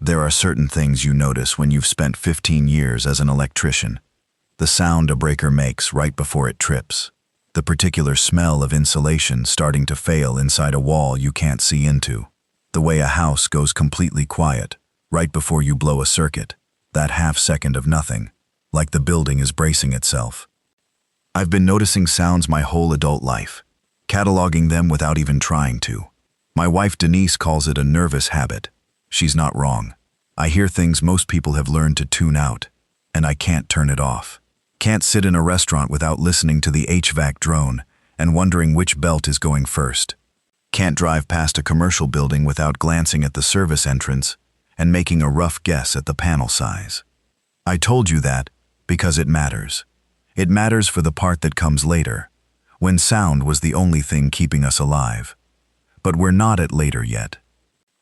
There are certain things you notice when you've spent 15 years as an electrician. The sound a breaker makes right before it trips. The particular smell of insulation starting to fail inside a wall you can't see into. The way a house goes completely quiet right before you blow a circuit. That half second of nothing, like the building is bracing itself. I've been noticing sounds my whole adult life, cataloging them without even trying to. My wife Denise calls it a nervous habit. She's not wrong. I hear things most people have learned to tune out, and I can't turn it off. Can't sit in a restaurant without listening to the HVAC drone and wondering which belt is going first. Can't drive past a commercial building without glancing at the service entrance and making a rough guess at the panel size. I told you that because it matters. It matters for the part that comes later, when sound was the only thing keeping us alive. But we're not at later yet.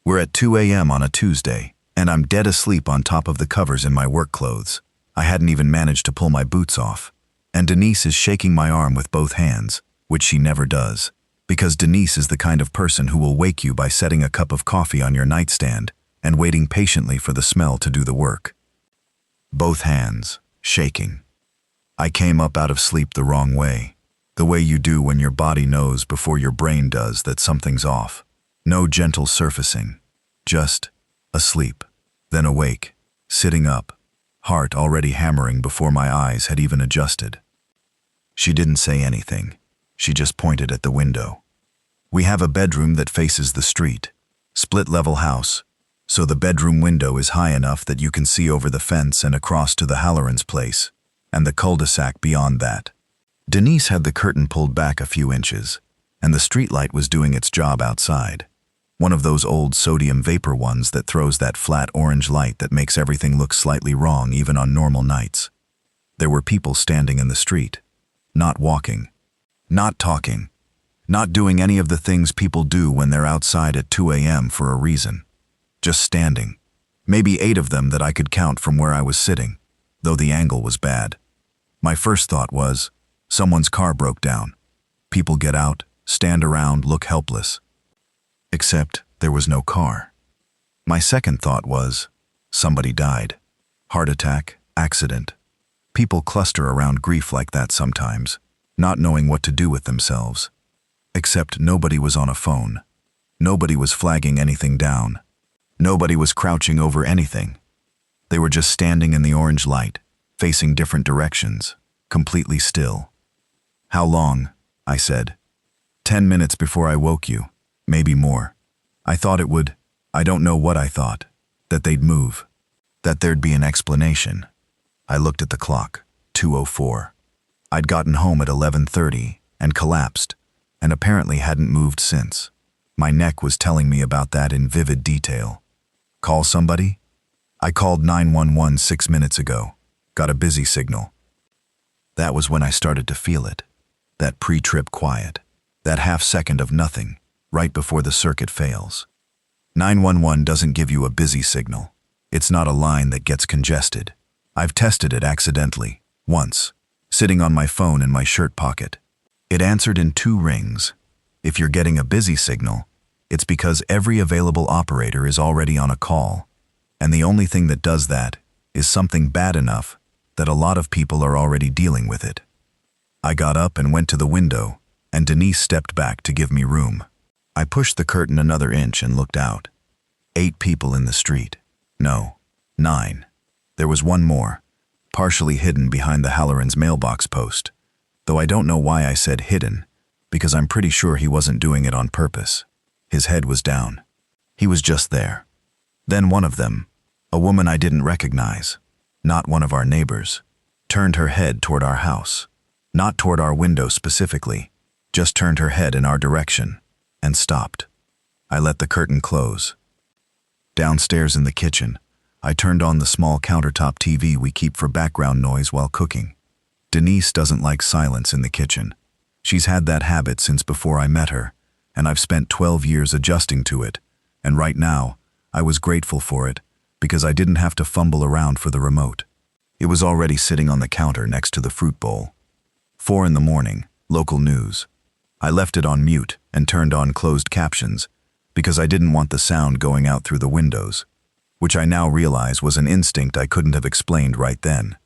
We're at 2 a.m. on a Tuesday, and I'm dead asleep on top of the covers in my work clothes. I hadn't even managed to pull my boots off, and Denise is shaking my arm with both hands, which she never does, because Denise is the kind of person who will wake you by setting a cup of coffee on your nightstand and waiting patiently for the smell to do the work. Both hands, shaking. I came up out of sleep the wrong way, the way you do when your body knows before your brain does that something's off. No gentle surfacing, just asleep, then awake, sitting up, heart already hammering before my eyes had even adjusted. She didn't say anything. She just pointed at the window. We have a bedroom that faces the street, split-level house, so the bedroom window is high enough that you can see over the fence and across to the Halloran's place, and the cul-de-sac beyond that. Denise had the curtain pulled back a few inches, and the streetlight was doing its job outside. One of those old sodium vapor ones that throws that flat orange light that makes everything look slightly wrong even on normal nights. There were people standing in the street, not walking, not talking, not doing any of the things people do when they're outside at 2 a.m. for a reason. Just standing. Maybe 8 of them that I could count from where I was sitting, though the angle was bad. My first thought was, someone's car broke down. People get out, stand around, look helpless. Except there was no car. My second thought was, somebody died. Heart attack, accident. People cluster around grief like that sometimes, not knowing what to do with themselves. Except nobody was on a phone. Nobody was flagging anything down. Nobody was crouching over anything. They were just standing in the orange light, facing different directions, completely still. How long? I said. 10 minutes before I woke you. Maybe more. I thought it would. I don't know what I thought. That they'd move. That there'd be an explanation. I looked at the clock. 2:04. I'd gotten home at 11:30 and collapsed, and apparently hadn't moved since. My neck was telling me about that in vivid detail. Call somebody? I called 911 6 minutes ago. Got a busy signal. That was when I started to feel it. That pre-trip quiet. That half second of nothing. Right before the circuit fails. 911 doesn't give you a busy signal. It's not a line that gets congested. I've tested it accidentally, once, sitting on my phone in my shirt pocket. It answered in 2 rings. If you're getting a busy signal, it's because every available operator is already on a call, and the only thing that does that is something bad enough that a lot of people are already dealing with it. I got up and went to the window, and Denise stepped back to give me room. I pushed the curtain another inch and looked out. 8 people in the street. No, 9. There was one more, partially hidden behind the Halloran's mailbox post, though I don't know why I said hidden, because I'm pretty sure he wasn't doing it on purpose. His head was down. He was just there. Then one of them, a woman I didn't recognize, not one of our neighbors, turned her head toward our house. Not toward our window specifically, just turned her head in our direction. And stopped. I let the curtain close. Downstairs in the kitchen, I turned on the small countertop TV we keep for background noise while cooking. Denise doesn't like silence in the kitchen. She's had that habit since before I met her, and I've spent 12 years adjusting to it, and right now, I was grateful for it because I didn't have to fumble around for the remote. It was already sitting on the counter next to the fruit bowl. 4 in the morning, local news. I left it on mute and turned on closed captions because I didn't want the sound going out through the windows. which I now realize was an instinct I couldn't have explained right then,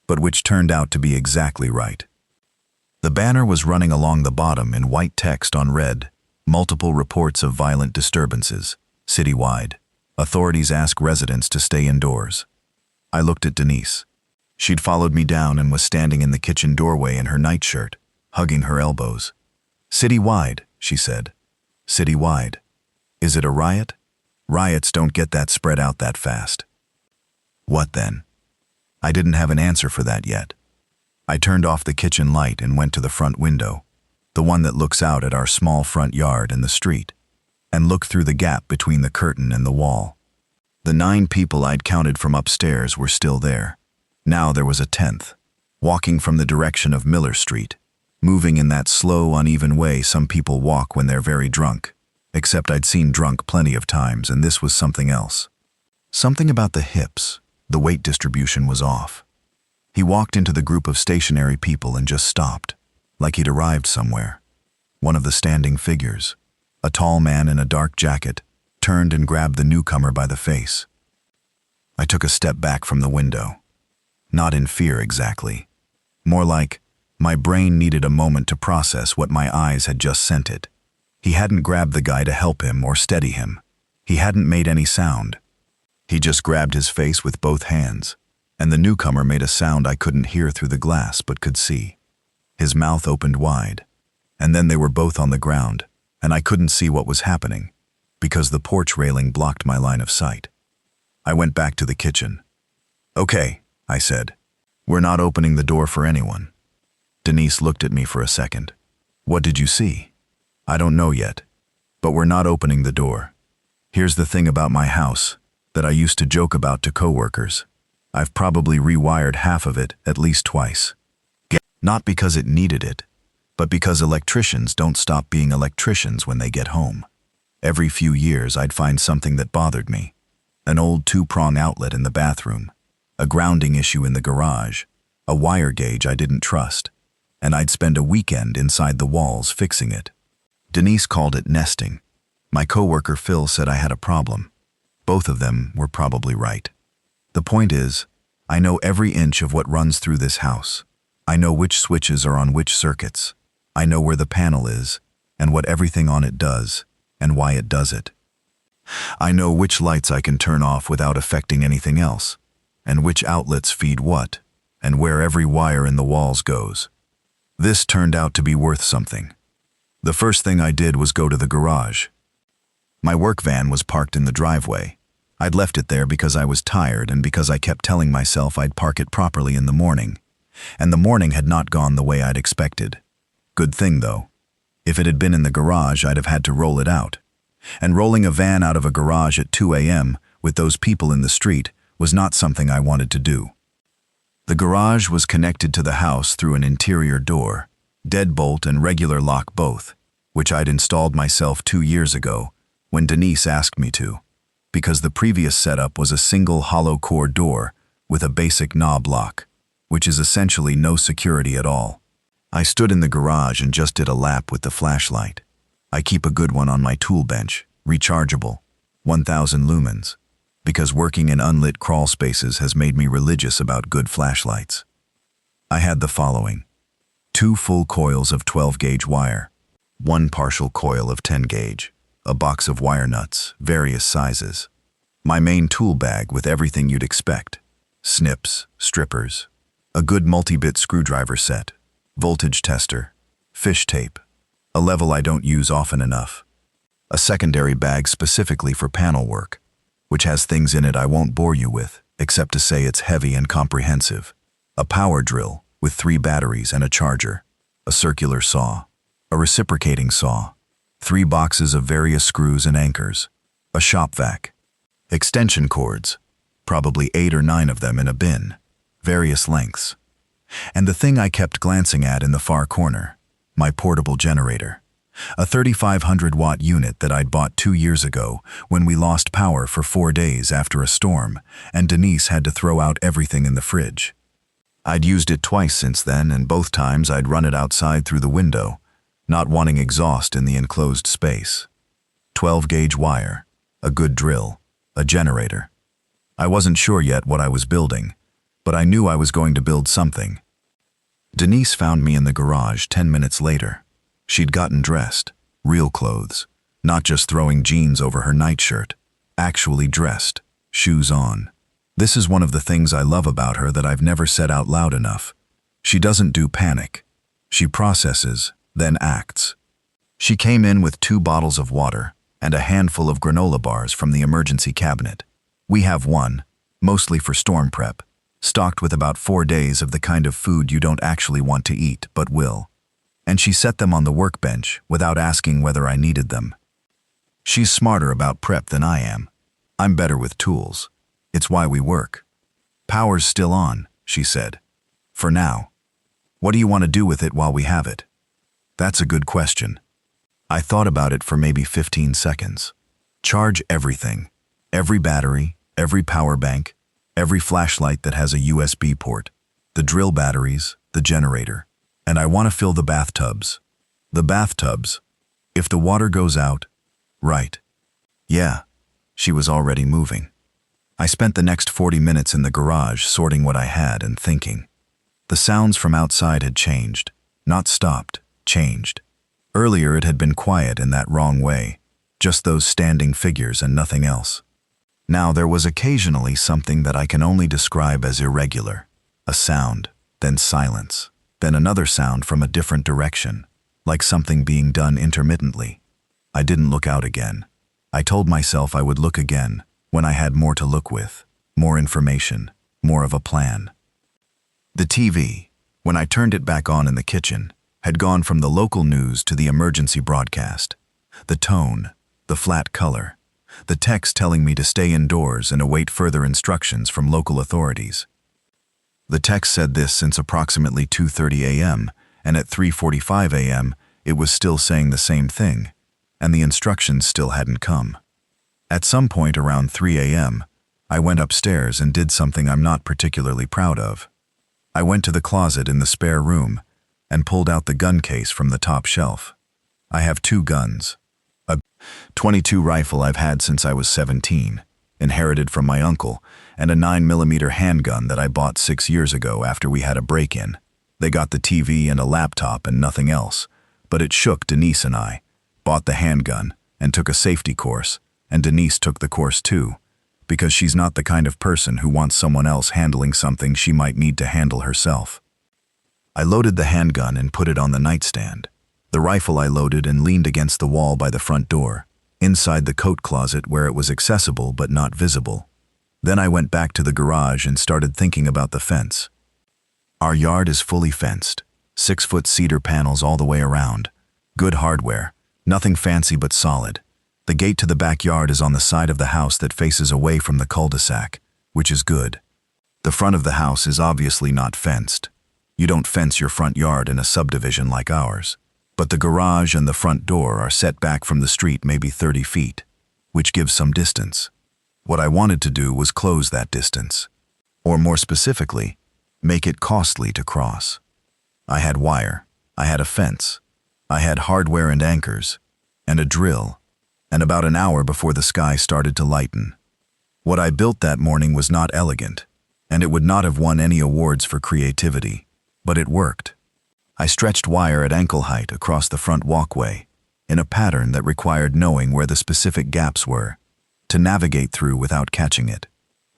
but which turned out to be exactly right. The banner was running along the bottom in white text on red, multiple reports of violent disturbances, citywide. Authorities ask residents to stay indoors. I looked at Denise. She'd followed me down and was standing in the kitchen doorway in her nightshirt, hugging her elbows. Citywide, she said. Citywide. Is it a riot? Riots don't get that spread out that fast. What then? I didn't have an answer for that yet. I turned off the kitchen light and went to the front window, the one that looks out at our small front yard and the street, and looked through the gap between the curtain and the wall. The 9 people I'd counted from upstairs were still there. Now there was a 10th, walking from the direction of Miller Street, moving in that slow, uneven way some people walk when they're very drunk, except I'd seen drunk plenty of times, and this was something else. Something about the hips, the weight distribution was off. He walked into the group of stationary people and just stopped, like he'd arrived somewhere. One of the standing figures, a tall man in a dark jacket, turned and grabbed the newcomer by the face. I took a step back from the window. Not in fear exactly. More like, my brain needed a moment to process what my eyes had just sent it. He hadn't grabbed the guy to help him or steady him. He hadn't made any sound. He just grabbed his face with both hands, and the newcomer made a sound I couldn't hear through the glass but could see. His mouth opened wide, and then they were both on the ground, and I couldn't see what was happening, because the porch railing blocked my line of sight. I went back to the kitchen. "Okay," I said. "We're not opening the door for anyone." Denise looked at me for a second. "What did you see?" "I don't know yet, but we're not opening the door. Here's the thing about my house that I used to joke about to coworkers. I've probably rewired half of it at least twice. Not because it needed it, but because electricians don't stop being electricians when they get home. Every few years I'd find something that bothered me. An old 2-prong outlet in the bathroom, a grounding issue in the garage, a wire gauge I didn't trust, and I'd spend a weekend inside the walls fixing it. Denise called it nesting. My coworker Phil said I had a problem. Both of them were probably right. The point is, I know every inch of what runs through this house. I know which switches are on which circuits. I know where the panel is, and what everything on it does, and why it does it. I know which lights I can turn off without affecting anything else, and which outlets feed what, and where every wire in the walls goes. This turned out to be worth something. The first thing I did was go to the garage. My work van was parked in the driveway. I'd left it there because I was tired and because I kept telling myself I'd park it properly in the morning. And the morning had not gone the way I'd expected. Good thing, though. If it had been in the garage, I'd have had to roll it out. And rolling a van out of a garage at 2 a.m. with those people in the street was not something I wanted to do. The garage was connected to the house through an interior door, deadbolt and regular lock both, which I'd installed myself 2 years ago when Denise asked me to, because the previous setup was a single hollow core door with a basic knob lock, which is essentially no security at all. I stood in the garage and just did a lap with the flashlight. I keep a good one on my tool bench, rechargeable, 1,000 lumens, because working in unlit crawl spaces has made me religious about good flashlights. I had the following: 2 full coils of 12-gauge wire, 1 partial coil of 10-gauge, a box of wire nuts, various sizes, my main tool bag with everything you'd expect, snips, strippers, a good multi-bit screwdriver set, voltage tester, fish tape, a level I don't use often enough, a secondary bag specifically for panel work, which has things in it I won't bore you with, except to say it's heavy and comprehensive, a power drill with 3 batteries and a charger, a circular saw, a reciprocating saw, 3 boxes of various screws and anchors, a shop vac, extension cords, probably 8 or 9 of them in a bin, various lengths, and the thing I kept glancing at in the far corner, my portable generator, a 3,500-watt unit that I'd bought 2 years ago when we lost power for 4 days after a storm and Denise had to throw out everything in the fridge. I'd used it twice since then, and both times I'd run it outside through the window, not wanting exhaust in the enclosed space. 12-gauge wire, a good drill, a generator, I wasn't sure yet what I was building, but I knew I was going to build something. Denise found me in the garage 10 minutes later. She'd gotten dressed, real clothes, not just throwing jeans over her nightshirt, actually dressed, shoes on. This is one of the things I love about her that I've never said out loud enough. She doesn't do panic. She processes, then acts. She came in with 2 bottles of water and a handful of granola bars from the emergency cabinet. We have one, mostly for storm prep, stocked with about 4 days of the kind of food you don't actually want to eat but will. And she set them on the workbench without asking whether I needed them. She's smarter about prep than I am. I'm better with tools. It's why we work. Power's still on, she said. For now. What do you want to do with it while we have it? That's a good question. I thought about it for maybe 15 seconds. Charge everything. Every battery, every power bank, every flashlight that has a USB port, the drill batteries, the generator. And I want to fill the bathtubs. The bathtubs. If the water goes out, right. Yeah, she was already moving. I spent the next 40 minutes in the garage sorting what I had and thinking. The sounds from outside had changed, not stopped, changed. Earlier it had been quiet in that wrong way, just those standing figures and nothing else. Now there was occasionally something that I can only describe as irregular, a sound, then silence, then another sound from a different direction, like something being done intermittently. I didn't look out again. I told myself I would look again when I had more to look with, more information, more of a plan. The TV, when I turned it back on in the kitchen, had gone from the local news to the emergency broadcast. The tone, the flat color, the text telling me to stay indoors and await further instructions from local authorities. The text said this since approximately 2:30 a.m., and at 3:45 a.m. it was still saying the same thing, and the instructions still hadn't come. At some point around 3 a.m., I went upstairs and did something I'm not particularly proud of. I went to the closet in the spare room and pulled out the gun case from the top shelf. I have 2 guns. A .22 rifle I've had since I was 17, inherited from my uncle, and a 9mm handgun that I bought 6 years ago after we had a break-in. They got the TV and a laptop and nothing else, but it shook Denise and I, bought the handgun, and took a safety course, and Denise took the course too, because she's not the kind of person who wants someone else handling something she might need to handle herself. I loaded the handgun and put it on the nightstand. The rifle I loaded and leaned against the wall by the front door, inside the coat closet where it was accessible but not visible. Then I went back to the garage and started thinking about the fence. Our yard is fully fenced, 6-foot cedar panels all the way around. Good hardware, nothing fancy but solid. The gate to the backyard is on the side of the house that faces away from the cul-de-sac, which is good. The front of the house is obviously not fenced. You don't fence your front yard in a subdivision like ours. But the garage and the front door are set back from the street maybe 30 feet, which gives some distance. What I wanted to do was close that distance, or more specifically, make it costly to cross. I had wire, I had a fence, I had hardware and anchors, and a drill, and about an hour before the sky started to lighten. What I built that morning was not elegant, and it would not have won any awards for creativity, but it worked. I stretched wire at ankle height across the front walkway, in a pattern that required knowing where the specific gaps were, to navigate through without catching it.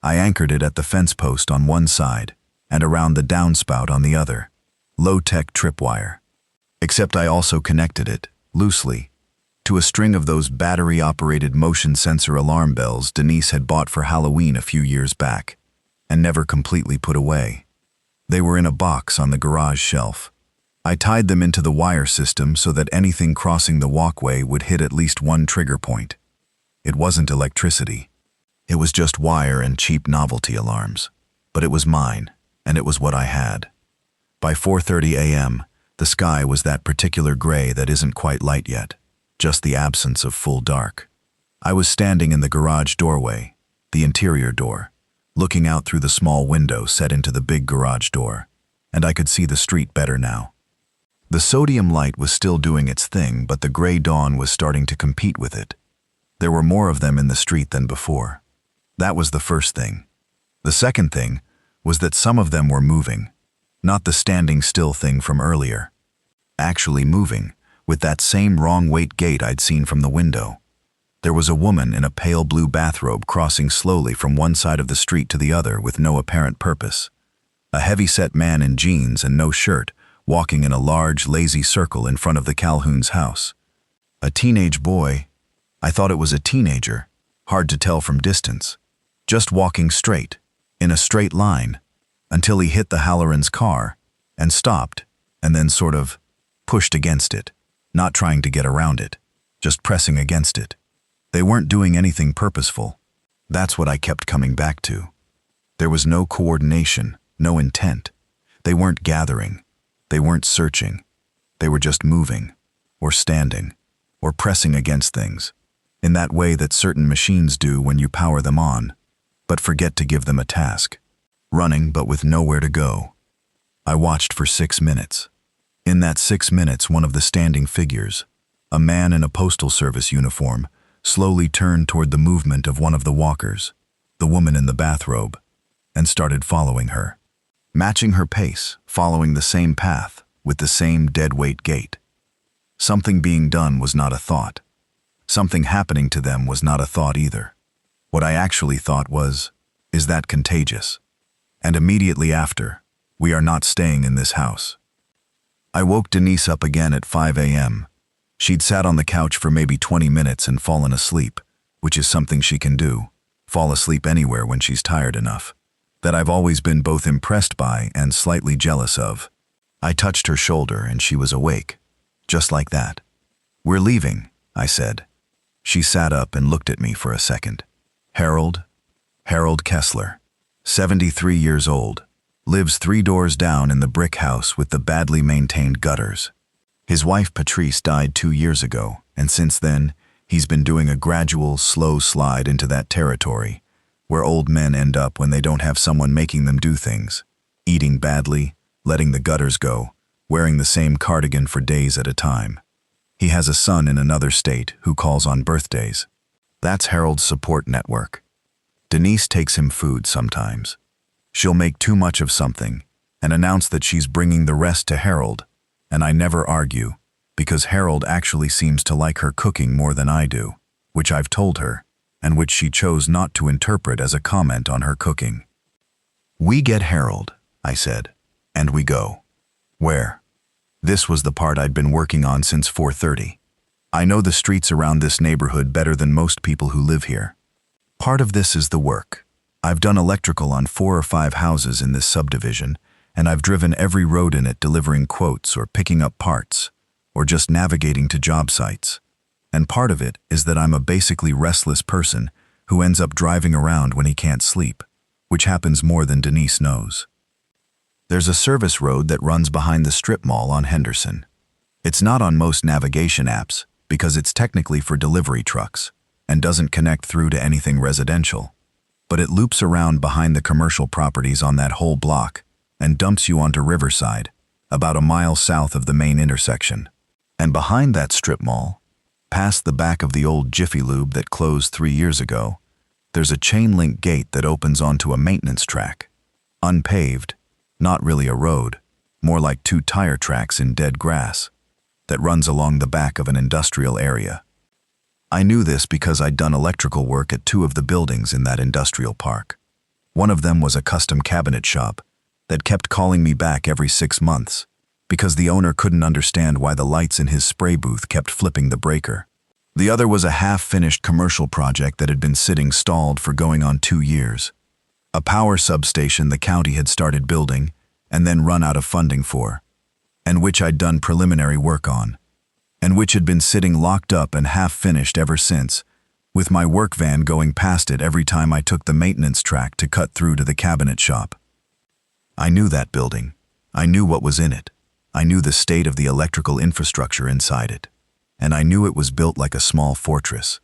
I anchored it at the fence post on one side, and around the downspout on the other, low-tech tripwire. Except I also connected it, loosely, to a string of those battery-operated motion sensor alarm bells Denise had bought for Halloween a few years back, and never completely put away. They were in a box on the garage shelf. I tied them into the wire system so that anything crossing the walkway would hit at least one trigger point. It wasn't electricity. It was just wire and cheap novelty alarms. But it was mine, and it was what I had. By 4:30 a.m., the sky was that particular gray that isn't quite light yet, just the absence of full dark. I was standing in the garage doorway, the interior door, looking out through the small window set into the big garage door, and I could see the street better now. The sodium light was still doing its thing, but the gray dawn was starting to compete with it. There were more of them in the street than before. That was the first thing. The second thing was that some of them were moving, not the standing still thing from earlier. Actually moving, with that same wrong weight gait I'd seen from the window. There was a woman in a pale blue bathrobe crossing slowly from one side of the street to the other with no apparent purpose. A heavy-set man in jeans and no shirt, walking in a large, lazy circle in front of the Calhoun's house. A teenage boy. I thought it was a teenager, hard to tell from distance. Just walking straight, in a straight line, until he hit the Halloran's car, and stopped, and then sort of pushed against it, not trying to get around it, just pressing against it. They weren't doing anything purposeful. That's what I kept coming back to. There was no coordination, no intent. They weren't gathering. They weren't searching. They were just moving, or standing, or pressing against things, in that way that certain machines do when you power them on, but forget to give them a task. Running, but with nowhere to go. I watched for 6 minutes. In that 6 minutes, one of the standing figures, a man in a postal service uniform, slowly turned toward the movement of one of the walkers, the woman in the bathrobe, and started following her. Matching her pace, following the same path, with the same dead-weight gait. Something being done was not a thought. Something happening to them was not a thought either. What I actually thought was, is that contagious? And immediately after, we are not staying in this house. I woke Denise up again at 5 a.m. She'd sat on the couch for maybe 20 minutes and fallen asleep, which is something she can do, fall asleep anywhere when she's tired enough, that I've always been both impressed by and slightly jealous of. I touched her shoulder and she was awake, just like that. "We're leaving," I said. She sat up and looked at me for a second. Harold Kessler, 73 years old, lives 3 doors down in the brick house with the badly maintained gutters. His wife Patrice died 2 years ago, and since then, he's been doing a gradual, slow slide into that territory, where old men end up when they don't have someone making them do things, eating badly, letting the gutters go, wearing the same cardigan for days at a time. He has a son in another state who calls on birthdays. That's Harold's support network. Denise takes him food sometimes. She'll make too much of something and announce that she's bringing the rest to Harold, and I never argue, because Harold actually seems to like her cooking more than I do, which I've told her, and which she chose not to interpret as a comment on her cooking. "We get Harold," I said, "and we go." "Where?" This was the part I'd been working on since 4:30. I know the streets around this neighborhood better than most people who live here. Part of this is the work. I've done electrical on 4 or 5 houses in this subdivision, and I've driven every road in it delivering quotes or picking up parts, or just navigating to job sites. And part of it is that I'm a basically restless person who ends up driving around when he can't sleep, which happens more than Denise knows. There's a service road that runs behind the strip mall on Henderson. It's not on most navigation apps because it's technically for delivery trucks and doesn't connect through to anything residential, but it loops around behind the commercial properties on that whole block and dumps you onto Riverside, about a mile south of the main intersection. And behind that strip mall, past the back of the old Jiffy Lube that closed 3 years ago, there's a chain-link gate that opens onto a maintenance track. Unpaved, not really a road, more like 2 tire tracks in dead grass, that runs along the back of an industrial area. I knew this because I'd done electrical work at 2 of the buildings in that industrial park. One of them was a custom cabinet shop that kept calling me back every 6 months because the owner couldn't understand why the lights in his spray booth kept flipping the breaker. The other was a half-finished commercial project that had been sitting stalled for going on 2 years. A power substation the county had started building and then run out of funding for, and which I'd done preliminary work on, and which had been sitting locked up and half-finished ever since, with my work van going past it every time I took the maintenance track to cut through to the cabinet shop. I knew that building. I knew what was in it. I knew the state of the electrical infrastructure inside it. And I knew it was built like a small fortress,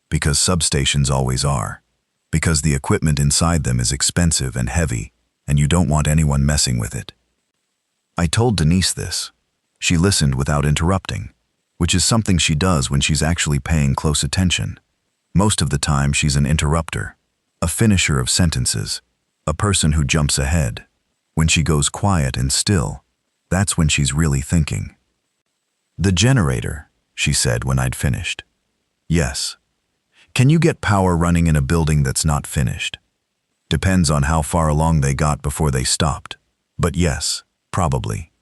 because substations always are, because the equipment inside them is expensive and heavy, and you don't want anyone messing with it. I told Denise this. She listened without interrupting, which is something she does when she's actually paying close attention. Most of the time she's an interrupter, a finisher of sentences, a person who jumps ahead. When she goes quiet and still, that's when she's really thinking. "The generator," she said when I'd finished. "Yes. Can you get power running in a building that's not finished?" "Depends on how far along they got before they stopped. But yes, probably."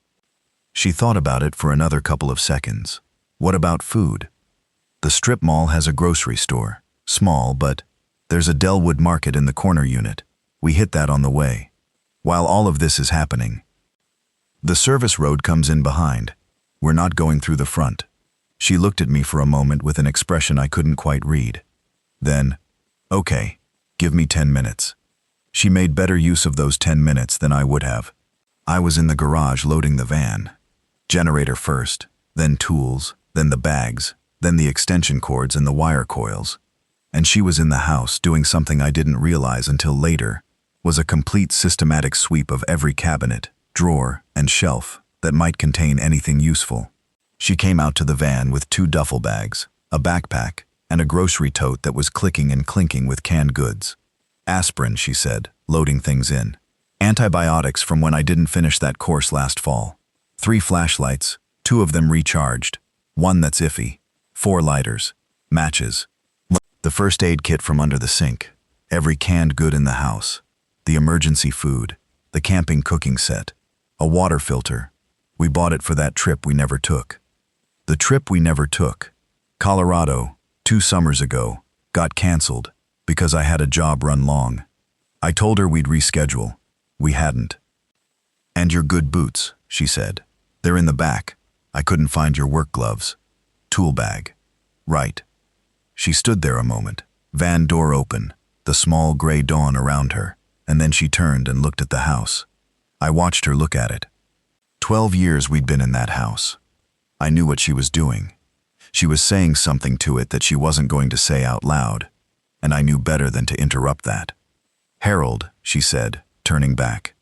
She thought about it for another couple of seconds. "What about food?" "The strip mall has a grocery store. Small, but there's a Delwood market in the corner unit. We hit that on the way. While all of this is happening, the service road comes in behind. We're not going through the front." She looked at me for a moment with an expression I couldn't quite read. Then, "Okay, give me 10 minutes." She made better use of those 10 minutes than I would have. I was in the garage loading the van. Generator first, then tools, then the bags, then the extension cords and the wire coils. And she was in the house doing something I didn't realize until later, was a complete systematic sweep of every cabinet, drawer, and shelf that might contain anything useful. She came out to the van with 2 duffel bags, a backpack, and a grocery tote that was clicking and clinking with canned goods. "Aspirin," she said, loading things in. "Antibiotics from when I didn't finish that course last fall. 3 flashlights, 2 of them recharged, 1 that's iffy, 4 lighters, matches. The first aid kit from under the sink, every canned good in the house, the emergency food, the camping cooking set, a water filter. We bought it for that trip we never took." The trip we never took, Colorado, 2 summers ago, got canceled because I had a job run long. I told her we'd reschedule. We hadn't. "And your good boots," she said. "They're in the back. I couldn't find your work gloves. Tool bag." "Right." She stood there a moment, van door open, the small gray dawn around her, and then she turned and looked at the house. I watched her look at it. 12 years we'd been in that house. I knew what she was doing. She was saying something to it that she wasn't going to say out loud, and I knew better than to interrupt that. "Harold," she said, turning back.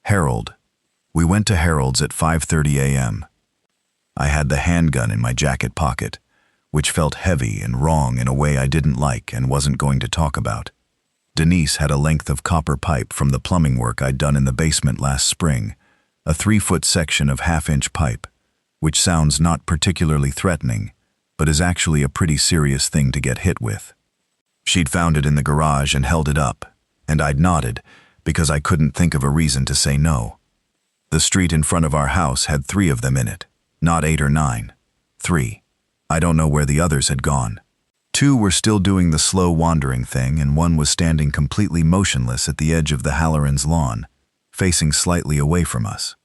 "Harold." We went to Harold's at 5:30 a.m. I had the handgun in my jacket pocket, which felt heavy and wrong in a way I didn't like and wasn't going to talk about. Denise had a length of copper pipe from the plumbing work I'd done in the basement last spring, a 3-foot section of half-inch pipe, which sounds not particularly threatening, but is actually a pretty serious thing to get hit with. She'd found it in the garage and held it up, and I'd nodded because I couldn't think of a reason to say no. The street in front of our house had 3 of them in it, not 8 or 9. 3. I don't know where the others had gone. 2 were still doing the slow wandering thing, and 1 was standing completely motionless at the edge of the Halloran's lawn, facing slightly away from us.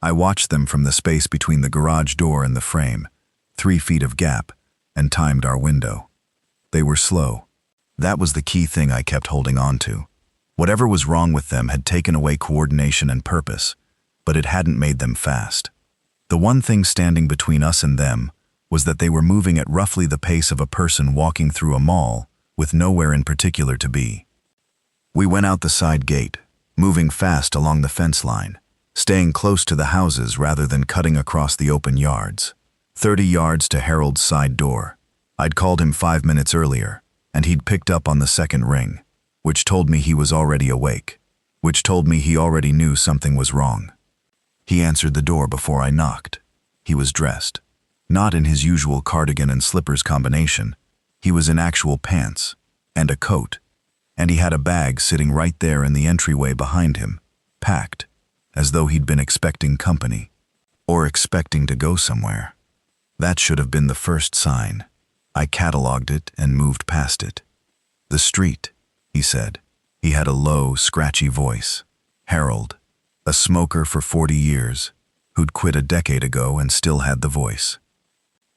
I watched them from the space between the garage door and the frame, 3 feet of gap, and timed our window. They were slow. That was the key thing I kept holding on to. Whatever was wrong with them had taken away coordination and purpose, but it hadn't made them fast. The one thing standing between us and them was that they were moving at roughly the pace of a person walking through a mall with nowhere in particular to be. We went out the side gate, moving fast along the fence line, staying close to the houses rather than cutting across the open yards. 30 yards to Harold's side door. I'd called him 5 minutes earlier, and he'd picked up on the second ring, which told me he was already awake, which told me he already knew something was wrong. He answered the door before I knocked. He was dressed. Not in his usual cardigan and slippers combination. He was in actual pants and a coat, and he had a bag sitting right there in the entryway behind him, packed, as though he'd been expecting company, or expecting to go somewhere. That should have been the first sign. I catalogued it and moved past it. "The street," he said. He had a low, scratchy voice. "Harold, a smoker for 40 years, who'd quit a decade ago and still had the voice.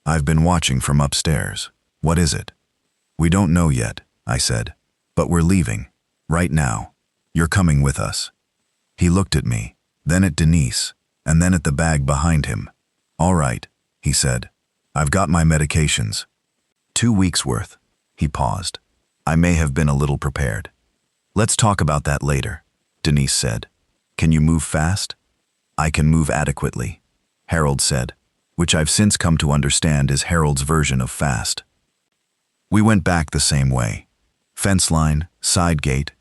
I've been watching from upstairs. What is it?" "We don't know yet," I said, "but we're leaving. Right now. You're coming with us." He looked at me, then at Denise, and then at the bag behind him. "All right," he said. "I've got my medications." 2 weeks worth. He paused. I may have been a little prepared. "Let's talk about that later," Denise said. "Can you move fast?" "I can move adequately," Harold said, which I've since come to understand is Harold's version of fast. We went back the same way. Fence line, side gate,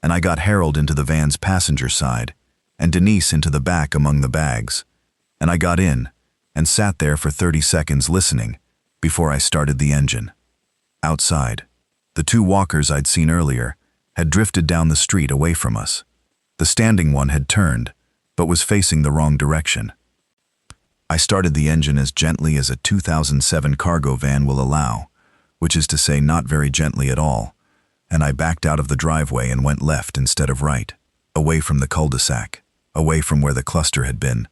and I got Harold into the van's passenger side and Denise into the back among the bags, and I got in and sat there for 30 seconds listening before I started the engine. Outside, the two walkers I'd seen earlier had drifted down the street away from us. The standing one had turned, but was facing the wrong direction. I started the engine as gently as a 2007 cargo van will allow, which is to say not very gently at all, and I backed out of the driveway and went left instead of right, away from the cul-de-sac, away from where the cluster had been,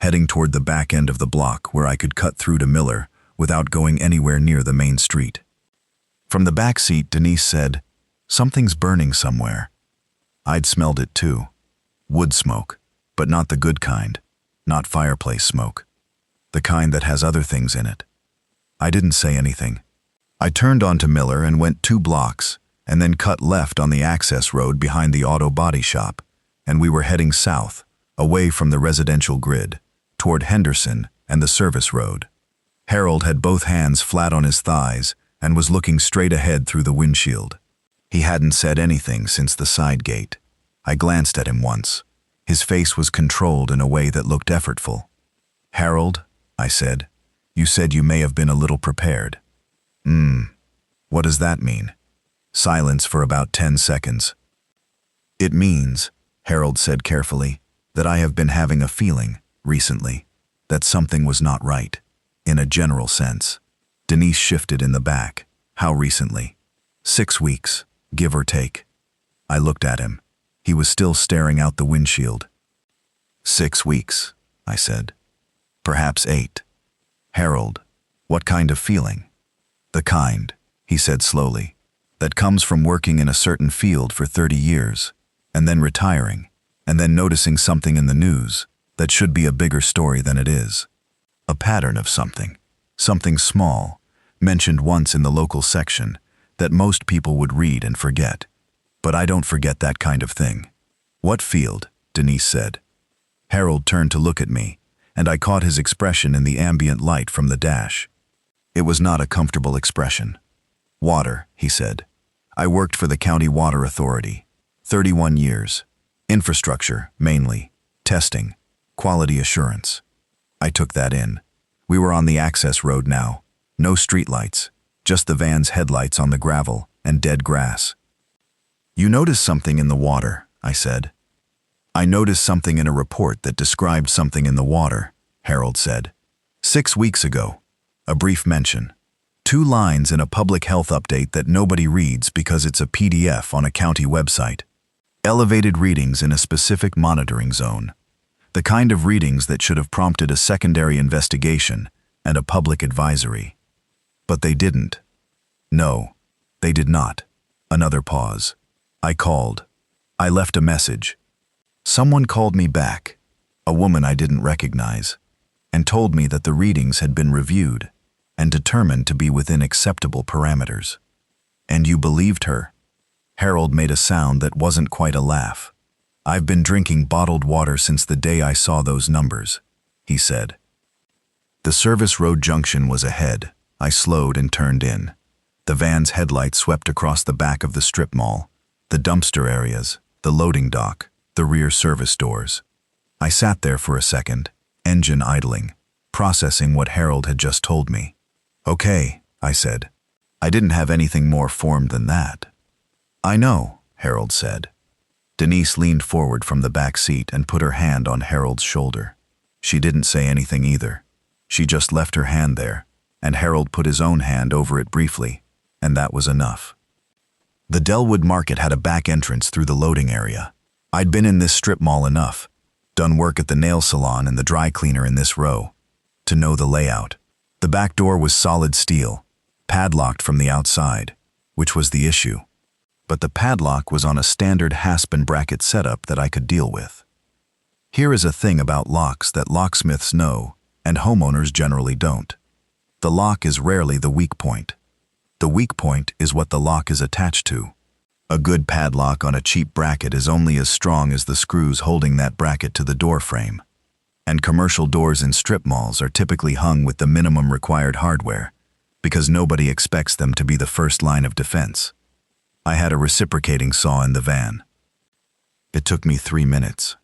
heading toward the back end of the block where I could cut through to Miller without going anywhere near the main street. From the back seat, Denise said, "Something's burning somewhere." I'd smelled it too. Wood smoke, but not the good kind, not fireplace smoke. The kind that has other things in it. I didn't say anything. I turned onto Miller and went 2 blocks, and then cut left on the access road behind the auto body shop, and we were heading south, away from the residential grid, toward Henderson and the service road. Harold had both hands flat on his thighs and was looking straight ahead through the windshield. He hadn't said anything since the side gate. I glanced at him once. His face was controlled in a way that looked effortful. "Harold," I said, "you said you may have been a little prepared." What does that mean?" Silence for about 10 seconds. "It means," Harold said carefully, "that I have been having a feeling, recently, that something was not right, in a general sense." Denise shifted in the back. "How recently?" 6 weeks, give or take." I looked at him. He was still staring out the windshield. 6 weeks, I said. "Perhaps 8. "Harold, what kind of feeling?" "The kind," he said slowly, "that comes from working in a certain field for 30 years, and then retiring, and then noticing something in the news that should be a bigger story than it is. A pattern of something small, mentioned once in the local section, that most people would read and forget. But I don't forget that kind of thing." "What field?" Denise said. Harold turned to look at me, and I caught his expression in the ambient light from the dash. It was not a comfortable expression. "Water," he said. "I worked for the County Water Authority. 31 years. Infrastructure, mainly. Testing. Quality assurance." I took that in. We were on the access road now. No streetlights, just the van's headlights on the gravel and dead grass. "You noticed something in the water," I said. "I noticed something in a report that described something in the water," Harold said. 6 weeks ago. A brief mention. 2 lines in a public health update that nobody reads because it's a PDF on a county website. Elevated readings in a specific monitoring zone. The kind of readings that should have prompted a secondary investigation and a public advisory. But they didn't. No, they did not. Another pause. I called. I left a message. Someone called me back, a woman I didn't recognize, and told me that the readings had been reviewed and determined to be within acceptable parameters. "And you believed her?" Harold made a sound that wasn't quite a laugh. "I've been drinking bottled water since the day I saw those numbers," he said. The service road junction was ahead. I slowed and turned in. The van's headlights swept across the back of the strip mall, the dumpster areas, the loading dock, the rear service doors. I sat there for a second, engine idling, processing what Harold had just told me. "Okay," I said. I didn't have anything more formed than that. "I know," Harold said. Denise leaned forward from the back seat and put her hand on Harold's shoulder. She didn't say anything either. She just left her hand there, and Harold put his own hand over it briefly, and that was enough. The Delwood Market had a back entrance through the loading area. I'd been in this strip mall enough, done work at the nail salon and the dry cleaner in this row, to know the layout. The back door was solid steel, padlocked from the outside, which was the issue. But the padlock was on a standard hasp and bracket setup that I could deal with. Here is a thing about locks that locksmiths know and homeowners generally don't. The lock is rarely the weak point. The weak point is what the lock is attached to. A good padlock on a cheap bracket is only as strong as the screws holding that bracket to the door frame. And commercial doors in strip malls are typically hung with the minimum required hardware, because nobody expects them to be the first line of defense. I had a reciprocating saw in the van. It took me 3 minutes.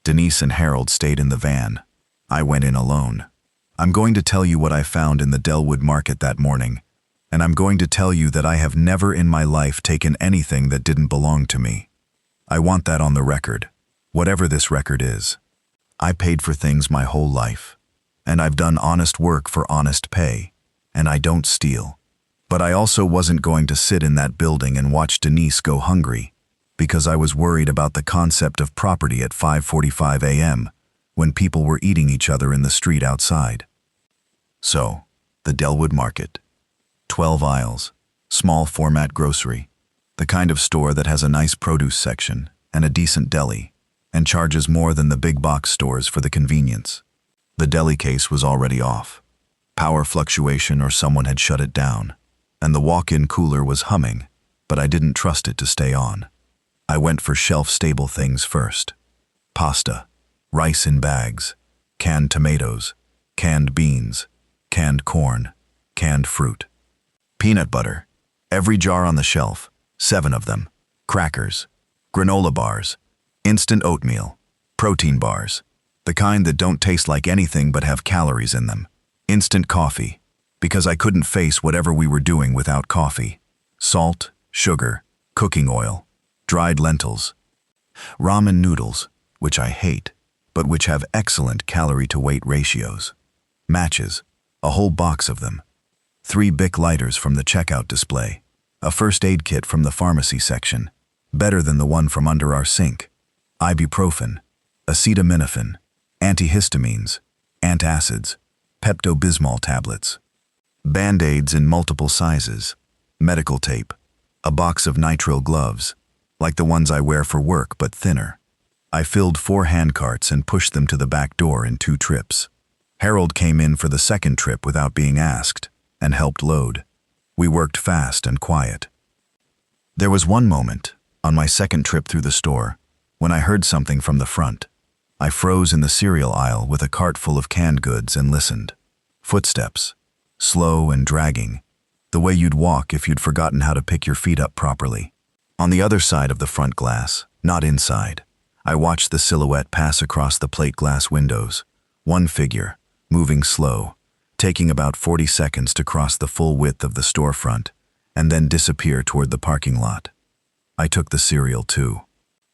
Denise and Harold stayed in the van. I went in alone. I'm going to tell you what I found in the Delwood market that morning, and I'm going to tell you that I have never in my life taken anything that didn't belong to me. I want that on the record, whatever this record is. I paid for things my whole life, and I've done honest work for honest pay, and I don't steal. But I also wasn't going to sit in that building and watch Denise go hungry, because I was worried about the concept of property at 5:45 a.m. when people were eating each other in the street outside. So, the Delwood Market. 12 aisles, small format grocery, the kind of store that has a nice produce section and a decent deli, and charges more than the big box stores for the convenience. The deli case was already off. Power fluctuation or someone had shut it down, and the walk-in cooler was humming, but I didn't trust it to stay on. I went for shelf-stable things first. Pasta, rice in bags, canned tomatoes, canned beans, canned corn, canned fruit. Peanut butter, every jar on the shelf, 7 of them. Crackers, granola bars, instant oatmeal, protein bars, the kind that don't taste like anything but have calories in them. Instant coffee, because I couldn't face whatever we were doing without coffee. Salt, sugar, cooking oil, dried lentils. Ramen noodles, which I hate, but which have excellent calorie-to-weight ratios. Matches, a whole box of them. 3 Bic lighters from the checkout display. A first aid kit from the pharmacy section, better than the one from under our sink. Ibuprofen, acetaminophen, antihistamines, antacids, Pepto-Bismol tablets. Band-aids in multiple sizes, medical tape, a box of nitrile gloves, like the ones I wear for work but thinner. I filled 4 hand carts and pushed them to the back door in 2 trips. Harold came in for the second trip without being asked, and helped load. We worked fast and quiet. There was one moment, on my second trip through the store, when I heard something from the front. I froze in the cereal aisle with a cart full of canned goods and listened. Footsteps, slow and dragging, the way you'd walk if you'd forgotten how to pick your feet up properly. On the other side of the front glass, not inside, I watched the silhouette pass across the plate glass windows. One figure, moving slow, taking about 40 seconds to cross the full width of the storefront, and then disappear toward the parking lot. I took the cereal too.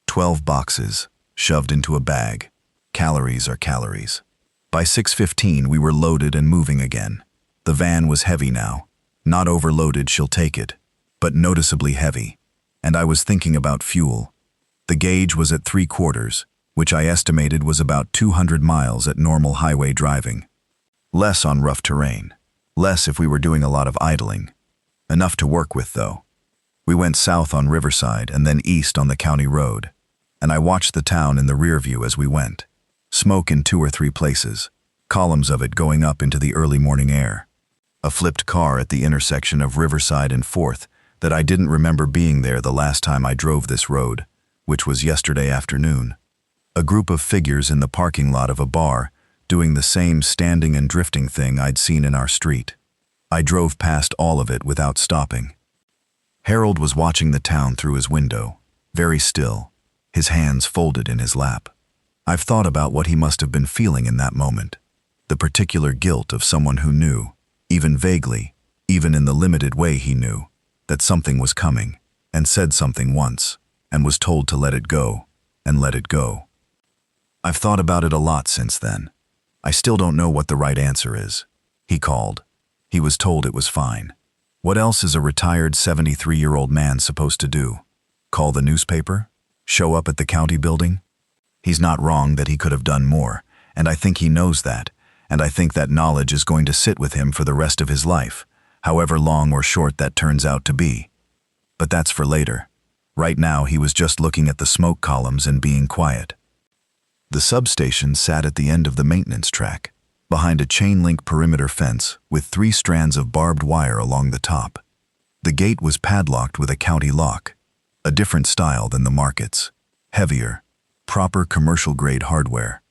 12 boxes, shoved into a bag. Calories are calories. By 6:15 we were loaded and moving again. The van was heavy now. Not overloaded, she'll take it, but noticeably heavy. And I was thinking about fuel. The gauge was at 3/4, which I estimated was about 200 miles at normal highway driving. Less on rough terrain. Less if we were doing a lot of idling. Enough to work with, though. We went south on Riverside and then east on the county road, and I watched the town in the rear view as we went. Smoke in 2 or 3 places, columns of it going up into the early morning air. A flipped car at the intersection of Riverside and 4th that I didn't remember being there the last time I drove this road, which was yesterday afternoon. A group of figures in the parking lot of a bar doing the same standing and drifting thing I'd seen in our street. I drove past all of it without stopping. Harold was watching the town through his window, very still, his hands folded in his lap. I've thought about what he must have been feeling in that moment, the particular guilt of someone who knew, even vaguely, even in the limited way he knew, that something was coming, and said something once, and was told to let it go, and let it go. I've thought about it a lot since then. I still don't know what the right answer is. He called. He was told it was fine. What else is a retired 73-year-old man supposed to do? Call the newspaper? Show up at the county building? He's not wrong that he could have done more, and I think he knows that, and I think that knowledge is going to sit with him for the rest of his life, however long or short that turns out to be. But that's for later. Right now he was just looking at the smoke columns and being quiet. The substation sat at the end of the maintenance track, behind a chain-link perimeter fence with 3 strands of barbed wire along the top. The gate was padlocked with a county lock, a different style than the markets, heavier, proper commercial-grade hardware.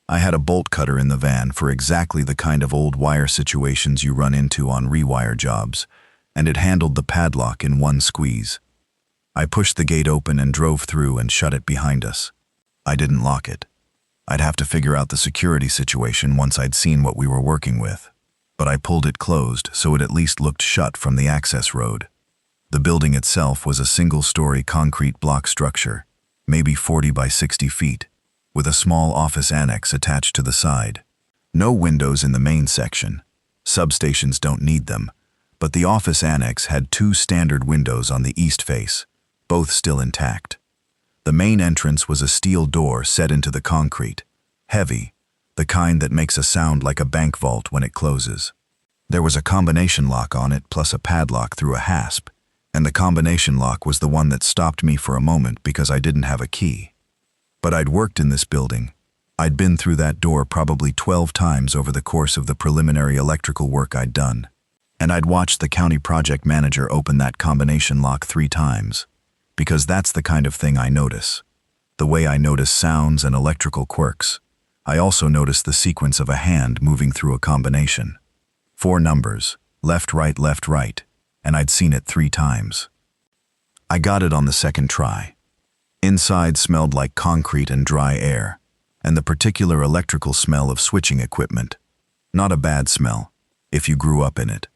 I had a bolt cutter in the van for exactly the kind of old wire situations you run into on rewire jobs, and it handled the padlock in one squeeze. I pushed the gate open and drove through and shut it behind us. I didn't lock it. I'd have to figure out the security situation once I'd seen what we were working with. But I pulled it closed so it at least looked shut from the access road. The building itself was a single-story concrete block structure, maybe 40 by 60 feet, with a small office annex attached to the side. No windows in the main section. Substations don't need them, but the office annex had 2 standard windows on the east face, both still intact. The main entrance was a steel door set into the concrete, heavy, the kind that makes a sound like a bank vault when it closes. There was a combination lock on it plus a padlock through a hasp, and the combination lock was the one that stopped me for a moment because I didn't have a key. But I'd worked in this building. I'd been through that door probably 12 times over the course of the preliminary electrical work I'd done, and I'd watched the county project manager open that combination lock 3 times, because that's the kind of thing I notice. The way I notice sounds and electrical quirks. I also notice the sequence of a hand moving through a combination. 4 numbers, left, right, and I'd seen it 3 times. I got it on the second try. Inside smelled like concrete and dry air, and the particular electrical smell of switching equipment. Not a bad smell, if you grew up in it,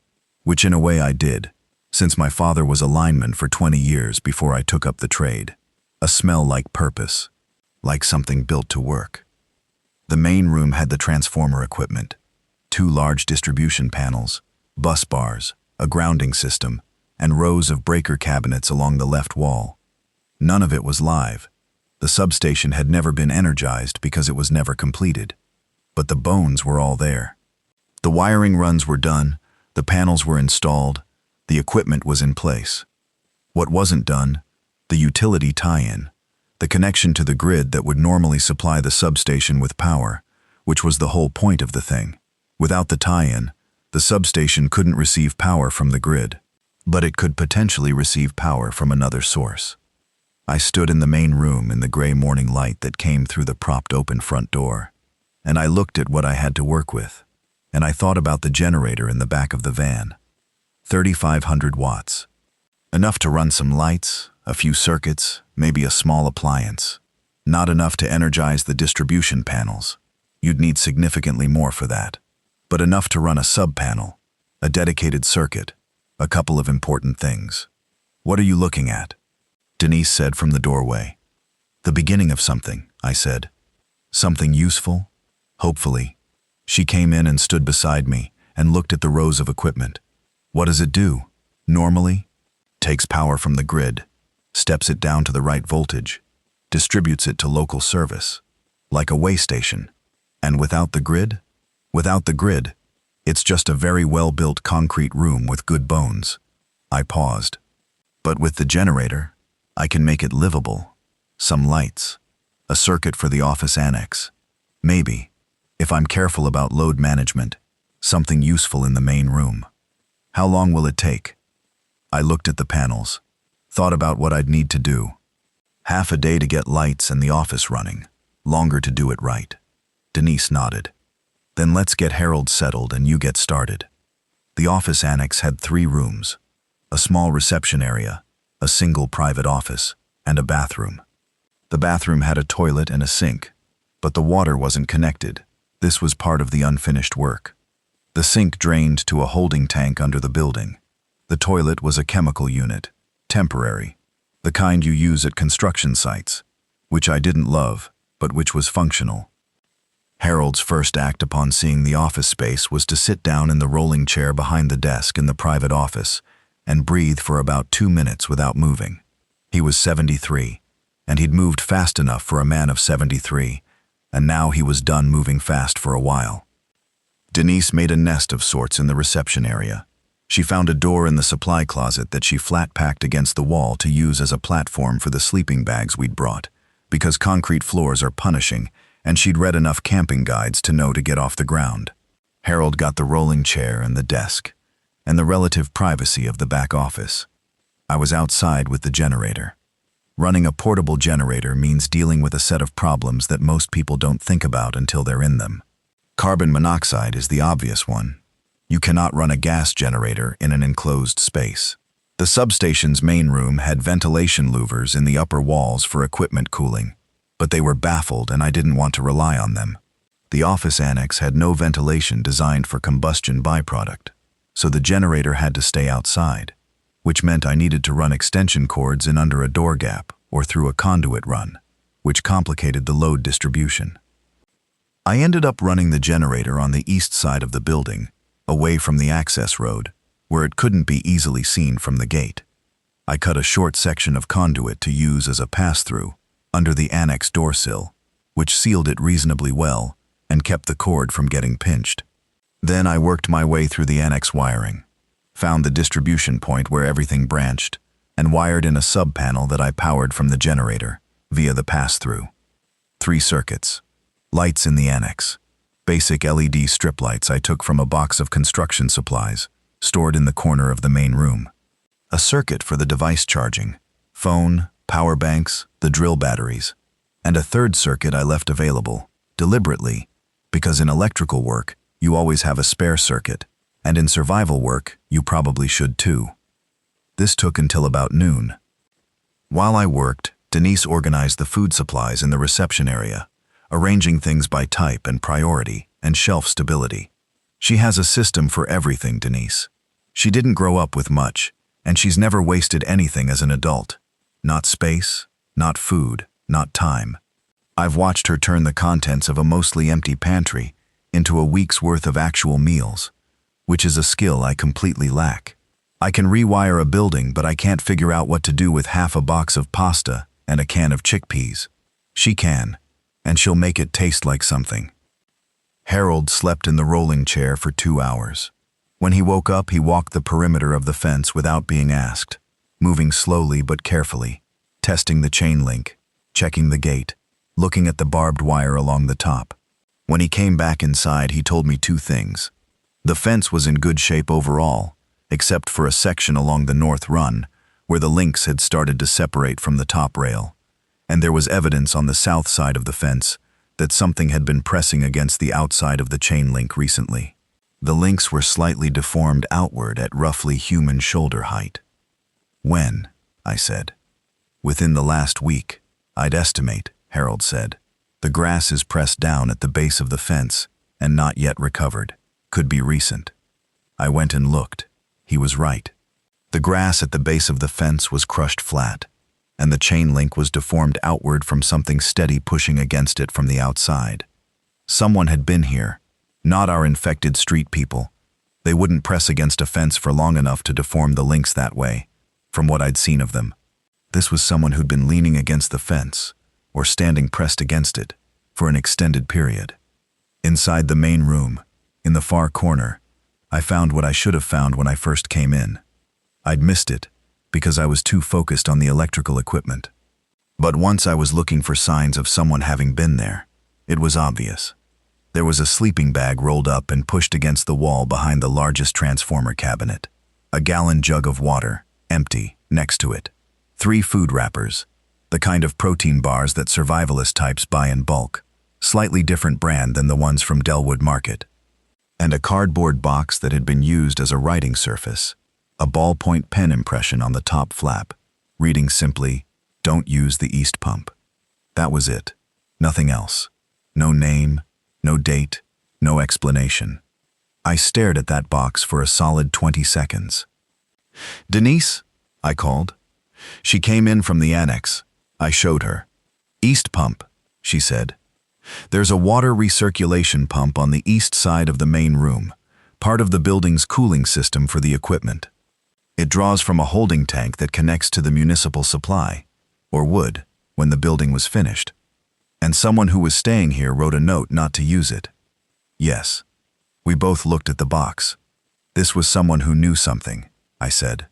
which in a way I did, since my father was a lineman for 20 years before I took up the trade. A smell like purpose, like something built to work. The main room had the transformer equipment, 2 large distribution panels, bus bars, a grounding system, and rows of breaker cabinets along the left wall. None of it was live. The substation had never been energized because it was never completed. But the bones were all there. The wiring runs were done, the panels were installed, the equipment was in place. What wasn't done? The utility tie-in, the connection to the grid that would normally supply the substation with power, which was the whole point of the thing. Without the tie-in, the substation couldn't receive power from the grid, but it could potentially receive power from another source. I stood in the main room in the gray morning light that came through the propped open front door, and I looked at what I had to work with, and I thought about the generator in the back of the van. 3,500 watts. Enough to run some lights, a few circuits, maybe a small appliance. Not enough to energize the distribution panels. You'd need significantly more for that. But enough to run a sub-panel, a dedicated circuit, a couple of important things. What are you looking at? Denise said from the doorway. The beginning of something, I said. Something useful? Hopefully. She came in and stood beside me and looked at the rows of equipment. What does it do? Normally? Takes power from the grid, steps it down to the right voltage, distributes it to local service, like a way station. And without the grid? Without the grid, it's just a very well-built concrete room with good bones. I paused. But with the generator, I can make it livable. Some lights, a circuit for the office annex. Maybe, if I'm careful about load management, something useful in the main room. How long will it take? I looked at the panels, thought about what I'd need to do. Half a day to get lights and the office running, longer to do it right. Denise nodded. Then let's get Harold settled and you get started. The office annex had 3 rooms, a small reception area, a single private office, and a bathroom. The bathroom had a toilet and a sink, but the water wasn't connected. This was part of the unfinished work. The sink drained to a holding tank under the building. The toilet was a chemical unit, temporary, the kind you use at construction sites, which I didn't love, but which was functional. Harold's first act upon seeing the office space was to sit down in the rolling chair behind the desk in the private office and breathe for about 2 minutes without moving. He was 73, and he'd moved fast enough for a man of 73, and now he was done moving fast for a while. Denise made a nest of sorts in the reception area. She found a door in the supply closet that she flat-packed against the wall to use as a platform for the sleeping bags we'd brought, because concrete floors are punishing, and she'd read enough camping guides to know to get off the ground. Harold got the rolling chair and the desk, and the relative privacy of the back office. I was outside with the generator. Running a portable generator means dealing with a set of problems that most people don't think about until they're in them. Carbon monoxide is the obvious one. You cannot run a gas generator in an enclosed space. The substation's main room had ventilation louvers in the upper walls for equipment cooling, but they were baffled and I didn't want to rely on them. The office annex had no ventilation designed for combustion byproduct, so the generator had to stay outside, which meant I needed to run extension cords in under a door gap or through a conduit run, which complicated the load distribution. I ended up running the generator on the east side of the building, away from the access road, where it couldn't be easily seen from the gate. I cut a short section of conduit to use as a pass-through under the annex door sill, which sealed it reasonably well and kept the cord from getting pinched. Then I worked my way through the annex wiring, found the distribution point where everything branched, and wired in a sub-panel that I powered from the generator via the pass-through. 3 circuits. Lights in the annex. Basic LED strip lights I took from a box of construction supplies stored in the corner of the main room. A circuit for the device charging, phone, power banks, the drill batteries, and a third circuit I left available, deliberately, because in electrical work, you always have a spare circuit, and in survival work, you probably should too. This took until about noon. While I worked, Denise organized the food supplies in the reception area, arranging things by type and priority and shelf stability. She has a system for everything, Denise. She didn't grow up with much, and she's never wasted anything as an adult. Not space, not food, not time. I've watched her turn the contents of a mostly empty pantry into a week's worth of actual meals, which is a skill I completely lack. I can rewire a building, but I can't figure out what to do with half a box of pasta and a can of chickpeas. She can, and she'll make it taste like something. Harold slept in the rolling chair for 2 hours. When he woke up, he walked the perimeter of the fence without being asked, moving slowly but carefully, testing the chain link, checking the gate, looking at the barbed wire along the top. When he came back inside, he told me 2 things. The fence was in good shape overall, except for a section along the north run, where the links had started to separate from the top rail, and there was evidence on the south side of the fence that something had been pressing against the outside of the chain link recently. The links were slightly deformed outward at roughly human shoulder height. When? I said. Within the last week, I'd estimate, Harold said. The grass is pressed down at the base of the fence and not yet recovered. Could be recent. I went and looked. He was right. The grass at the base of the fence was crushed flat, and the chain link was deformed outward from something steady pushing against it from the outside. Someone had been here, not our infected street people. They wouldn't press against a fence for long enough to deform the links that way, from what I'd seen of them. This was someone who'd been leaning against the fence, or standing pressed against it, for an extended period. Inside the main room, in the far corner, I found what I should have found when I first came in. I'd missed it, because I was too focused on the electrical equipment. But once I was looking for signs of someone having been there, it was obvious. There was a sleeping bag rolled up and pushed against the wall behind the largest transformer cabinet. A gallon jug of water, empty, next to it. 3 food wrappers, the kind of protein bars that survivalist types buy in bulk, slightly different brand than the ones from Delwood Market. And a cardboard box that had been used as a writing surface, a ballpoint pen impression on the top flap, reading simply, "Don't use the east pump." That was it. Nothing else. No name, no date, no explanation. I stared at that box for a solid 20 seconds. "Denise?" I called. She came in from the annex. I showed her. "East pump," she said. "There's a water recirculation pump on the east side of the main room, part of the building's cooling system for the equipment. It draws from a holding tank that connects to the municipal supply, or would, when the building was finished. And someone who was staying here wrote a note not to use it." Yes. We both looked at the box. This was someone who knew something, I said.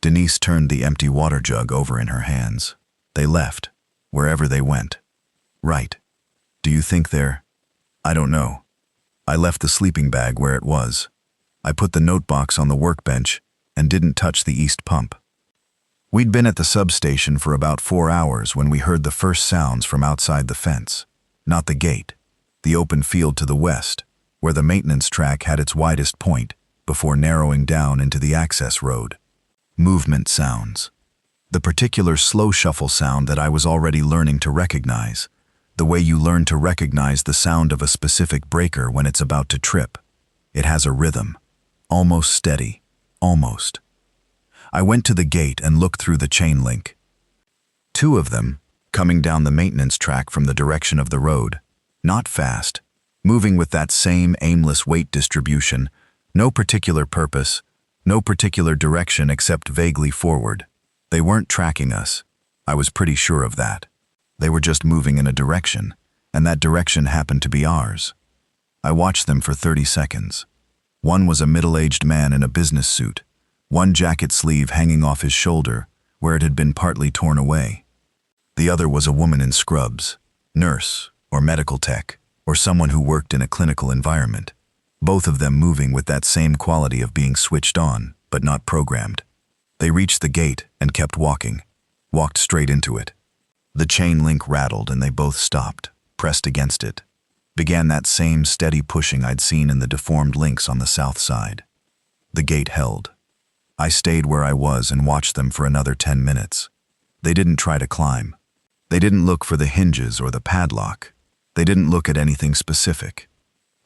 Denise turned the empty water jug over in her hands. They left, wherever they went. Right. Do you think they're... I don't know. I left the sleeping bag where it was. I put the note box on the workbench and didn't touch the east pump. We'd been at the substation for about 4 hours when we heard the first sounds from outside the fence. Not the gate, the open field to the west, where the maintenance track had its widest point before narrowing down into the access road. movement sounds. The particular slow shuffle sound that I was already learning to recognize. The way you learn to recognize the sound of a specific breaker when it's about to trip. It has a rhythm. Almost steady. Almost. I went to the gate and looked through the chain link. Two of them, coming down the maintenance track from the direction of the road. Not fast. Moving with that same aimless weight distribution. No particular purpose. No particular direction except vaguely forward. They weren't tracking us. I was pretty sure of that. They were just moving in a direction, and that direction happened to be ours. I watched them for 30 seconds. One was a middle-aged man in a business suit, one jacket sleeve hanging off his shoulder, where it had been partly torn away. The other was a woman in scrubs, nurse, or medical tech, or someone who worked in a clinical environment. Both of them moving with that same quality of being switched on, but not programmed. They reached the gate and kept walking, walked straight into it. The chain link rattled and they both stopped, pressed against it. Began that same steady pushing I'd seen in the deformed links on the south side. The gate held. I stayed where I was and watched them for another 10 minutes. They didn't try to climb. They didn't look for the hinges or the padlock. They didn't look at anything specific.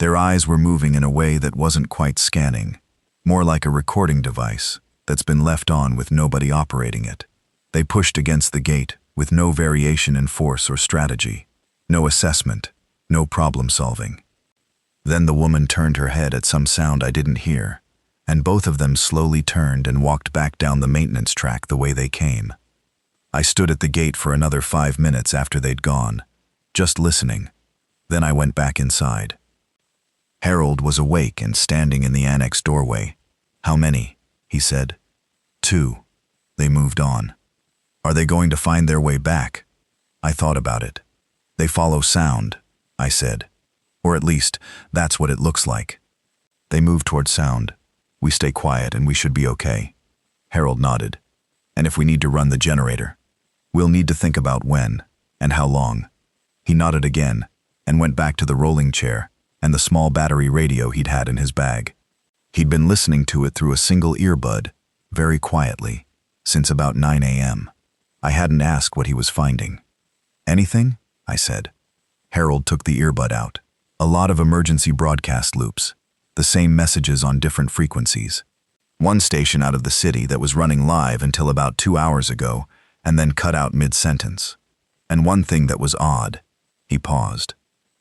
Their eyes were moving in a way that wasn't quite scanning, more like a recording device that's been left on with nobody operating it. They pushed against the gate with no variation in force or strategy, no assessment, no problem solving. Then the woman turned her head at some sound I didn't hear, and both of them slowly turned and walked back down the maintenance track the way they came. I stood at the gate for another 5 minutes after they'd gone, just listening. Then I went back inside. Harold was awake and standing in the annex doorway. "How many?" he said. "2. They moved on." "Are they going to find their way back?" I thought about it. "They follow sound," I said. "Or at least, that's what it looks like." "They move toward sound. We stay quiet and we should be okay." Harold nodded. "And if we need to run the generator, we'll need to think about when and how long." He nodded again and went back to the rolling chair and the small battery radio he'd had in his bag. He'd been listening to it through a single earbud, very quietly, since about 9 a.m. I hadn't asked what he was finding. "Anything?" I said. Harold took the earbud out. A lot of emergency broadcast loops, the same messages on different frequencies. One station out of the city that was running live until about 2 hours ago and then cut out mid-sentence. And one thing that was odd. He paused.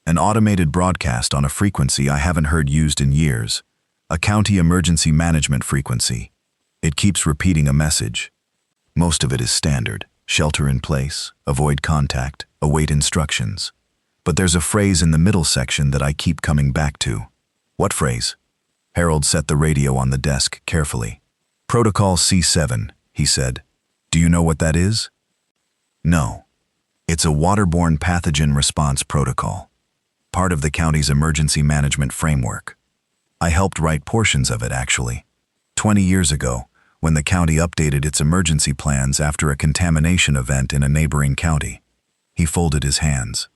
An automated broadcast on a frequency I haven't heard used in years. A county emergency management frequency. It keeps repeating a message. Most of it is standard. Shelter in place, avoid contact, await instructions. But there's a phrase in the middle section that I keep coming back to. "What phrase?" Harold set the radio on the desk carefully. "Protocol C7, he said. "Do you know what that is?" "No. It's a waterborne pathogen response protocol. Part of the county's emergency management framework. I helped write portions of it, actually. 20 years ago, when the county updated its emergency plans after a contamination event in a neighboring county." He folded his hands.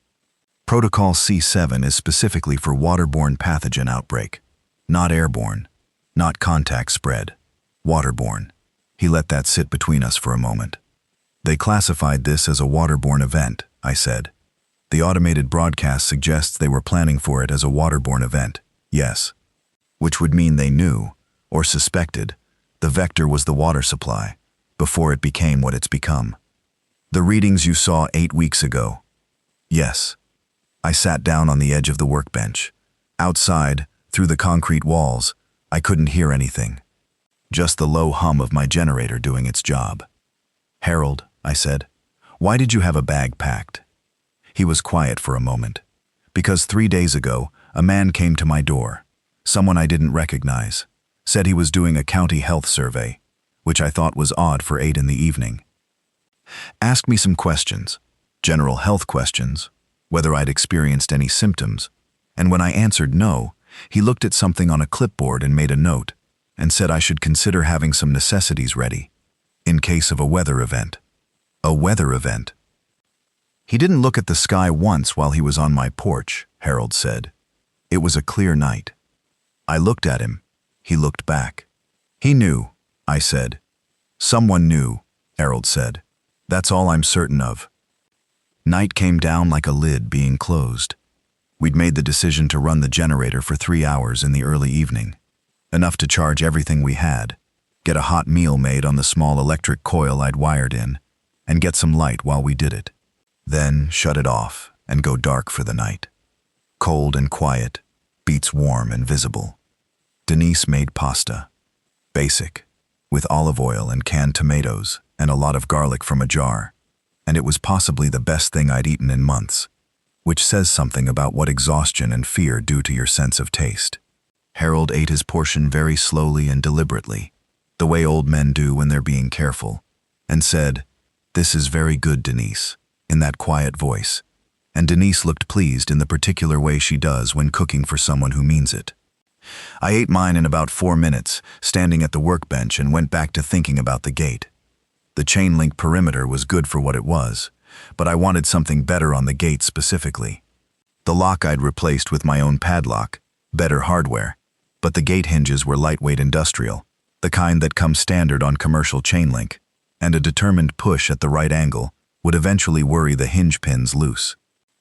"Protocol C7 is specifically for waterborne pathogen outbreak. Not airborne, not contact spread. Waterborne." He let that sit between us for a moment. "They classified this as a waterborne event," I said. "The automated broadcast suggests they were planning for it as a waterborne event, yes. Which would mean they knew, or suspected, the vector was the water supply, before it became what it's become. The readings you saw 8 weeks ago." "Yes." I sat down on the edge of the workbench. Outside, through the concrete walls, I couldn't hear anything. Just the low hum of my generator doing its job. "Harold," I said, "why did you have a bag packed?" He was quiet for a moment. "Because 3 days ago, a man came to my door. Someone I didn't recognize. Said he was doing a county health survey, which I thought was odd for 8 in the evening. Asked me some questions, general health questions, whether I'd experienced any symptoms, and when I answered no, he looked at something on a clipboard and made a note, and said I should consider having some necessities ready, in case of a weather event." "A weather event?" "He didn't look at the sky once while he was on my porch," Harold said. "It was a clear night. I looked at him. He looked back. He knew," I said. Someone knew, Harold said. That's all I'm certain of. Night came down like a lid being closed. We'd made the decision to run the generator for 3 hours in the early evening. Enough to charge everything we had, get a hot meal made on the small electric coil I'd wired in, and get some light while we did it. Then shut it off and go dark for the night. Cold and quiet, beets warm and visible. Denise made pasta. Basic, with olive oil and canned tomatoes and a lot of garlic from a jar. And it was possibly the best thing I'd eaten in months, which says something about what exhaustion and fear do to your sense of taste. Harold ate his portion very slowly and deliberately, the way old men do when they're being careful, and said, "This is very good, Denise," in that quiet voice. And Denise looked pleased in the particular way she does when cooking for someone who means it. I ate mine in about 4 minutes, standing at the workbench, and went back to thinking about the gate. The chain-link perimeter was good for what it was, but I wanted something better on the gate specifically. The lock I'd replaced with my own padlock, better hardware, but the gate hinges were lightweight industrial, the kind that comes standard on commercial chain-link, and a determined push at the right angle would eventually worry the hinge pins loose.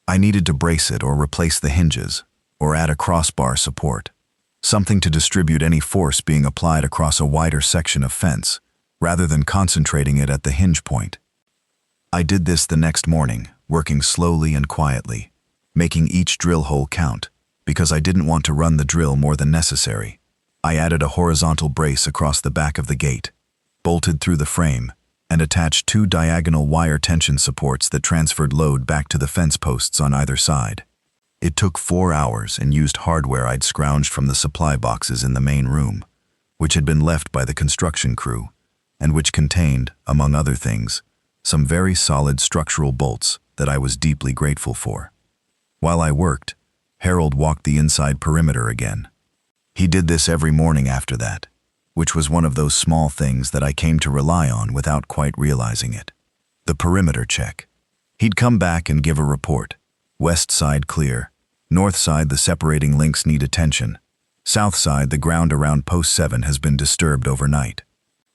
I needed to brace it or replace the hinges, or add a crossbar support, something to distribute any force being applied across a wider section of fence, rather than concentrating it at the hinge point. I did this the next morning, working slowly and quietly, making each drill hole count, because I didn't want to run the drill more than necessary. I added a horizontal brace across the back of the gate, bolted through the frame, and attached 2 diagonal wire tension supports that transferred load back to the fence posts on either side. It took 4 hours and used hardware I'd scrounged from the supply boxes in the main room, which had been left by the construction crew, and which contained, among other things, some very solid structural bolts that I was deeply grateful for. While I worked, Harold walked the inside perimeter again. He did this every morning after that, which was one of those small things that I came to rely on without quite realizing it. The perimeter check. He'd come back and give a report. West side clear. North side the separating links need attention. South side the ground around post 7 has been disturbed overnight.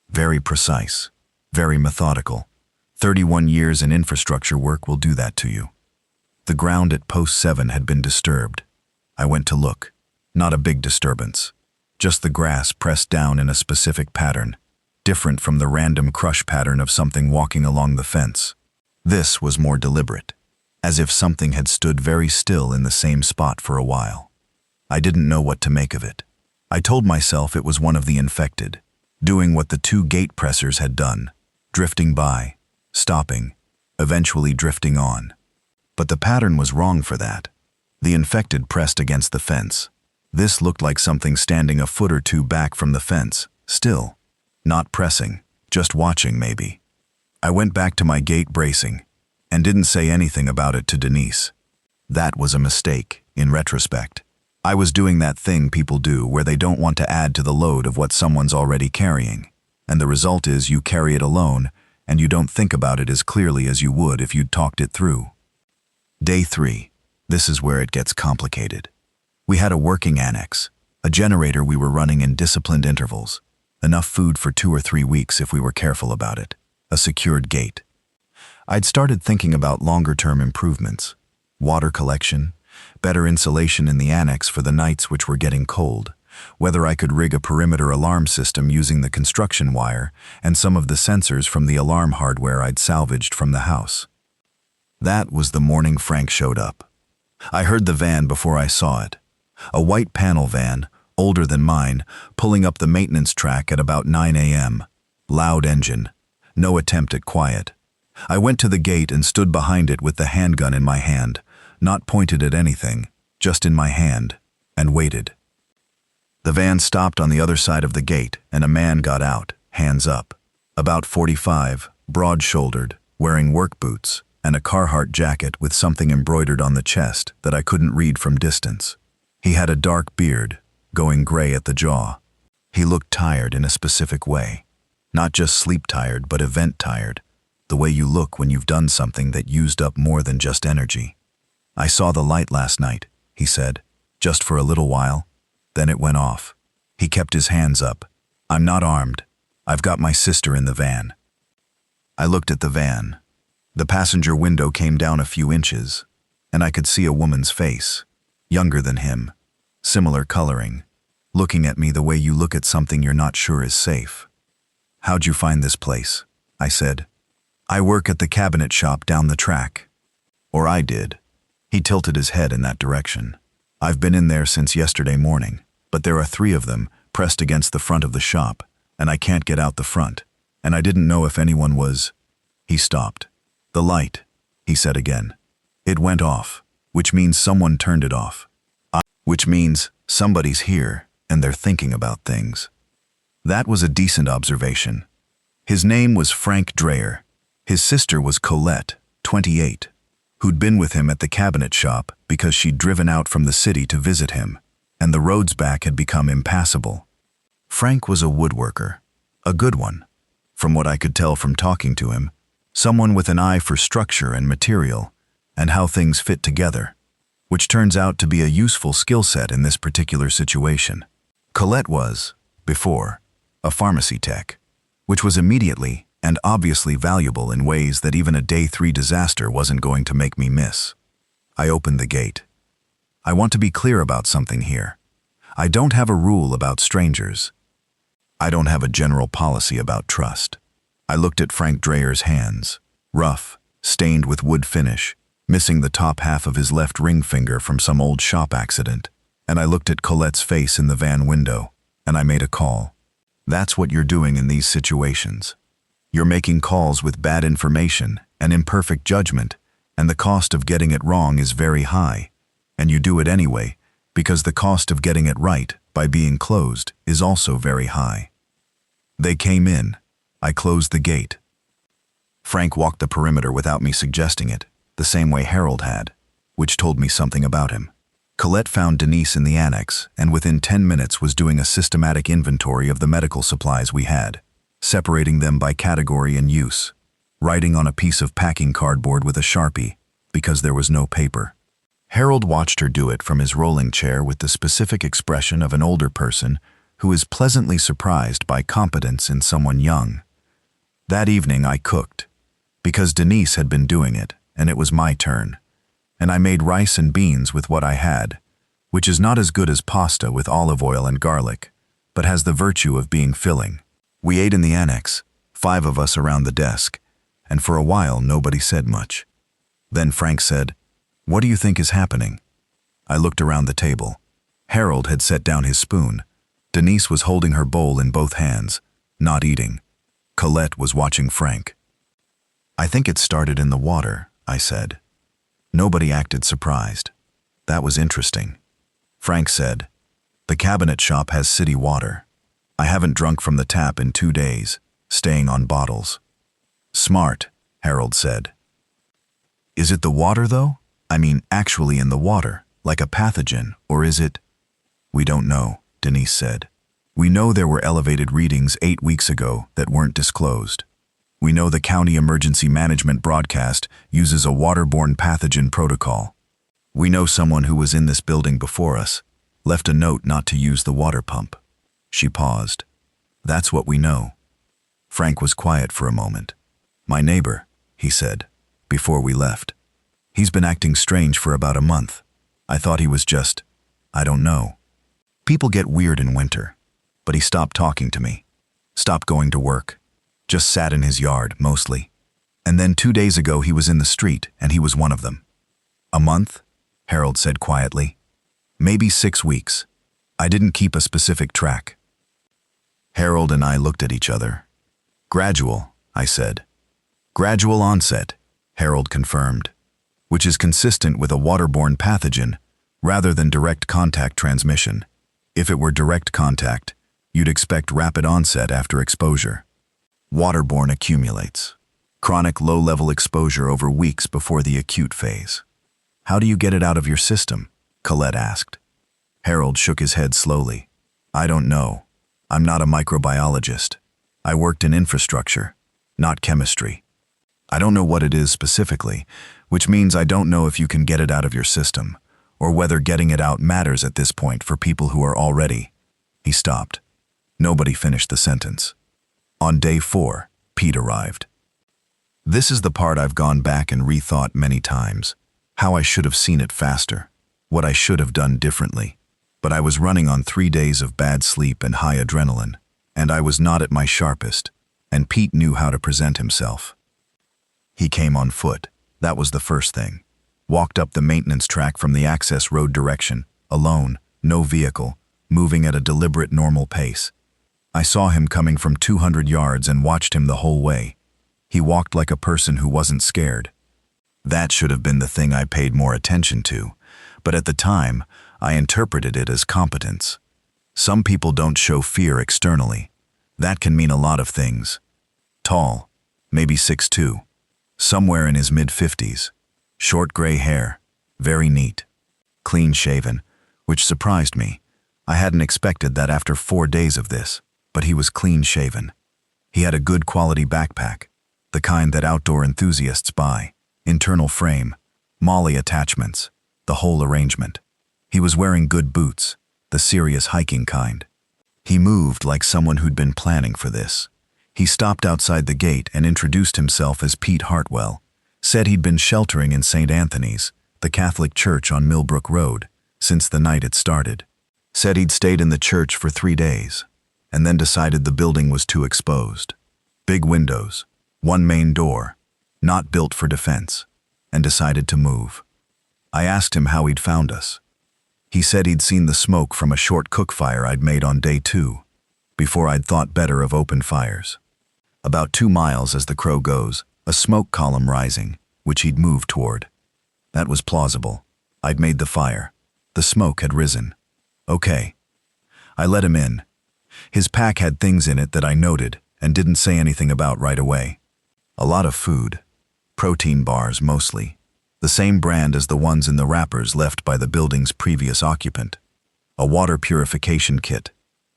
Very precise. Very methodical. 31 years in infrastructure work will do that to you. The ground at post 7 had been disturbed. I went to look. Not a big disturbance. Just the grass pressed down in a specific pattern, different from the random crush pattern of something walking along the fence. This was more deliberate, as if something had stood very still in the same spot for a while. I didn't know what to make of it. I told myself it was one of the infected, doing what the 2 gate pressers had done, drifting by, stopping, eventually drifting on. But the pattern was wrong for that. The infected pressed against the fence. This looked like something standing a foot or 2 back from the fence, still. Not pressing, just watching maybe. I went back to my gate bracing, and didn't say anything about it to Denise. That was a mistake, in retrospect. I was doing that thing people do where they don't want to add to the load of what someone's already carrying, and the result is you carry it alone, and you don't think about it as clearly as you would if you'd talked it through. Day 3. This is where it gets complicated. We had a working annex, a generator we were running in disciplined intervals, enough food for 2 or 3 weeks if we were careful about it, a secured gate. I'd started thinking about longer-term improvements, water collection, better insulation in the annex for the nights which were getting cold, whether I could rig a perimeter alarm system using the construction wire and some of the sensors from the alarm hardware I'd salvaged from the house. That was the morning Frank showed up. I heard the van before I saw it. A white panel van, older than mine, pulling up the maintenance track at about 9 a.m. Loud engine. No attempt at quiet. I went to the gate and stood behind it with the handgun in my hand, not pointed at anything, just in my hand, and waited. The van stopped on the other side of the gate, and a man got out, hands up. About 45, broad-shouldered, wearing work boots, and a Carhartt jacket with something embroidered on the chest that I couldn't read from distance. He had a dark beard, going gray at the jaw. He looked tired in a specific way. Not just sleep-tired, but event-tired. The way you look when you've done something that used up more than just energy. "I saw the light last night," he said, "just for a little while. Then it went off." He kept his hands up. "I'm not armed. I've got my sister in the van. I looked at the van. The passenger window came down a few inches, and I could see a woman's face, younger than him, similar coloring, looking at me the way you look at something you're not sure is safe. How'd you find this place? I said. I work at the cabinet shop down the track. Or I did. He tilted his head in that direction. I've been in there since yesterday morning, but there are 3 of them pressed against the front of the shop, and I can't get out the front, and I didn't know if anyone was. He stopped. The light, he said again. It went off, which means someone turned it off. Which means somebody's here, and they're thinking about things. That was a decent observation. His name was Frank Dreyer. His sister was Colette, 28, who'd been with him at the cabinet shop because she'd driven out from the city to visit him, and the roads back had become impassable. Frank was a woodworker, a good one. From what I could tell from talking to him, someone with an eye for structure and material, and how things fit together, which turns out to be a useful skill set in this particular situation. Colette was, before, a pharmacy tech, which was immediately and obviously valuable in ways that even a day 3 disaster wasn't going to make me miss. I opened the gate. I want to be clear about something here. I don't have a rule about strangers. I don't have a general policy about trust. I looked at Frank Dreyer's hands, rough, stained with wood finish, missing the top half of his left ring finger from some old shop accident, and I looked at Colette's face in the van window, and I made a call. That's what you're doing in these situations. You're making calls with bad information and imperfect judgment, and the cost of getting it wrong is very high, and you do it anyway, because the cost of getting it right by being closed is also very high. They came in. I closed the gate. Frank walked the perimeter without me suggesting it, the same way Harold had, which told me something about him. Colette found Denise in the annex, and within 10 minutes was doing a systematic inventory of the medical supplies we had, separating them by category and use, writing on a piece of packing cardboard with a Sharpie, because there was no paper. Harold watched her do it from his rolling chair with the specific expression of an older person who is pleasantly surprised by competence in someone young. That evening I cooked, because Denise had been doing it, and it was my turn, and I made rice and beans with what I had, which is not as good as pasta with olive oil and garlic, but has the virtue of being filling. We ate in the annex, 5 of us around the desk, and for a while nobody said much. Then Frank said, "What do you think is happening?" I looked around the table. Harold had set down his spoon. Denise was holding her bowl in both hands, not eating. Colette was watching Frank. "I think it started in the water," I said. Nobody acted surprised. That was interesting. Frank said, "The cabinet shop has city water. I haven't drunk from the tap in 2 days, staying on bottles." "Smart," Harold said. "Is it the water, though? I mean, actually in the water, like a pathogen, or is it?" "We don't know," Denise said. "We know there were elevated readings 8 weeks ago that weren't disclosed. We know the county emergency management broadcast uses a waterborne pathogen protocol. We know someone who was in this building before us left a note not to use the water pump." She paused. "That's what we know." Frank was quiet for a moment. "My neighbor," he said, before we left. "He's been acting strange for about a month. I thought he was just, I don't know. People get weird in winter. But he stopped talking to me. Stopped going to work. Just sat in his yard, mostly. And then 2 days ago he was in the street, and he was one of them." "A month?" Harold said quietly. "Maybe 6 weeks. I didn't keep a specific track." Harold and I looked at each other. "Gradual," I said. "Gradual onset," Harold confirmed, which is consistent with a waterborne pathogen rather than direct contact transmission. If it were direct contact, you'd expect rapid onset after exposure. Waterborne accumulates. Chronic low-level exposure over weeks before the acute phase. "How do you get it out of your system?" Colette asked. Harold shook his head slowly. "I don't know. I'm not a microbiologist. I worked in infrastructure, not chemistry. I don't know what it is specifically, which means I don't know if you can get it out of your system, or whether getting it out matters at this point for people who are already..." He stopped. Nobody finished the sentence. On day 4, Pete arrived. This is the part I've gone back and rethought many times. How I should have seen it faster. What I should have done differently. But I was running on 3 days of bad sleep and high adrenaline, and I was not at my sharpest, and Pete knew how to present himself. He came on foot. That was the first thing. Walked up the maintenance track from the access road direction, alone, no vehicle, moving at a deliberate normal pace. I saw him coming from 200 yards and watched him the whole way. He walked like a person who wasn't scared. That should have been the thing I paid more attention to, but at the time, I interpreted it as competence. Some people don't show fear externally. That can mean a lot of things. Tall, maybe 6'2", somewhere in his mid-50s, short gray hair, very neat, clean-shaven, which surprised me. I hadn't expected that after 4 days of this, but he was clean-shaven. He had a good quality backpack, the kind that outdoor enthusiasts buy, internal frame, molly attachments, the whole arrangement. He was wearing good boots, the serious hiking kind. He moved like someone who'd been planning for this. He stopped outside the gate and introduced himself as Pete Hartwell, said he'd been sheltering in St. Anthony's, the Catholic church on Millbrook Road, since the night it started. Said he'd stayed in the church for 3 days, and then decided the building was too exposed. Big windows, one main door, not built for defense, and decided to move. I asked him how he'd found us. He said he'd seen the smoke from a short cook fire I'd made on day 2, before I'd thought better of open fires. About 2 miles as the crow goes, a smoke column rising, which he'd moved toward. That was plausible. I'd made the fire. The smoke had risen. Okay. I let him in. His pack had things in it that I noted and didn't say anything about right away. A lot of food. Protein bars mostly. The same brand as the ones in the wrappers left by the building's previous occupant. A water purification kit.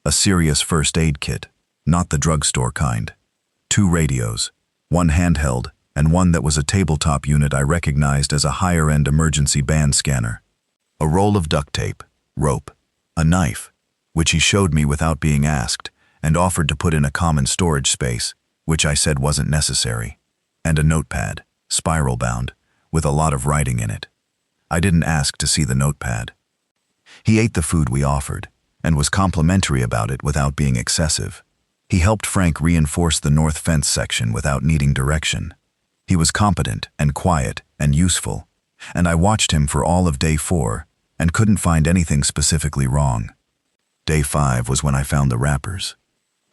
A serious first aid kit, not the drugstore kind. 2 radios, one handheld and one that was a tabletop unit I recognized as a higher-end emergency band scanner. A roll of duct tape, rope, a knife, which he showed me without being asked and offered to put in a common storage space, which I said wasn't necessary, and a notepad, spiral-bound, with a lot of writing in it. I didn't ask to see the notepad. He ate the food we offered, and was complimentary about it without being excessive. He helped Frank reinforce the north fence section without needing direction. He was competent and quiet and useful, and I watched him for all of day 4 and couldn't find anything specifically wrong. Day 5 was when I found the wrappers.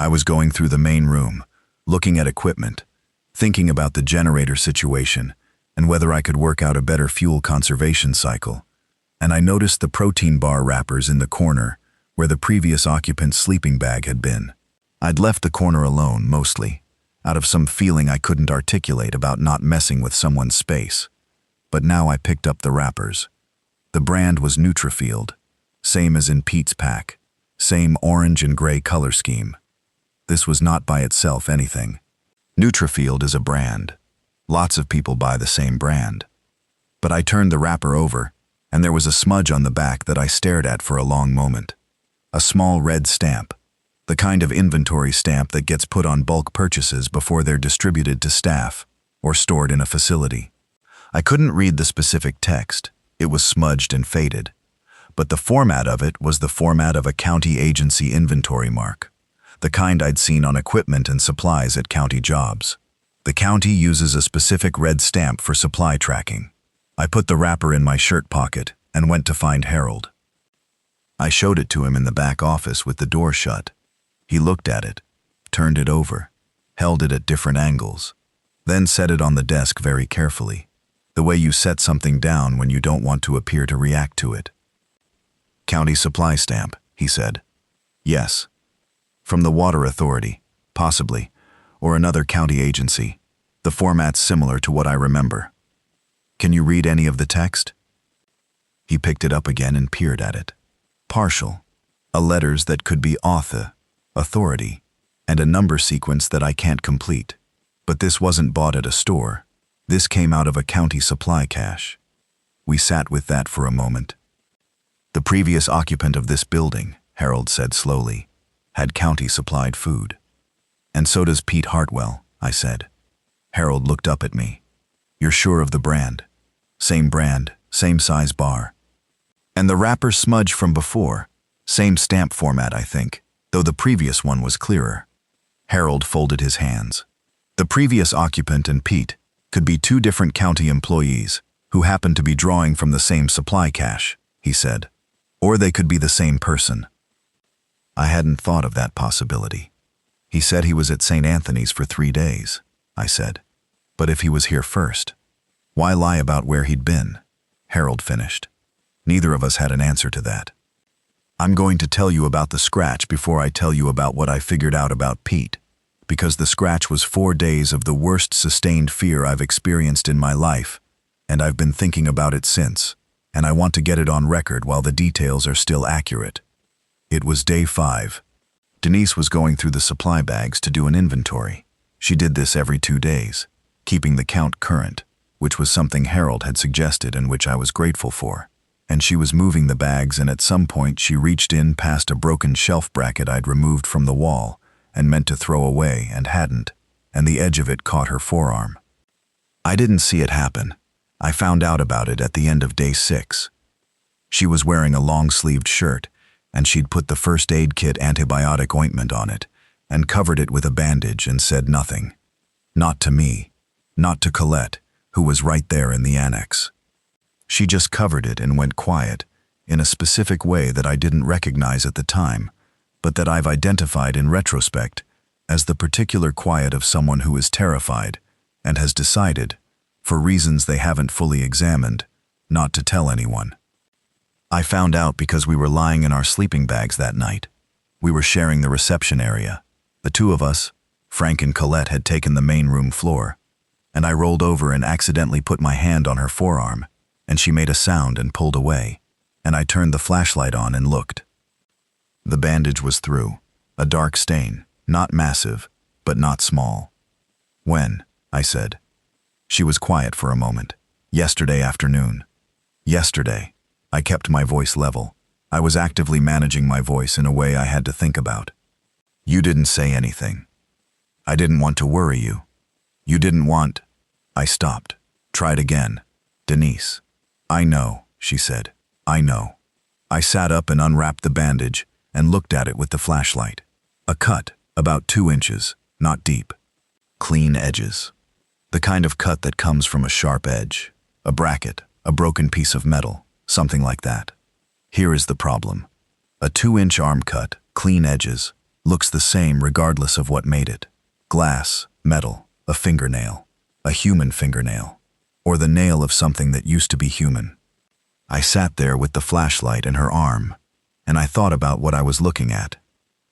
I was going through the main room, looking at equipment, thinking about the generator situation and whether I could work out a better fuel conservation cycle, and I noticed the protein bar wrappers in the corner where the previous occupant's sleeping bag had been. I'd left the corner alone, mostly, out of some feeling I couldn't articulate about not messing with someone's space. But now I picked up the wrappers. The brand was Nutrifield, same as in Pete's pack, same orange and gray color scheme. This was not by itself anything. Nutrifield is a brand. Lots of people buy the same brand. But I turned the wrapper over, and there was a smudge on the back that I stared at for a long moment. A small red stamp, the kind of inventory stamp that gets put on bulk purchases before they're distributed to staff or stored in a facility. I couldn't read the specific text. It was smudged and faded. But the format of it was the format of a county agency inventory mark, the kind I'd seen on equipment and supplies at county jobs. The county uses a specific red stamp for supply tracking. I put the wrapper in my shirt pocket and went to find Harold. I showed it to him in the back office with the door shut. He looked at it, turned it over, held it at different angles, then set it on the desk very carefully, the way you set something down when you don't want to appear to react to it. County supply stamp, he said. Yes. From the Water Authority, possibly, or another county agency. The format's similar to what I remember. Can you read any of the text? He picked it up again and peered at it. Partial, a letters that could be author, authority, and a number sequence that I can't complete. But this wasn't bought at a store. This came out of a county supply cache. We sat with that for a moment. The previous occupant of this building, Harold said slowly, had county-supplied food. And so does Pete Hartwell, I said. Harold looked up at me. You're sure of the brand? Brand, same size bar. And the wrapper smudge from before. Same stamp format, I think, though the previous one was clearer. Harold folded his hands. The previous occupant and Pete could be two different county employees who happened to be drawing from the same supply cache, he said. Or they could be the same person. I hadn't thought of that possibility. He said he was at St. Anthony's for 3 days, I said. But if he was here first, why lie about where he'd been? Harold finished. Neither of us had an answer to that. I'm going to tell you about the scratch before I tell you about what I figured out about Pete, because the scratch was 4 days of the worst sustained fear I've experienced in my life, and I've been thinking about it since, and I want to get it on record while the details are still accurate. It was day 5. Denise was going through the supply bags to do an inventory. She did this every 2 days, keeping the count current, which was something Harold had suggested and which I was grateful for. And she was moving the bags, and at some point she reached in past a broken shelf bracket I'd removed from the wall and meant to throw away and hadn't, and the edge of it caught her forearm. I didn't see it happen. I found out about it at the end of day 6. She was wearing a long-sleeved shirt, and she'd put the first aid kit antibiotic ointment on it and covered it with a bandage and said nothing. Not to me, not to Colette, who was right there in the annex. She just covered it and went quiet, in a specific way that I didn't recognize at the time, but that I've identified in retrospect as the particular quiet of someone who is terrified and has decided, for reasons they haven't fully examined, not to tell anyone. I found out because we were lying in our sleeping bags that night. We were sharing the reception area. The two of us, Frank and Colette, had taken the main room floor, and I rolled over and accidentally put my hand on her forearm, and she made a sound and pulled away, and I turned the flashlight on and looked. The bandage was through, a dark stain, not massive, but not small. When? I said. She was quiet for a moment. Yesterday afternoon. Yesterday. I kept my voice level. I was actively managing my voice in a way I had to think about. You didn't say anything. I didn't want to worry you. You didn't want... I stopped. Tried again. Denise. I know, she said. I know. I sat up and unwrapped the bandage and looked at it with the flashlight. A cut, about 2 inches, not deep. Clean edges. The kind of cut that comes from a sharp edge. A bracket, a broken piece of metal, something like that. Here is the problem. A 2-inch arm cut, clean edges, looks the same regardless of what made it. Glass, metal, a fingernail, a human fingernail, or the nail of something that used to be human. I sat there with the flashlight in her arm, and I thought about what I was looking at,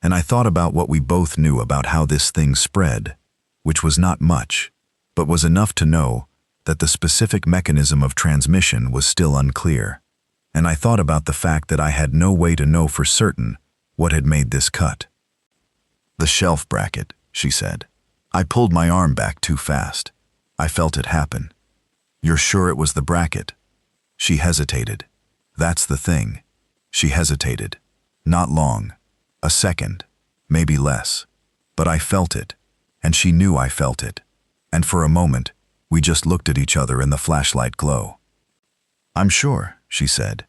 and I thought about what we both knew about how this thing spread, which was not much, but was enough to know that the specific mechanism of transmission was still unclear, and I thought about the fact that I had no way to know for certain what had made this cut. The shelf bracket, she said. I pulled my arm back too fast. I felt it happen. You're sure it was the bracket? She hesitated. That's the thing. She hesitated. Not long. A second. Maybe less. But I felt it. And she knew I felt it. And for a moment, we just looked at each other in the flashlight glow. I'm sure, she said.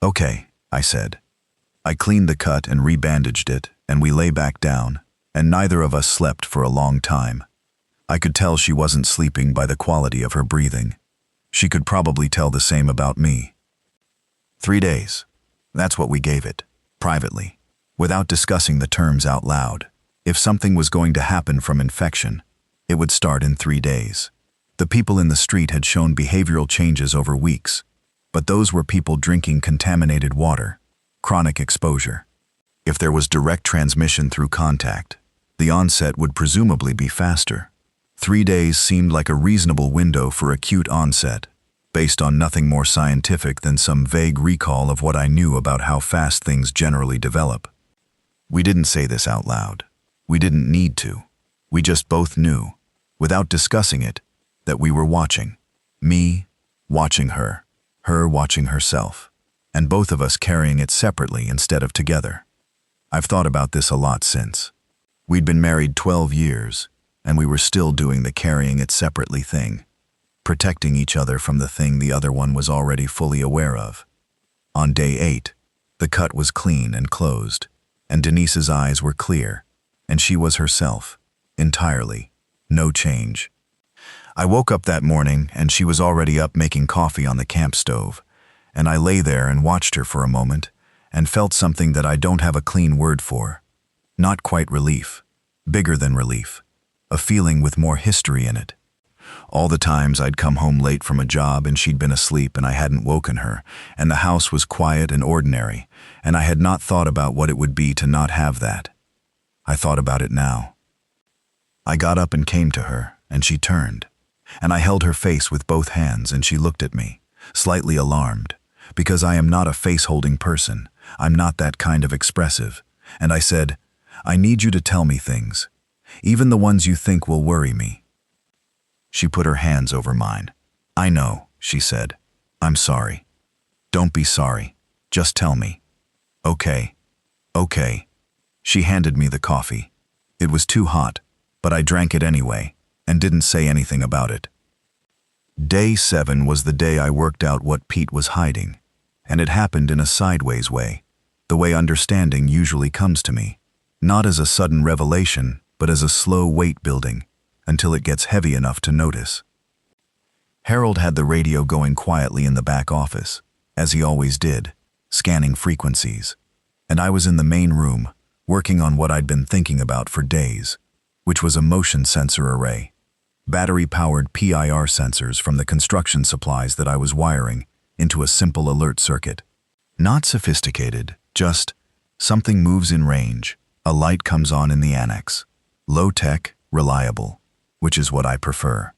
Okay, I said. I cleaned the cut and rebandaged it, and we lay back down, and neither of us slept for a long time. I could tell she wasn't sleeping by the quality of her breathing. She could probably tell the same about me. 3 days. That's what we gave it, privately, without discussing the terms out loud. If something was going to happen from infection, it would start in 3 days. The people in the street had shown behavioral changes over weeks, but those were people drinking contaminated water, chronic exposure. If there was direct transmission through contact, the onset would presumably be faster. 3 days seemed like a reasonable window for acute onset, based on nothing more scientific than some vague recall of what I knew about how fast things generally develop. We didn't say this out loud. We didn't need to. We just both knew, without discussing it, that we were watching. Me watching her watching herself, and both of us carrying it separately instead of together. I've thought about this a lot since. We'd been married 12 years, and we were still doing the carrying it separately thing, protecting each other from the thing the other one was already fully aware of. On day 8, the cut was clean and closed, and Denise's eyes were clear, and she was herself, entirely, no change. I woke up that morning and she was already up making coffee on the camp stove, and I lay there and watched her for a moment and felt something that I don't have a clean word for. Not quite relief, bigger than relief, a feeling with more history in it. All the times I'd come home late from a job and she'd been asleep and I hadn't woken her, and the house was quiet and ordinary, and I had not thought about what it would be to not have that. I thought about it now. I got up and came to her, and she turned, and I held her face with both hands, and she looked at me, slightly alarmed, because I am not a face-holding person. I'm not that kind of expressive. And I said, "I need you to tell me things, even the ones you think will worry me." She put her hands over mine. "I know," she said. "I'm sorry." "Don't be sorry. Just tell me." "Okay. Okay." She handed me the coffee. It was too hot, but I drank it anyway, and didn't say anything about it. Day 7 was the day I worked out what Pete was hiding, and it happened in a sideways way, the way understanding usually comes to me, not as a sudden revelation, but as a slow weight building, until it gets heavy enough to notice. Harold had the radio going quietly in the back office, as he always did, scanning frequencies, and I was in the main room, working on what I'd been thinking about for days, which was a motion sensor array, battery-powered PIR sensors from the construction supplies that I was wiring into a simple alert circuit. Not sophisticated, just something moves in range, a light comes on in the annex. Low-tech, reliable, which is what I prefer.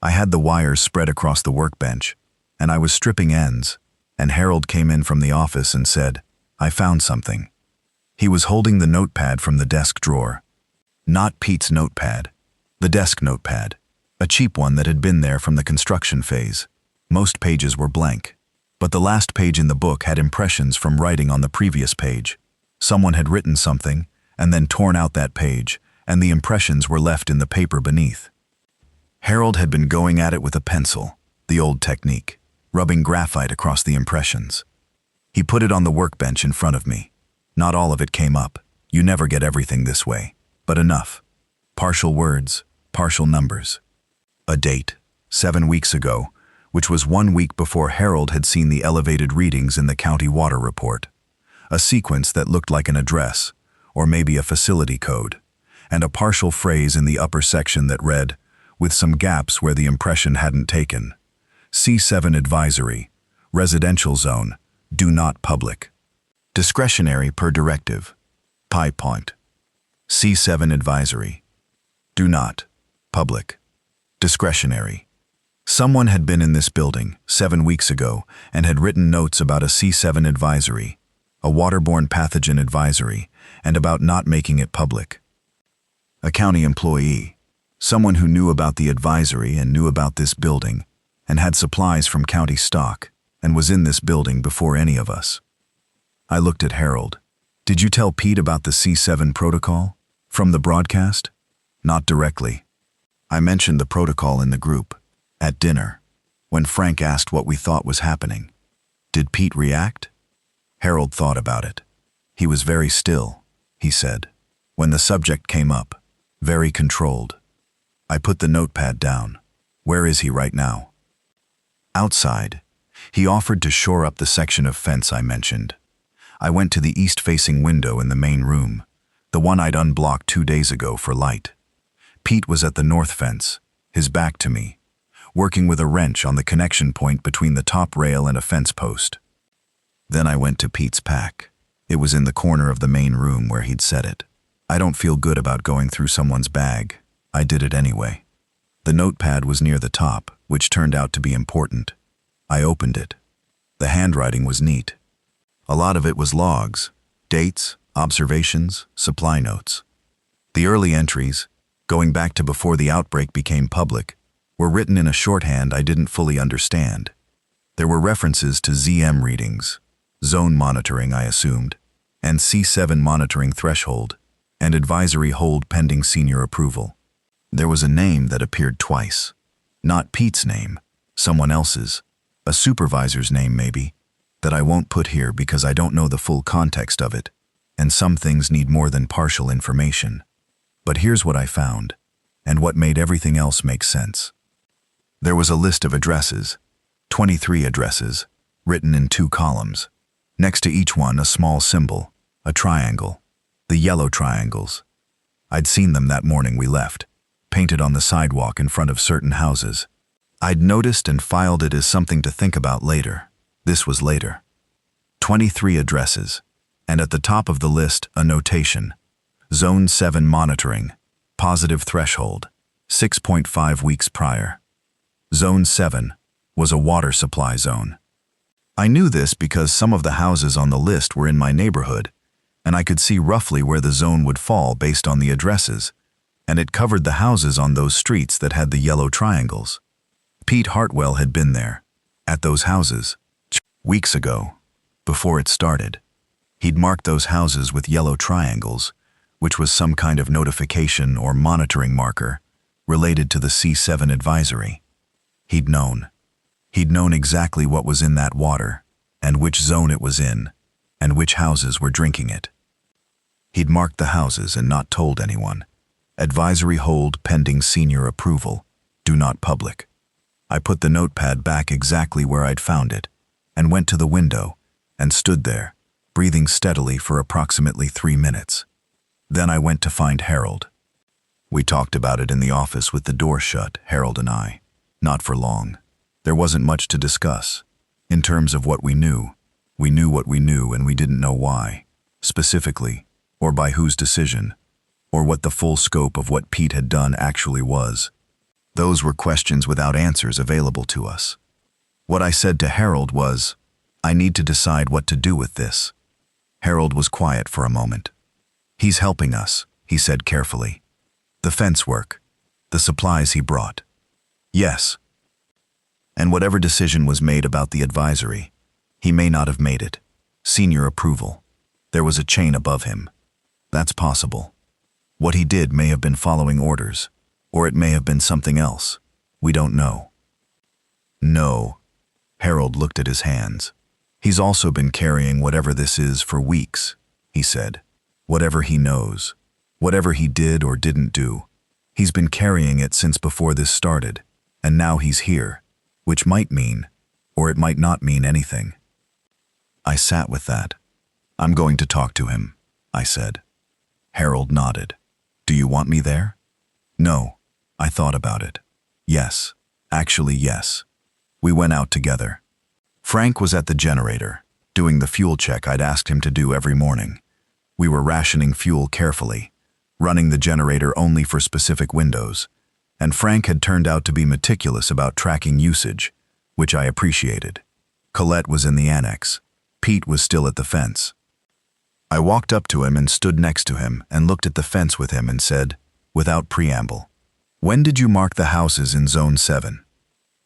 I had the wires spread across the workbench, and I was stripping ends, and Harold came in from the office and said, "I found something." He was holding the notepad from the desk drawer. Not Pete's notepad, the desk notepad, a cheap one that had been there from the construction phase. Most pages were blank, but the last page in the book had impressions from writing on the previous page. Someone had written something, and then torn out that page, and the impressions were left in the paper beneath. Harold had been going at it with a pencil, the old technique, rubbing graphite across the impressions. He put it on the workbench in front of me. Not all of it came up. You never get everything this way, but enough. Partial words, partial numbers. A date, 7 weeks ago, which was 1 week before Harold had seen the elevated readings in the county water report. A sequence that looked like an address, or maybe a facility code, and a partial phrase in the upper section that read, with some gaps where the impression hadn't taken, C7 advisory, residential zone, do not public. Discretionary per directive. Pi point. C7 advisory. Do not. Public. Discretionary. Someone had been in this building 7 weeks ago and had written notes about a C7 advisory, a waterborne pathogen advisory, and about not making it public. A county employee, someone who knew about the advisory and knew about this building, and had supplies from county stock, and was in this building before any of us. I looked at Harold. "Did you tell Pete about the C7 protocol? From the broadcast?" "Not directly. I mentioned the protocol in the group, at dinner, when Frank asked what we thought was happening." "Did Pete react?" Harold thought about it. "He was very still," he said. "When the subject came up, very controlled." I put the notepad down. "Where is he right now?" "Outside." He offered to shore up the section of fence I mentioned. I went to the east-facing window in the main room, the one I'd unblocked 2 days ago for light. Pete was at the north fence, his back to me, working with a wrench on the connection point between the top rail and a fence post. Then I went to Pete's pack. It was in the corner of the main room where he'd set it. I don't feel good about going through someone's bag. I did it anyway. The notepad was near the top, which turned out to be important. I opened it. The handwriting was neat. A lot of it was logs, dates, observations, supply notes. The early entries, going back to before the outbreak became public, were written in a shorthand I didn't fully understand. There were references to ZM readings, zone monitoring I assumed, and C7 monitoring threshold, and advisory hold pending senior approval. There was a name that appeared twice. Not Pete's name, someone else's, a supervisor's name maybe, that I won't put here because I don't know the full context of it, and some things need more than partial information. But here's what I found, and what made everything else make sense. There was a list of addresses, 23 addresses, written in 2 columns. Next to each one a small symbol, a triangle, the yellow triangles. I'd seen them that morning we left, painted on the sidewalk in front of certain houses. I'd noticed and filed it as something to think about later. This was later. 23 addresses, and at the top of the list a notation. Zone 7 monitoring, positive threshold, 6.5 weeks prior. Zone 7 was a water supply zone. I knew this because some of the houses on the list were in my neighborhood, and I could see roughly where the zone would fall based on the addresses, and it covered the houses on those streets that had the yellow triangles. Pete Hartwell had been there, at those houses, weeks ago, before it started. He'd marked those houses with yellow triangles, which was some kind of notification or monitoring marker related to the C7 advisory. He'd known. He'd known exactly what was in that water, and which zone it was in, and which houses were drinking it. He'd marked the houses and not told anyone. Advisory hold pending senior approval. Do not public. I put the notepad back exactly where I'd found it, and went to the window, and stood there, breathing steadily for approximately 3 minutes. Then I went to find Harold. We talked about it in the office with the door shut, Harold and I. Not for long. There wasn't much to discuss. In terms of what we knew what we knew and we didn't know why, specifically, or by whose decision, or what the full scope of what Pete had done actually was. Those were questions without answers available to us. What I said to Harold was, I need to decide what to do with this. Harold was quiet for a moment. He's helping us, he said carefully. The fence work, the supplies he brought. Yes. And whatever decision was made about the advisory, he may not have made it. Senior approval. There was a chain above him. That's possible. What he did may have been following orders, or it may have been something else. We don't know. No. Harold looked at his hands. He's also been carrying whatever this is for weeks, he said. Whatever he knows. Whatever he did or didn't do. He's been carrying it since before this started, and now he's here, which might mean, or it might not mean anything. I sat with that. I'm going to talk to him, I said. Harold nodded. Do you want me there? No. I thought about it. Yes. Actually, yes. We went out together. Frank was at the generator, doing the fuel check I'd asked him to do every morning. We were rationing fuel carefully, running the generator only for specific windows, and Frank had turned out to be meticulous about tracking usage, which I appreciated. Colette was in the annex. Pete was still at the fence. I walked up to him and stood next to him and looked at the fence with him and said, without preamble, "When did you mark the houses in Zone 7?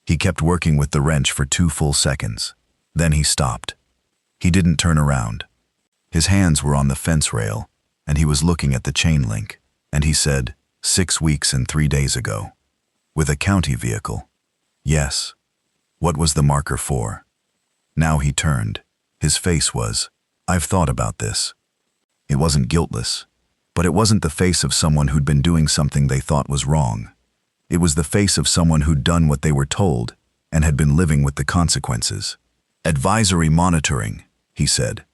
He kept working with the wrench for 2 full seconds. Then he stopped. He didn't turn around. His hands were on the fence rail, and he was looking at the chain link, and he said, 6 weeks and 3 days ago. With a county vehicle. Yes. What was the marker for? Now he turned. His face was, I've thought about this. It wasn't guiltless, but it wasn't the face of someone who'd been doing something they thought was wrong. It was the face of someone who'd done what they were told and had been living with the consequences. Advisory monitoring, he said.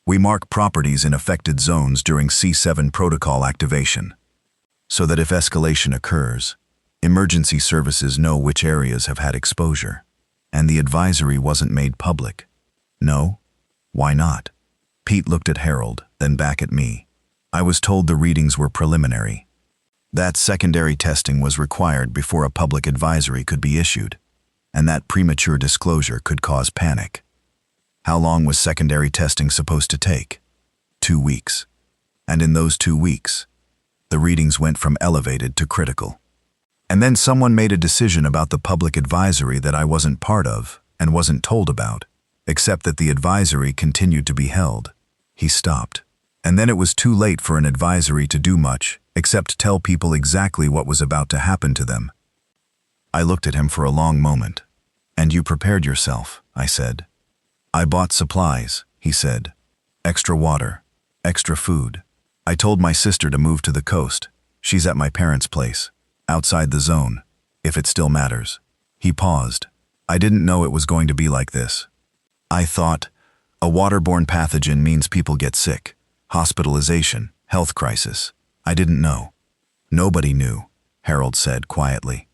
We mark properties in affected zones during C7 protocol activation, so that if escalation occurs, emergency services know which areas have had exposure. And the advisory wasn't made public. No? Why not? Pete looked at Harold, then back at me. I was told the readings were preliminary. That secondary testing was required before a public advisory could be issued, and that premature disclosure could cause panic. How long was secondary testing supposed to take? 2 weeks. And in those 2 weeks, the readings went from elevated to critical. And then someone made a decision about the public advisory that I wasn't part of and wasn't told about, except that the advisory continued to be held. He stopped. And then it was too late for an advisory to do much, except tell people exactly what was about to happen to them. I looked at him for a long moment. "And you prepared yourself," I said. "I bought supplies," he said. "Extra water, extra food. I told my sister to move to the coast. She's at my parents' place, outside the zone, if it still matters." He paused. "I didn't know it was going to be like this. I thought, a waterborne pathogen means people get sick, hospitalization, health crisis. I didn't know." "Nobody knew," Harold said quietly.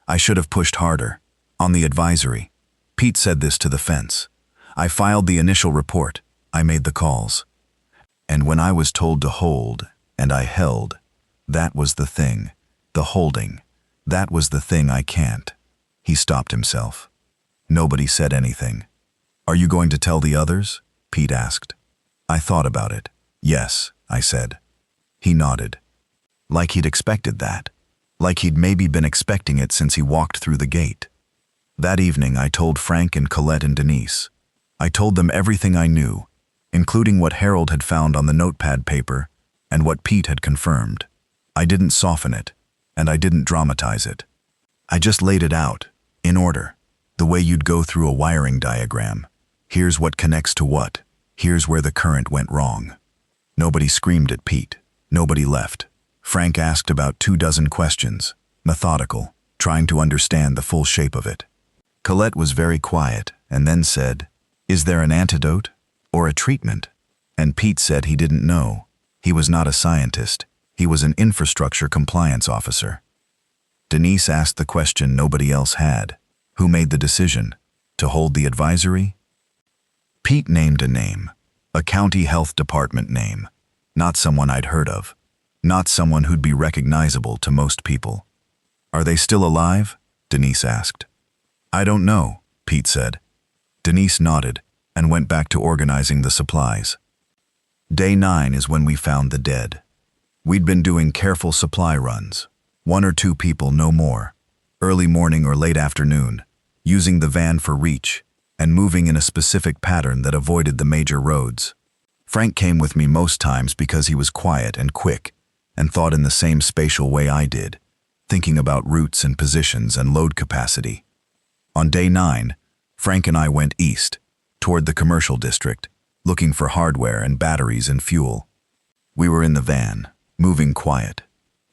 "I should have pushed harder. On the advisory. Pete said this to the fence. I filed the initial report. I made the calls. And when I was told to hold, and I held, that was the thing. The holding. That was the thing I can't." He stopped himself. Nobody said anything. "Are you going to tell the others?" Pete asked. I thought about it. "Yes," I said. He nodded. Like he'd expected that. Like he'd maybe been expecting it since he walked through the gate. That evening I told Frank and Colette and Denise. I told them everything I knew, including what Harold had found on the notepad paper and what Pete had confirmed. I didn't soften it, and I didn't dramatize it. I just laid it out, in order, the way you'd go through a wiring diagram. Here's what connects to what. Here's where the current went wrong. Nobody screamed at Pete. Nobody left. Frank asked about 24 questions, methodical, trying to understand the full shape of it. Colette was very quiet and then said, "Is there an antidote or a treatment?" And Pete said he didn't know. He was not a scientist. He was an infrastructure compliance officer. Denise asked the question nobody else had. Who made the decision? To hold the advisory? Pete named a name, a county health department name, not someone I'd heard of, not someone who'd be recognizable to most people. "Are they still alive?" Denise asked. "I don't know," Pete said. Denise nodded and went back to organizing the supplies. Day 9 is when we found the dead. We'd been doing careful supply runs, 1 or 2 people, no more, early morning or late afternoon, using the van for reach and moving in a specific pattern that avoided the major roads. Frank came with me most times because he was quiet and quick and thought in the same spatial way I did, thinking about routes and positions and load capacity. On day 9, Frank and I went east, toward the commercial district, looking for hardware and batteries and fuel. We were in the van, moving quiet,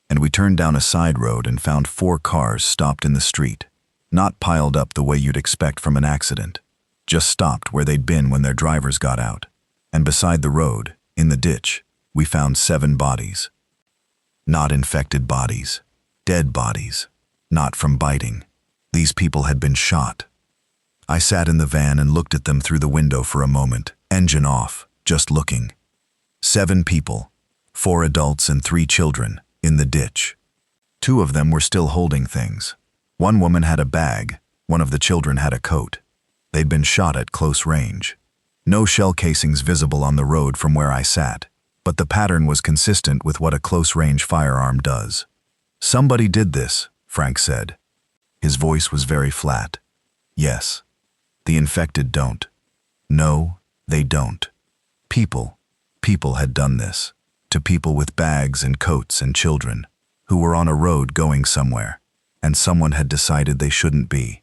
and we turned down a side road and found 4 cars stopped in the street, not piled up the way you'd expect from an accident, just stopped where they'd been when their drivers got out. And beside the road, in the ditch, we found 7 bodies. Not infected bodies, dead bodies, not from biting. These people had been shot. I sat in the van and looked at them through the window for a moment, engine off, just looking. 7 people, 4 adults and 3 children, in the ditch. 2 of them were still holding things. One woman had a bag, one of the children had a coat. They'd been shot at close range. No shell casings visible on the road from where I sat, but the pattern was consistent with what a close-range firearm does. "Somebody did this," Frank said. His voice was very flat. "Yes. The infected don't. No, they don't. People had done this, to people with bags and coats and children, who were on a road going somewhere, and someone had decided they shouldn't be."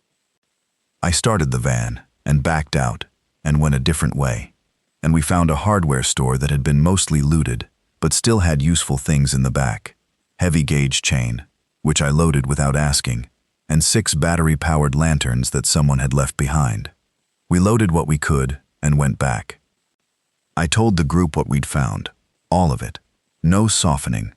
I started the van and backed out and went a different way, and we found a hardware store that had been mostly looted, but still had useful things in the back. Heavy gauge chain, which I loaded without asking, and 6 battery-powered lanterns that someone had left behind. We loaded what we could and went back. I told the group what we'd found, all of it, no softening.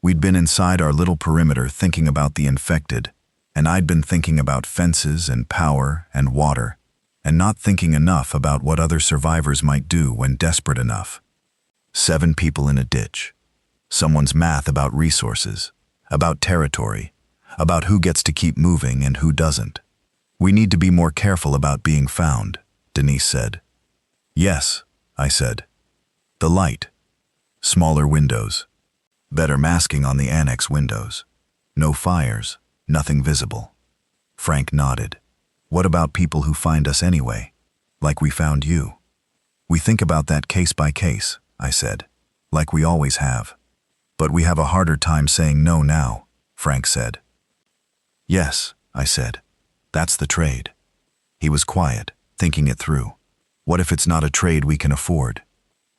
We'd been inside our little perimeter thinking about the infected, and I'd been thinking about fences and power and water, and not thinking enough about what other survivors might do when desperate enough. 7 people in a ditch. Someone's math about resources, about territory, about who gets to keep moving and who doesn't. "We need to be more careful about being found," Denise said. "Yes," I said. "The light. Smaller windows. Better masking on the annex windows. No fires, nothing visible." Frank nodded. "What about people who find us anyway? Like we found you?" "We think about that case by case," I said. like we always have. But we have a harder time saying no now, Frank said. Yes, I said. That's the trade. He was quiet, thinking it through. What if it's not a trade we can afford?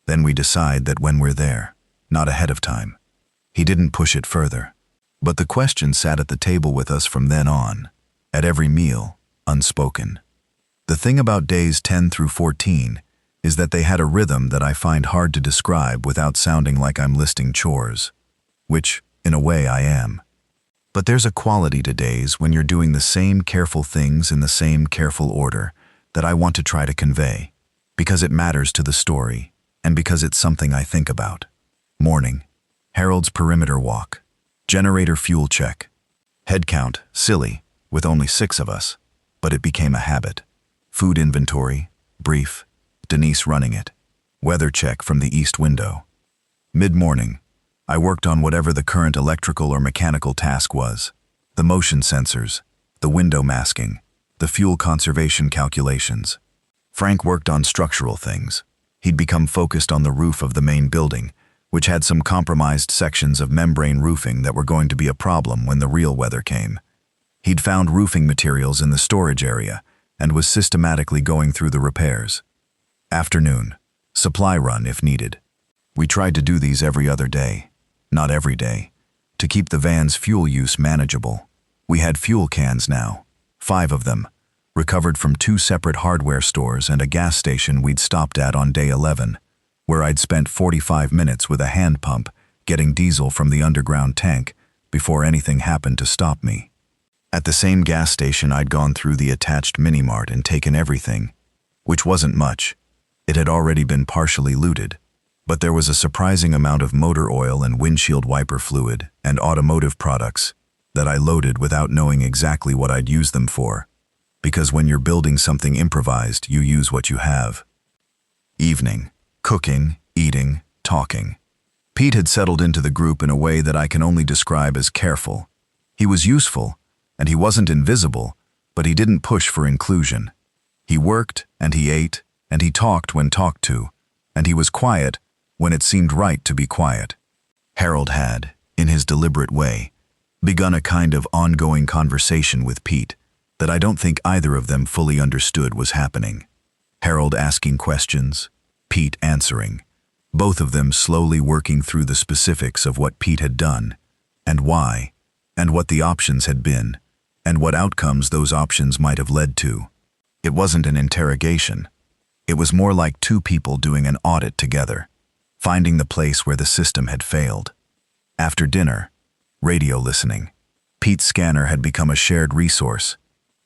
Then we decide that when we're there, not ahead of time. He didn't push it further. But the question sat at the table with us from then on, at every meal, unspoken. The thing about days 10 through 14 is that they had a rhythm that I find hard to describe without sounding like I'm listing chores, which, in a way, I am. But there's a quality to days when you're doing the same careful things in the same careful order that I want to try to convey, because it matters to the story, and because it's something I think about. Morning. Harold's perimeter walk. Generator fuel check. Head count, silly, with only 6 of us, but it became a habit. Food inventory, brief, Denise running it. Weather check from the east window. Mid-morning, I worked on whatever the current electrical or mechanical task was. The motion sensors, the window masking, the fuel conservation calculations. Frank worked on structural things. He'd become focused on the roof of the main building, which had some compromised sections of membrane roofing that were going to be a problem when the real weather came. He'd found roofing materials in the storage area and was systematically going through the repairs. Afternoon, supply run if needed. We tried to do these every other day, not every day, to keep the van's fuel use manageable. We had fuel cans now, 5 of them, recovered from 2 separate hardware stores and a gas station we'd stopped at on day 11, where I'd spent 45 minutes with a hand pump getting diesel from the underground tank before anything happened to stop me. At the same gas station I'd gone through the attached mini-mart and taken everything, which wasn't much. It had already been partially looted, but there was a surprising amount of motor oil and windshield wiper fluid and automotive products that I loaded without knowing exactly what I'd use them for, because when you're building something improvised, you use what you have. Evening. Cooking, eating, talking. Pete had settled into the group in a way that I can only describe as careful. He was useful, and he wasn't invisible, but he didn't push for inclusion. He worked, and he ate, and he talked when talked to, and he was quiet when it seemed right to be quiet. Harold had, in his deliberate way, begun a kind of ongoing conversation with Pete that I don't think either of them fully understood was happening. Harold asking questions, Pete answering, both of them slowly working through the specifics of what Pete had done, and why, and what the options had been, and what outcomes those options might have led to. It wasn't an interrogation. It was more like 2 people doing an audit together, finding the place where the system had failed. After dinner, radio listening. Pete's scanner had become a shared resource,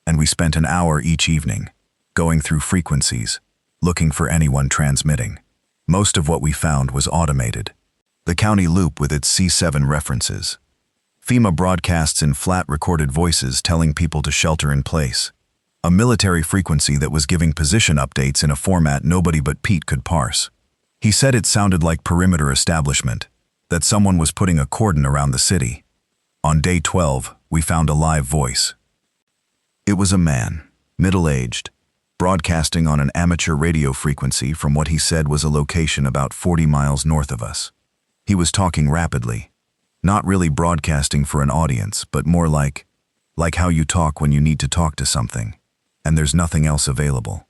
and we spent an hour each evening, going through frequencies, looking for anyone transmitting. Most of what we found was automated. The county loop with its C7 references. FEMA broadcasts in flat recorded voices telling people to shelter in place. A military frequency that was giving position updates in a format nobody but Pete could parse. He said it sounded like perimeter establishment, that someone was putting a cordon around the city. On day 12, we found a live voice. It was a man, middle-aged, broadcasting on an amateur radio frequency from what he said was a location about 40 miles north of us. He was talking rapidly, not really broadcasting for an audience, but more like how you talk when you need to talk to something, and there's nothing else available.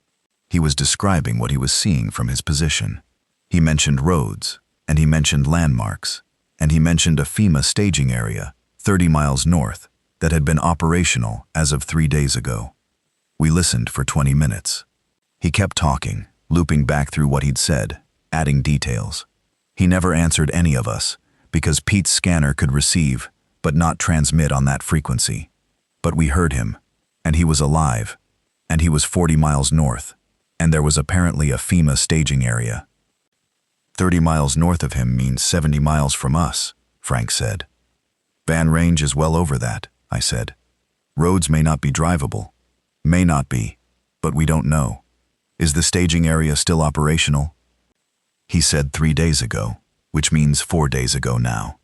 He was describing what he was seeing from his position. He mentioned roads, and he mentioned landmarks, and he mentioned a FEMA staging area, 30 miles north, that had been operational as of 3 days ago. We listened for 20 minutes. He kept talking, looping back through what he'd said, adding details. He never answered any of us, because Pete's scanner could receive, but not transmit on that frequency. But we heard him, and he was alive, and he was 40 miles north, and there was apparently a FEMA staging area. 30 miles north of him means 70 miles from us, Frank said. Van range is well over that, I said. Roads may not be drivable. May not be, but we don't know. Is the staging area still operational? He said 3 days ago, which means 4 days ago now.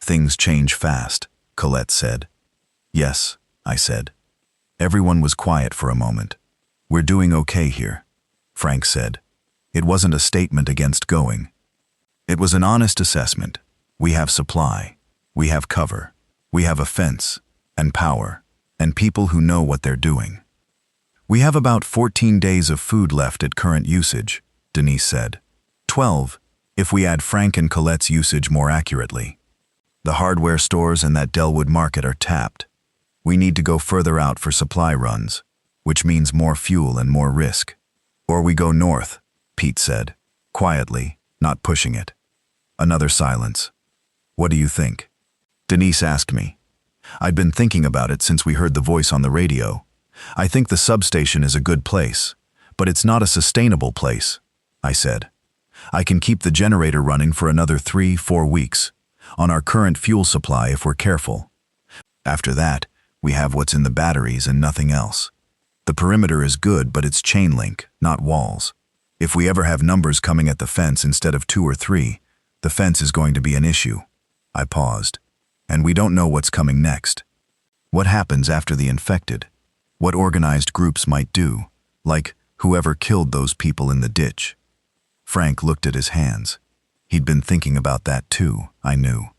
Things change fast, Colette said. Yes, I said. Everyone was quiet for a moment. We're doing okay here, Frank said. It wasn't a statement against going. It was an honest assessment. We have supply, we have cover, we have a fence, and power, and people who know what they're doing. We have about 14 days of food left at current usage, Denise said. 12, if we add Frank and Colette's usage more accurately. The hardware stores and that Delwood market are tapped. We need to go further out for supply runs, which means more fuel and more risk. Or we go north, Pete said, quietly, not pushing it. Another silence. What do you think? Denise asked me. I'd been thinking about it since we heard the voice on the radio. I think the substation is a good place, but it's not a sustainable place, I said. I can keep the generator running for another 3-4 weeks, on our current fuel supply if we're careful. After that, we have what's in the batteries and nothing else. The perimeter is good, but it's chain link, not walls. If we ever have numbers coming at the fence instead of 2 or 3, the fence is going to be an issue. I paused. And we don't know what's coming next. What happens after the infected? What organized groups might do, like whoever killed those people in the ditch. Frank looked at his hands. He'd been thinking about that too, I knew.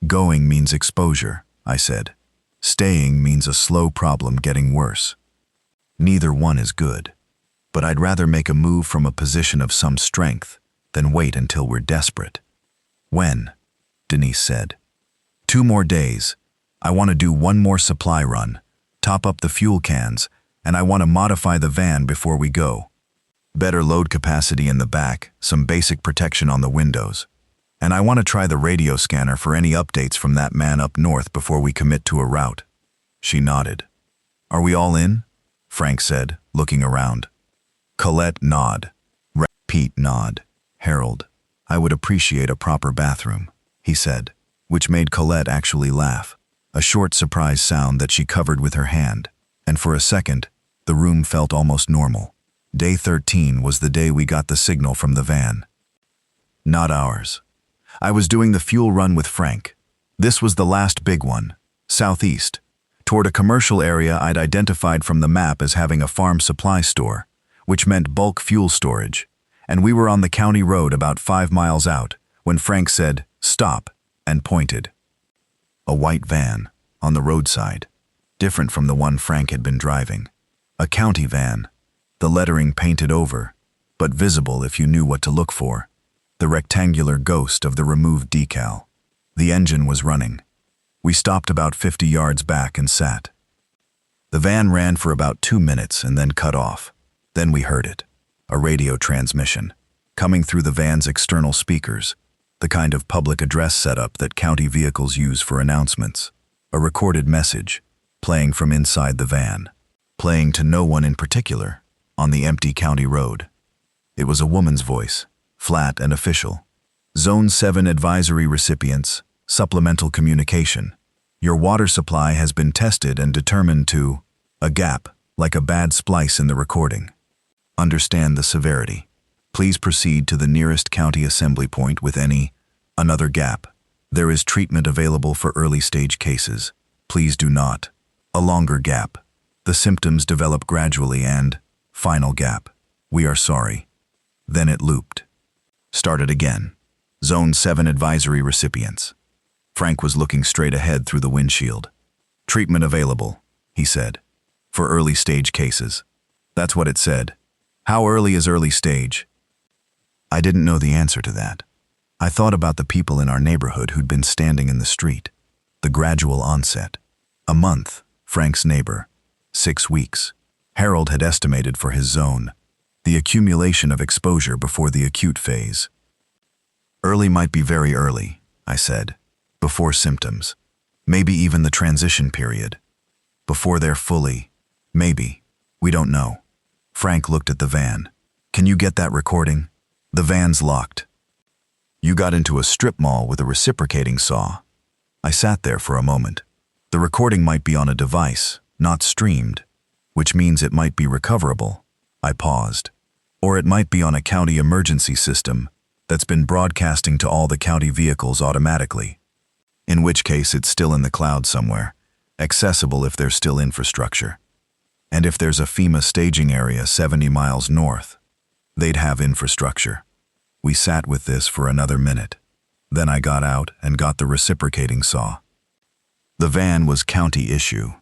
Going means exposure, I said. Staying means a slow problem getting worse. Neither one is good. But I'd rather make a move from a position of some strength than wait until we're desperate. When? Denise said. 2 more days. I want to do 1 more supply run, top up the fuel cans, and I want to modify the van before we go. Better load capacity in the back, some basic protection on the windows. And I want to try the radio scanner for any updates from that man up north before we commit to a route. She nodded. Are we all in? Frank said, looking around. Colette nod. Pete nod. Harold, I would appreciate a proper bathroom, he said, which made Colette actually laugh. A short surprise sound that she covered with her hand, and for a second, the room felt almost normal. Day 13 was the day we got the signal from the van. Not ours. I was doing the fuel run with Frank. This was the last big one, southeast, toward a commercial area I'd identified from the map as having a farm supply store, which meant bulk fuel storage, and we were on the county road about 5 miles out when Frank said, "Stop," and pointed. A white van, on the roadside, different from the one Frank had been driving. A county van, the lettering painted over, but visible if you knew what to look for. The rectangular ghost of the removed decal. The engine was running. We stopped about 50 yards back and sat. The van ran for about 2 minutes and then cut off. Then we heard it, a radio transmission, coming through the van's external speakers, the kind of public address setup that county vehicles use for announcements. A recorded message, playing from inside the van, playing to no one in particular, on the empty county road. It was a woman's voice, flat and official. Zone 7 advisory recipients, supplemental communication. Your water supply has been tested and determined to, a gap, like a bad splice in the recording. Understand the severity. Please proceed to the nearest county assembly point with another gap. There is treatment available for early stage cases. Please do not. A longer gap. The symptoms develop gradually and, final gap. We are sorry. Then it looped. Started again. Zone 7 advisory recipients. Frank was looking straight ahead through the windshield. Treatment available, he said. For early stage cases. That's what it said. How early is early stage? I didn't know the answer to that. I thought about the people in our neighborhood who'd been standing in the street. The gradual onset. A month, Frank's neighbor. 6 weeks. Harold had estimated for his zone. The accumulation of exposure before the acute phase. Early might be very early, I said. Before symptoms. Maybe even the transition period. Before they're fully. Maybe. We don't know. Frank looked at the van. Can you get that recording? The van's locked. You got into a strip mall with a reciprocating saw. I sat there for a moment. The recording might be on a device, not streamed, which means it might be recoverable. I paused. Or it might be on a county emergency system that's been broadcasting to all the county vehicles automatically. In which case it's still in the cloud somewhere, accessible if there's still infrastructure. And if there's a FEMA staging area 70 miles north, they'd have infrastructure. We sat with this for another minute. Then I got out and got the reciprocating saw. The van was county issue,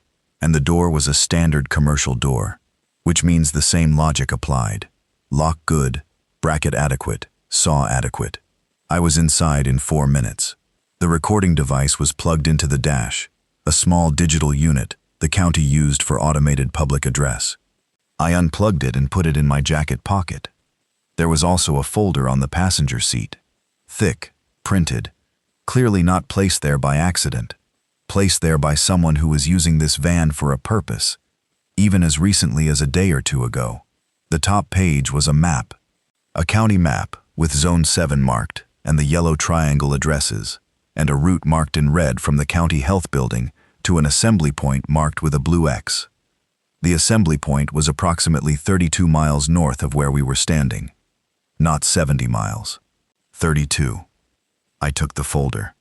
and the door was a standard commercial door, which means the same logic applied. Lock good, bracket adequate, saw adequate. I was inside in 4 minutes. The recording device was plugged into the dash, a small digital unit the county used for automated public address. I unplugged it and put it in my jacket pocket. There was also a folder on the passenger seat. Thick, printed, clearly not placed there by accident. Placed there by someone who was using this van for a purpose, even as recently as a day or two ago. The top page was a map. A county map with Zone 7 marked and the yellow triangle addresses, and a route marked in red from the county health building to an assembly point marked with a blue X. The assembly point was approximately 32 miles north of where we were standing. Not 70 miles. 32. I took the folder.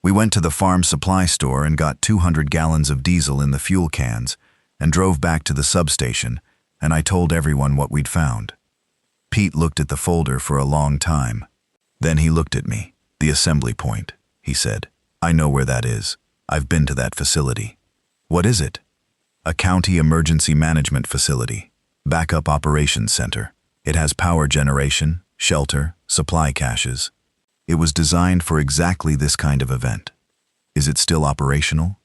We went to the farm supply store and got 200 gallons of diesel in the fuel cans and drove back to the substation, and I told everyone what we'd found. Pete looked at the folder for a long time. Then he looked at me. The assembly point, he said. I know where that is. I've been to that facility. What is it? A county emergency management facility. Backup operations center. It has power generation, shelter, supply caches. It was designed for exactly this kind of event. Is it still operational?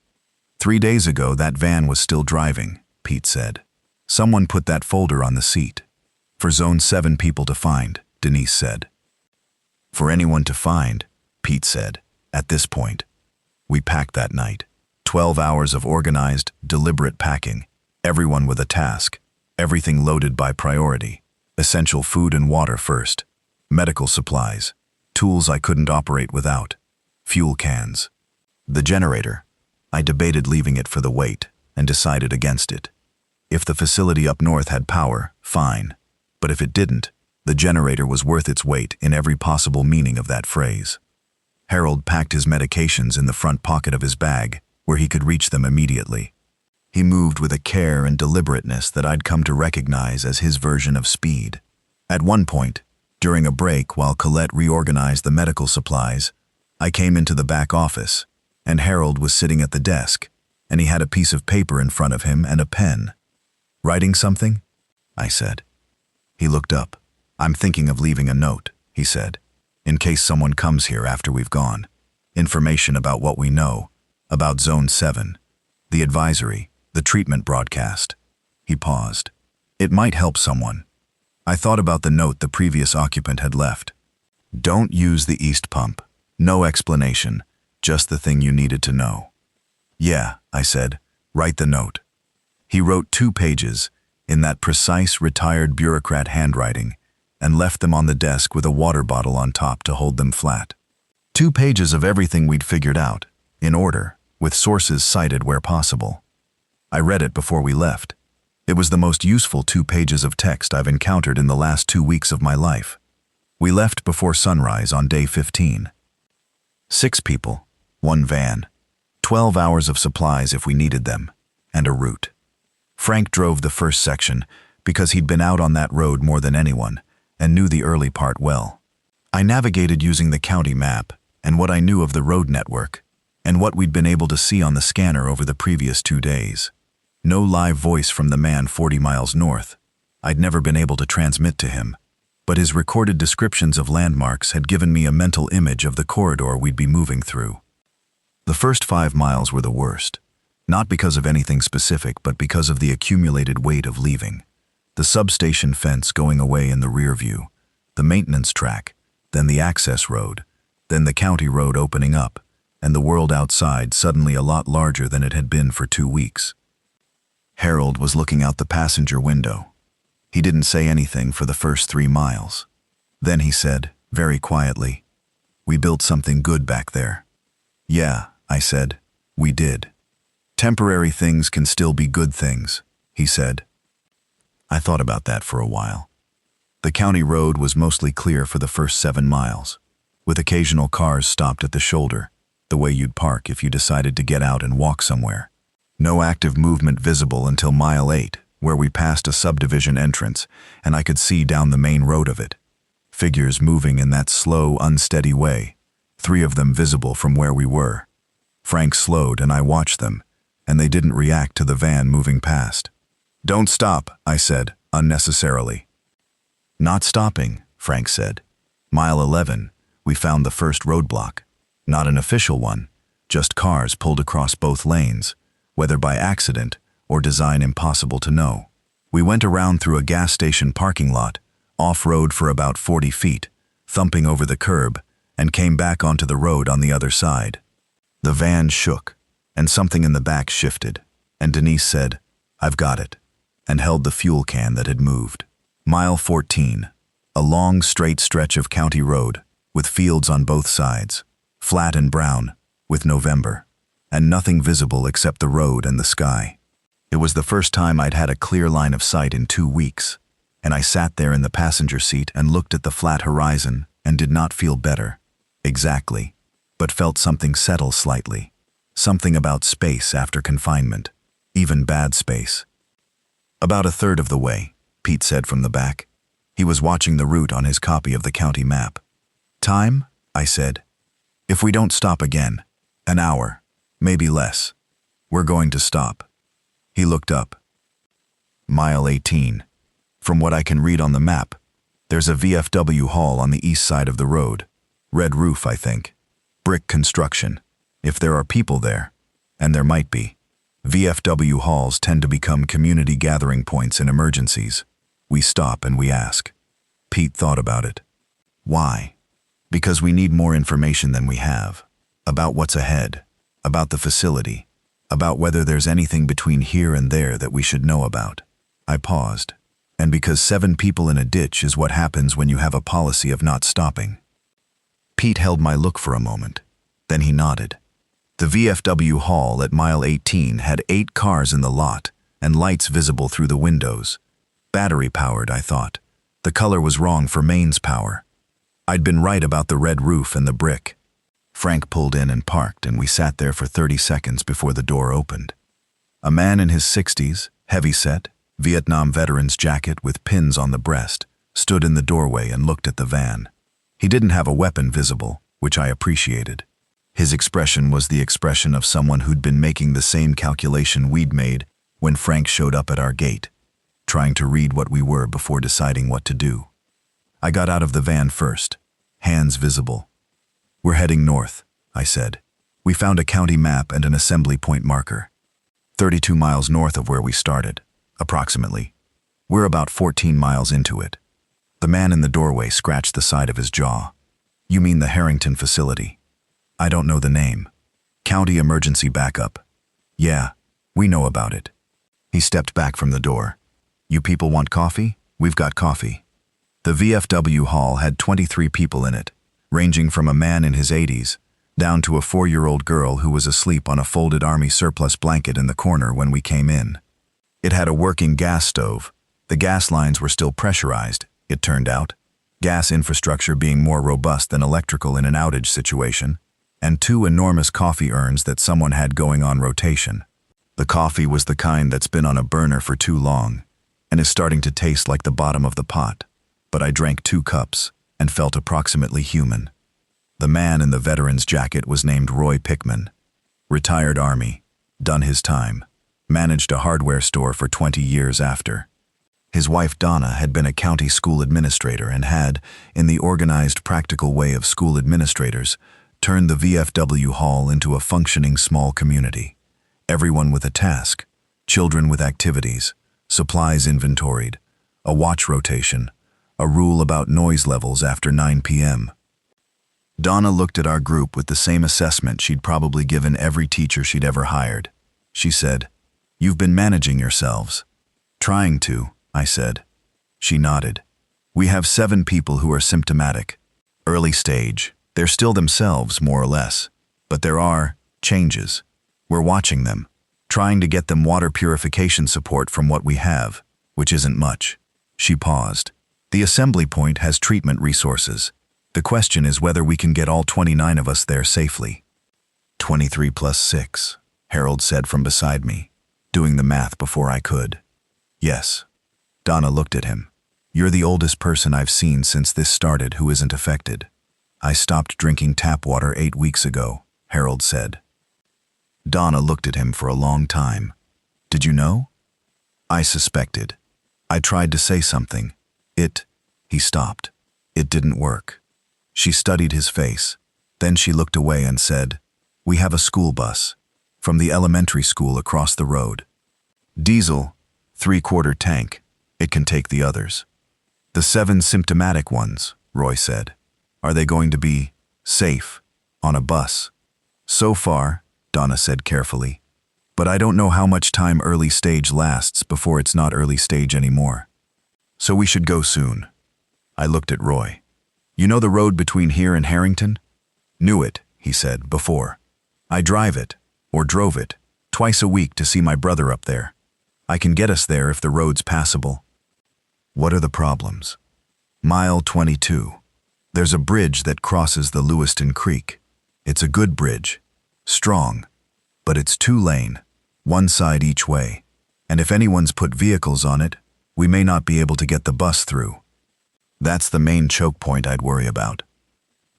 3 days ago, that van was still driving, Pete said. Someone put that folder on the seat. For Zone 7 people to find, Denise said. For anyone to find, Pete said, at this point. We packed that night. 12 hours of organized, deliberate packing. Everyone with a task. Everything loaded by priority. Essential food and water first. Medical supplies. Tools I couldn't operate without. Fuel cans. The generator. I debated leaving it for the wait and decided against it. If the facility up north had power, fine. But if it didn't, the generator was worth its weight in every possible meaning of that phrase. Harold packed his medications in the front pocket of his bag, where he could reach them immediately. He moved with a care and deliberateness that I'd come to recognize as his version of speed. At one point, during a break while Colette reorganized the medical supplies, I came into the back office, and Harold was sitting at the desk, and he had a piece of paper in front of him and a pen. Writing something? I said. He looked up. I'm thinking of leaving a note, he said, in case someone comes here after we've gone. Information about what we know, about Zone 7, the advisory, the treatment broadcast. He paused. It might help someone. I thought about the note the previous occupant had left. Don't use the east pump. No explanation, just the thing you needed to know. Yeah, I said, write the note. He wrote 2 pages, in that precise retired bureaucrat handwriting, and left them on the desk with a water bottle on top to hold them flat. 2 pages of everything we'd figured out, in order, with sources cited where possible. I read it before we left. It was the most useful 2 pages of text I've encountered in the last 2 weeks of my life. We left before sunrise on day 15. 6 people, 1 van, 12 hours of supplies if we needed them, and a route. Frank drove the first section because he'd been out on that road more than anyone and knew the early part well. I navigated using the county map and what I knew of the road network and what we'd been able to see on the scanner over the previous 2 days. No live voice from the man 40 miles north. I'd never been able to transmit to him, but his recorded descriptions of landmarks had given me a mental image of the corridor we'd be moving through. The first 5 miles were the worst, not because of anything specific, but because of the accumulated weight of leaving. The substation fence going away in the rear view, the maintenance track, then the access road, then the county road opening up, and the world outside suddenly a lot larger than it had been for 2 weeks. Harold was looking out the passenger window. He didn't say anything for the first 3 miles. Then he said, very quietly, "We built something good back there." "Yeah," I said, "we did." "Temporary things can still be good things," he said. I thought about that for a while. The county road was mostly clear for the first 7 miles, with occasional cars stopped at the shoulder, the way you'd park if you decided to get out and walk somewhere. No active movement visible until mile 8, where we passed a subdivision entrance, and I could see down the main road of it. figures moving in that slow, unsteady way, 3 of them visible from where we were. Frank slowed and I watched them, and they didn't react to the van moving past. "Don't stop," I said, unnecessarily. "Not stopping," Frank said. Mile 11, we found the first roadblock. Not an official one, just cars pulled across both lanes, whether by accident or design impossible to know. We went around through a gas station parking lot, off-road for about 40 feet, thumping over the curb, and came back onto the road on the other side. The van shook, and something in the back shifted, and Denise said, "I've got it," and held the fuel can that had moved. Mile 14, a long, straight stretch of county road, with fields on both sides, flat and brown, with November, and nothing visible except the road and the sky. It was the first time I'd had a clear line of sight in 2 weeks, and I sat there in the passenger seat and looked at the flat horizon and did not feel better, exactly, but felt something settle slightly, something about space after confinement, even bad space. "About a third of the way," Pete said from the back. He was watching the route on his copy of the county map. "Time?" I said. "If we don't stop again, an hour, maybe less. We're going to stop." He looked up. Mile 18. From what I can read on the map, there's a VFW hall on the east side of the road. Red roof, I think. Brick construction. If there are people there, and there might be. VFW halls tend to become community gathering points in emergencies. We stop and we ask. Pete thought about it. Why? Because we need more information than we have. About what's ahead. About the facility. About whether there's anything between here and there that we should know about. I paused. And because 7 people in a ditch is what happens when you have a policy of not stopping. Pete held my look for a moment. Then he nodded. The VFW hall at mile 18 had 8 cars in the lot and lights visible through the windows. Battery-powered, I thought. The color was wrong for mains power. I'd been right about the red roof and the brick. Frank pulled in and parked, and we sat there for 30 seconds before the door opened. A man in his 60s, heavy-set, Vietnam veteran's jacket with pins on the breast, stood in the doorway and looked at the van. He didn't have a weapon visible, which I appreciated. His expression was the expression of someone who'd been making the same calculation we'd made when Frank showed up at our gate, trying to read what we were before deciding what to do. I got out of the van first, hands visible. "We're heading north," I said. We found a county map and an assembly point marker. 32 miles north of where we started, approximately. We're about 14 miles into it. The man in the doorway scratched the side of his jaw. "You mean the Harrington facility?" "I don't know the name." "County emergency backup." "Yeah, we know about it." He stepped back from the door. "You people want coffee? We've got coffee." The VFW hall had 23 people in it, ranging from a man in his 80s, down to a 4-year-old girl who was asleep on a folded army surplus blanket in the corner when we came in. It had a working gas stove. The gas lines were still pressurized, it turned out, gas infrastructure being more robust than electrical in an outage situation, and 2 enormous coffee urns that someone had going on rotation. The coffee was the kind that's been on a burner for too long, and is starting to taste like the bottom of the pot, but I drank 2 cups and felt approximately human. The man in the veteran's jacket was named Roy Pickman. Retired Army, done his time, managed a hardware store for 20 years after. His wife Donna had been a county school administrator and had, in the organized, practical way of school administrators, turned the VFW hall into a functioning small community. Everyone with a task, children with activities, supplies inventoried, a watch rotation, a rule about noise levels after 9 p.m. Donna looked at our group with the same assessment she'd probably given every teacher she'd ever hired. She said, "You've been managing yourselves." "Trying to," I said. She nodded. "We have 7 people who are symptomatic. Early stage. They're still themselves, more or less. But there are changes. We're watching them, trying to get them water purification support from what we have, which isn't much." She paused. "The assembly point has treatment resources. The question is whether we can get all 29 of us there safely." 23 plus 6, Harold said from beside me, doing the math before I could. "Yes." Donna looked at him. You're the oldest person I've seen since this started who isn't affected. I stopped drinking tap water 8 weeks ago, Harold said. Donna looked at him for a long time. Did you know? I suspected. I tried to say something. He stopped. It didn't work. She studied his face. Then she looked away and said, We have a school bus. From the elementary school across the road. Diesel, 3/4 tank. It can take the others. The 7 symptomatic ones, Roy said. Are they going to be safe on a bus? So far, Donna said carefully. But I don't know how much time early stage lasts before it's not early stage anymore. So we should go soon. I looked at Roy. You know the road between here and Harrington? Knew it, he said, before. I drive it, or drove it, twice a week to see my brother up there. I can get us there if the road's passable. What are the problems? Mile 22. There's a bridge that crosses the Lewiston Creek. It's a good bridge. Strong. But it's 2-lane, one side each way. And if anyone's put vehicles on it, we may not be able to get the bus through. That's the main choke point I'd worry about.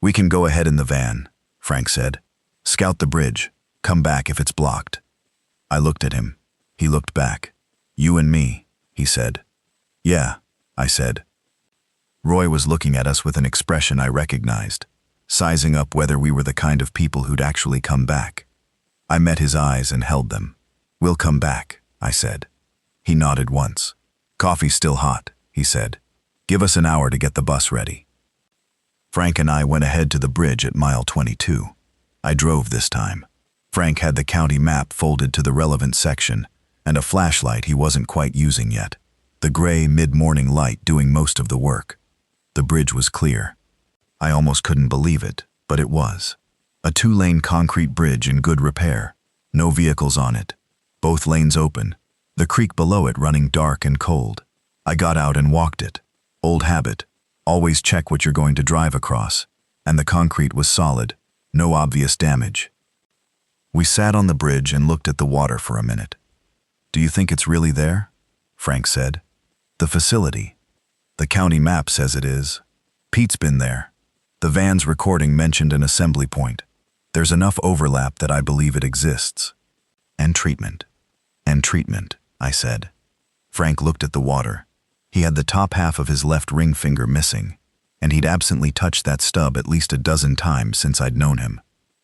We can go ahead in the van, Frank said. Scout the bridge. Come back if it's blocked. I looked at him. He looked back. You and me, he said. Yeah, I said. Roy was looking at us with an expression I recognized, sizing up whether we were the kind of people who'd actually come back. I met his eyes and held them. We'll come back, I said. He nodded once. Coffee's still hot, he said. Give us an hour to get the bus ready. Frank and I went ahead to the bridge at mile 22. I drove this time. Frank had the county map folded to the relevant section and a flashlight he wasn't quite using yet, the gray mid-morning light doing most of the work. The bridge was clear. I almost couldn't believe it, but it was. A 2-lane concrete bridge in good repair, no vehicles on it, both lanes open, the creek below it running dark and cold. I got out and walked it. Old habit, always check what you're going to drive across, and the concrete was solid, no obvious damage. We sat on the bridge and looked at the water for a minute. Do you think it's really there? Frank said. The facility. The county map says it is. Pete's been there. The van's recording mentioned an assembly point. There's enough overlap that I believe it exists. And treatment. And treatment, I said. Frank looked at the water. He had the top half of his left ring finger missing, and he'd absently touched that stub at least a dozen times since I'd known him.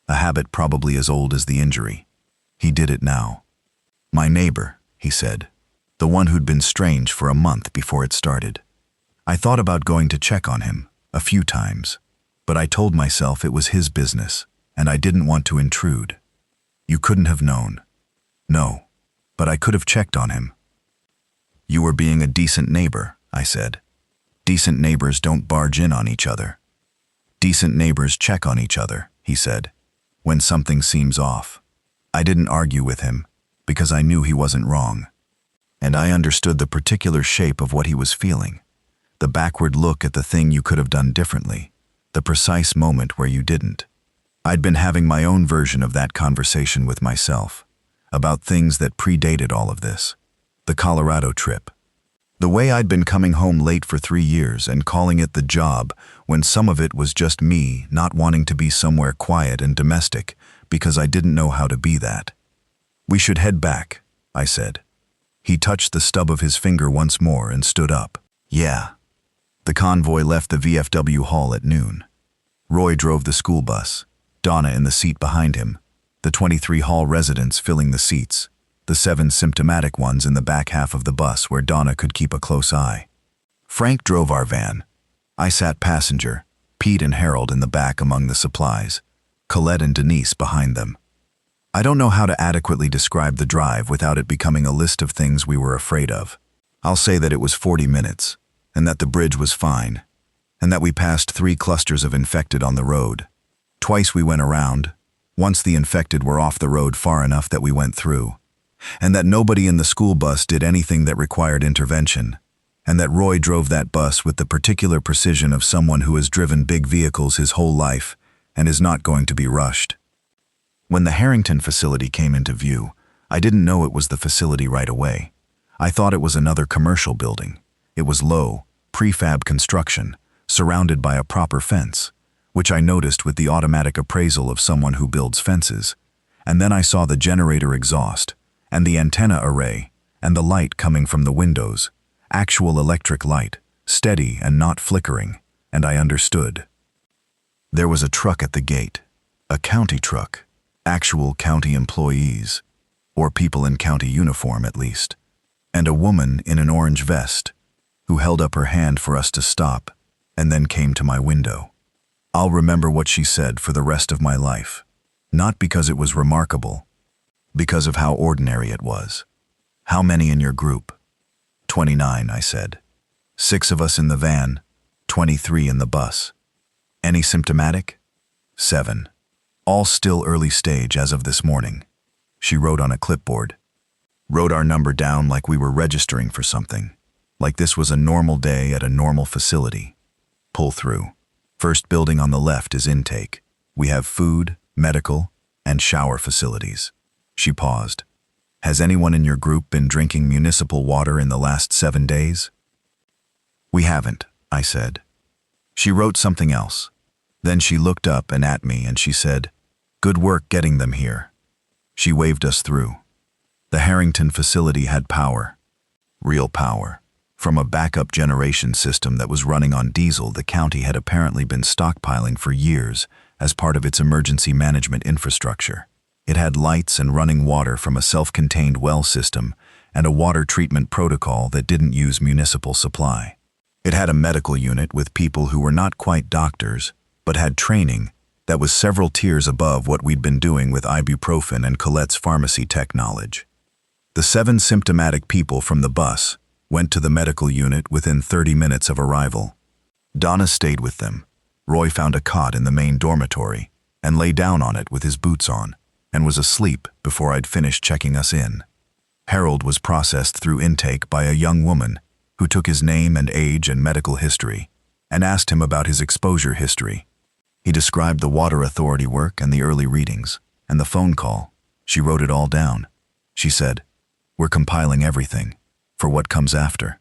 A habit probably as old as the injury. He did it now. My neighbor, he said. The one who'd been strange for a month before it started. I thought about going to check on him, a few times, but I told myself it was his business, and I didn't want to intrude. You couldn't have known. No, but I could have checked on him. You were being a decent neighbor, I said. Decent neighbors don't barge in on each other. Decent neighbors check on each other, he said, when something seems off. I didn't argue with him, because I knew he wasn't wrong. And I understood the particular shape of what he was feeling. The backward look at the thing you could have done differently. The precise moment where you didn't. I'd been having my own version of that conversation with myself, about things that predated all of this. The Colorado trip. The way I'd been coming home late for 3 years and calling it the job when some of it was just me not wanting to be somewhere quiet and domestic because I didn't know how to be that. We should head back, I said. He touched the stub of his finger once more and stood up. Yeah. The convoy left the VFW hall at noon. Roy drove the school bus, Donna in the seat behind him, the 23 hall residents filling the seats, the 7 symptomatic ones in the back half of the bus where Donna could keep a close eye. Frank drove our van. I sat passenger, Pete and Harold in the back among the supplies, Colette and Denise behind them. I don't know how to adequately describe the drive without it becoming a list of things we were afraid of. I'll say that it was 40 minutes, and that the bridge was fine, and that we passed 3 clusters of infected on the road. Twice we went around, once the infected were off the road far enough that we went through, and that nobody in the school bus did anything that required intervention, and that Roy drove that bus with the particular precision of someone who has driven big vehicles his whole life and is not going to be rushed. When the Harrington facility came into view, I didn't know it was the facility right away. I thought it was another commercial building. It was low, prefab construction, surrounded by a proper fence, which I noticed with the automatic appraisal of someone who builds fences. And then I saw the generator exhaust, and the antenna array, and the light coming from the windows, actual electric light, steady and not flickering, and I understood. There was a truck at the gate, a county truck, actual county employees, or people in county uniform at least, and a woman in an orange vest, who held up her hand for us to stop, and then came to my window. I'll remember what she said for the rest of my life, not because it was remarkable, because of how ordinary it was. How many in your group? 29, I said. 6 of us in the van, 23 in the bus. Any symptomatic? 7. All still early stage as of this morning. She wrote on a clipboard. Wrote our number down like we were registering for something, like this was a normal day at a normal facility. Pull through. First building on the left is intake. We have food, medical, and shower facilities. She paused. Has anyone in your group been drinking municipal water in the last 7 days? We haven't, I said. She wrote something else. Then she looked up and at me and she said, "Good work getting them here." She waved us through. The Harrington facility had power. Real power. From a backup generation system that was running on diesel the county had apparently been stockpiling for years as part of its emergency management infrastructure. It had lights and running water from a self-contained well system and a water treatment protocol that didn't use municipal supply. It had a medical unit with people who were not quite doctors, but had training that was several tiers above what we'd been doing with ibuprofen and Colette's pharmacy tech knowledge. The 7 symptomatic people from the bus went to the medical unit within 30 minutes of arrival. Donna stayed with them. Roy found a cot in the main dormitory and lay down on it with his boots on and was asleep before I'd finished checking us in. Harold was processed through intake by a young woman who took his name and age and medical history and asked him about his exposure history. He described the water authority work and the early readings and the phone call. She wrote it all down. She said, "We're compiling everything for what comes after."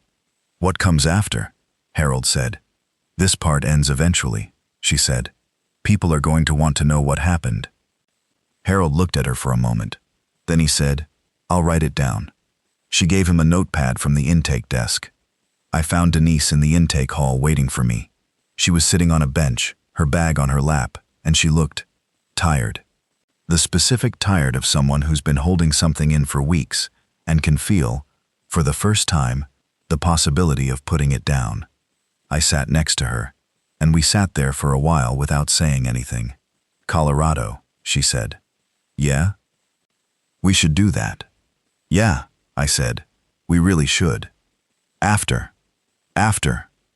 "What comes after?" Harold said. "This part ends eventually," she said. "People are going to want to know what happened." Harold looked at her for a moment. Then he said, "I'll write it down." She gave him a notepad from the intake desk. I found Denise in the intake hall waiting for me. She was sitting on a bench, her bag on her lap, and she looked tired. The specific tired of someone who's been holding something in for weeks and can feel, for the first time, the possibility of putting it down. I sat next to her, and we sat there for a while without saying anything. "Colorado," she said. "Yeah? We should do that." "Yeah," I said. "We really should." After,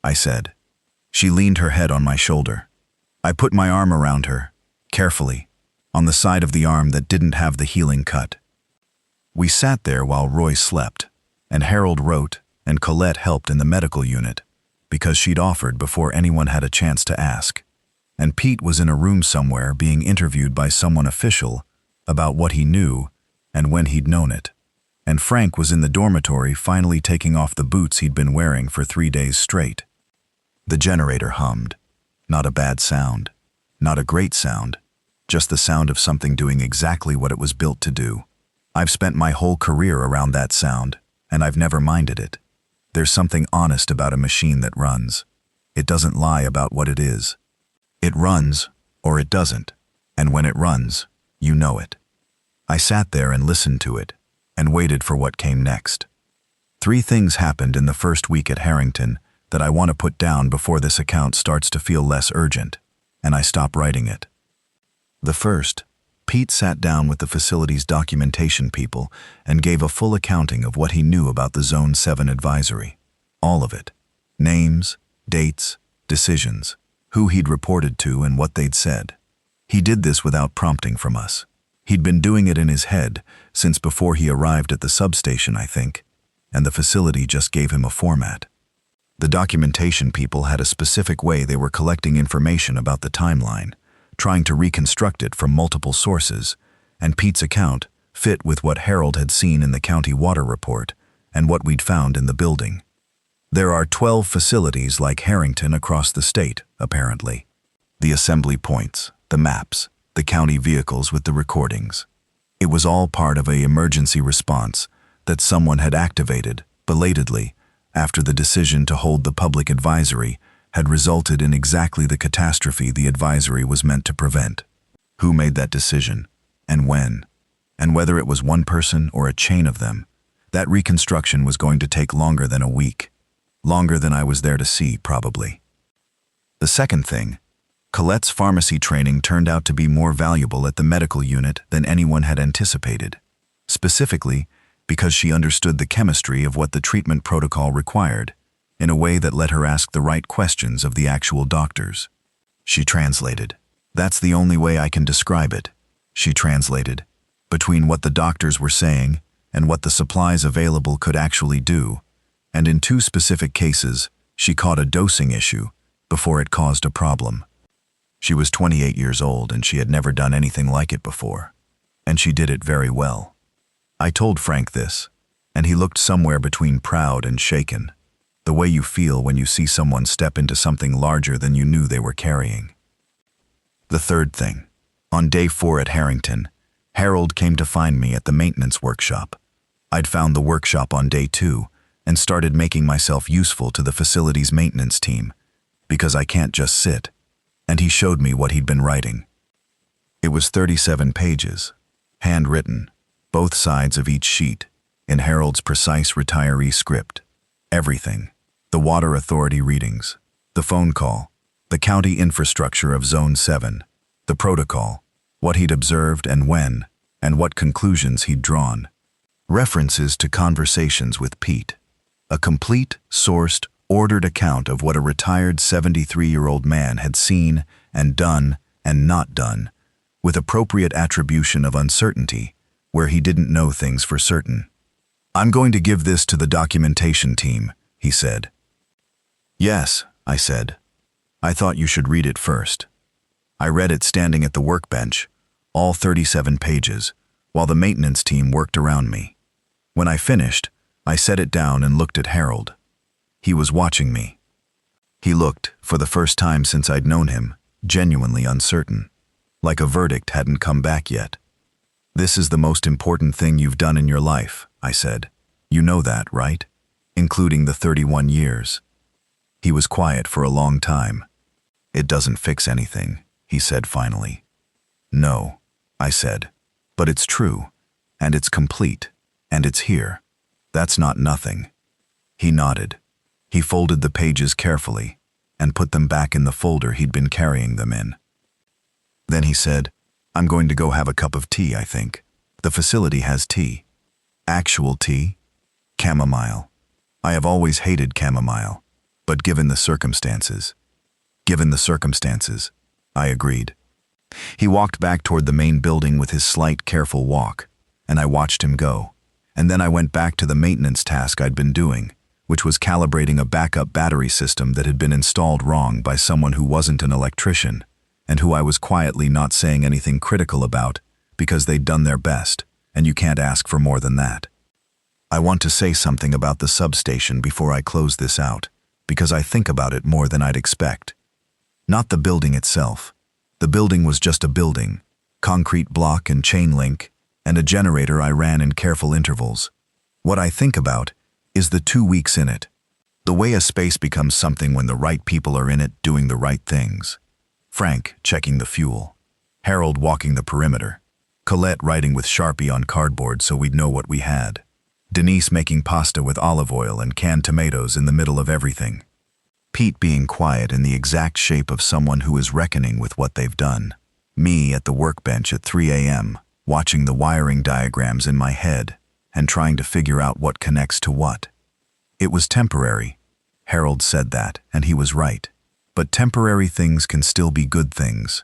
I said. She leaned her head on my shoulder. I put my arm around her, carefully, on the side of the arm that didn't have the healing cut. We sat there while Roy slept, and Harold wrote, and Colette helped in the medical unit, because she'd offered before anyone had a chance to ask. And Pete was in a room somewhere being interviewed by someone official about what he knew and when he'd known it. And Frank was in the dormitory finally taking off the boots he'd been wearing for 3 days straight. The generator hummed. Not a bad sound. Not a great sound. Just the sound of something doing exactly what it was built to do. I've spent my whole career around that sound, and I've never minded it. There's something honest about a machine that runs. It doesn't lie about what it is. It runs, or it doesn't, and when it runs, you know it. I sat there and listened to it, and waited for what came next. 3 things happened in the first week at Harrington that I want to put down before this account starts to feel less urgent, and I stop writing it. The first, Pete sat down with the facility's documentation people and gave a full accounting of what he knew about the Zone 7 advisory. All of it. Names, dates, decisions, who he'd reported to and what they'd said. He did this without prompting from us. He'd been doing it in his head since before he arrived at the substation, I think, and the facility just gave him a format. The documentation people had a specific way they were collecting information about the timeline, trying to reconstruct it from multiple sources, and Pete's account fit with what Harold had seen in the county water report and what we'd found in the building. There are 12 facilities like Harrington across the state, apparently. The assembly points, the maps, the county vehicles with the recordings. It was all part of an emergency response that someone had activated, belatedly, after the decision to hold the public advisory had resulted in exactly the catastrophe the advisory was meant to prevent. Who made that decision, and when? And whether it was one person or a chain of them, that reconstruction was going to take longer than a week. Longer than I was there to see, probably. The second thing, Colette's pharmacy training turned out to be more valuable at the medical unit than anyone had anticipated, specifically because she understood the chemistry of what the treatment protocol required, in a way that let her ask the right questions of the actual doctors. She translated. That's the only way I can describe it. She translated between what the doctors were saying and what the supplies available could actually do, and in 2 specific cases, she caught a dosing issue before it caused a problem. She was 28 years old and she had never done anything like it before, and she did it very well. I told Frank this, and he looked somewhere between proud and shaken, the way you feel when you see someone step into something larger than you knew they were carrying. The third thing, on day 4 at Harrington, Harold came to find me at the maintenance workshop. I'd found the workshop on day 2 and started making myself useful to the facility's maintenance team, because I can't just sit, and he showed me what he'd been writing. It was 37 pages, handwritten, both sides of each sheet, in Harold's precise retiree script. Everything, the water authority readings, the phone call, the county infrastructure of Zone 7, the protocol, what he'd observed and when, and what conclusions he'd drawn. References to conversations with Pete. A complete, sourced, ordered account of what a retired 73-year-old man had seen and done and not done, with appropriate attribution of uncertainty where he didn't know things for certain. "I'm going to give this to the documentation team," he said. "Yes," I said. "I thought you should read it first." I read it standing at the workbench, all 37 pages, while the maintenance team worked around me. When I finished, I set it down and looked at Harold. He was watching me. He looked, for the first time since I'd known him, genuinely uncertain, like a verdict hadn't come back yet. "This is the most important thing you've done in your life," I said. "You know that, right? Including the 31 years. He was quiet for a long time. "It doesn't fix anything," he said finally. "No," I said, "but it's true, and it's complete, and it's here. That's not nothing." He nodded. He folded the pages carefully and put them back in the folder he'd been carrying them in. Then he said, "I'm going to go have a cup of tea, I think. The facility has tea." "Actual tea? Chamomile. I have always hated chamomile, but given the circumstances." "Given the circumstances," I agreed. He walked back toward the main building with his slight, careful walk, and I watched him go. And then I went back to the maintenance task I'd been doing, which was calibrating a backup battery system that had been installed wrong by someone who wasn't an electrician, and who I was quietly not saying anything critical about because they'd done their best, and you can't ask for more than that. I want to say something about the substation before I close this out, because I think about it more than I'd expect. Not the building itself. The building was just a building, concrete block and chain link, and a generator I ran in careful intervals. What I think about is the 2 weeks in it. The way a space becomes something when the right people are in it doing the right things. Frank checking the fuel. Harold walking the perimeter. Colette writing with Sharpie on cardboard so we'd know what we had. Denise making pasta with olive oil and canned tomatoes in the middle of everything. Pete being quiet in the exact shape of someone who is reckoning with what they've done. Me at the workbench at 3 a.m., watching the wiring diagrams in my head and trying to figure out what connects to what. It was temporary. Harold said that, and he was right. But temporary things can still be good things.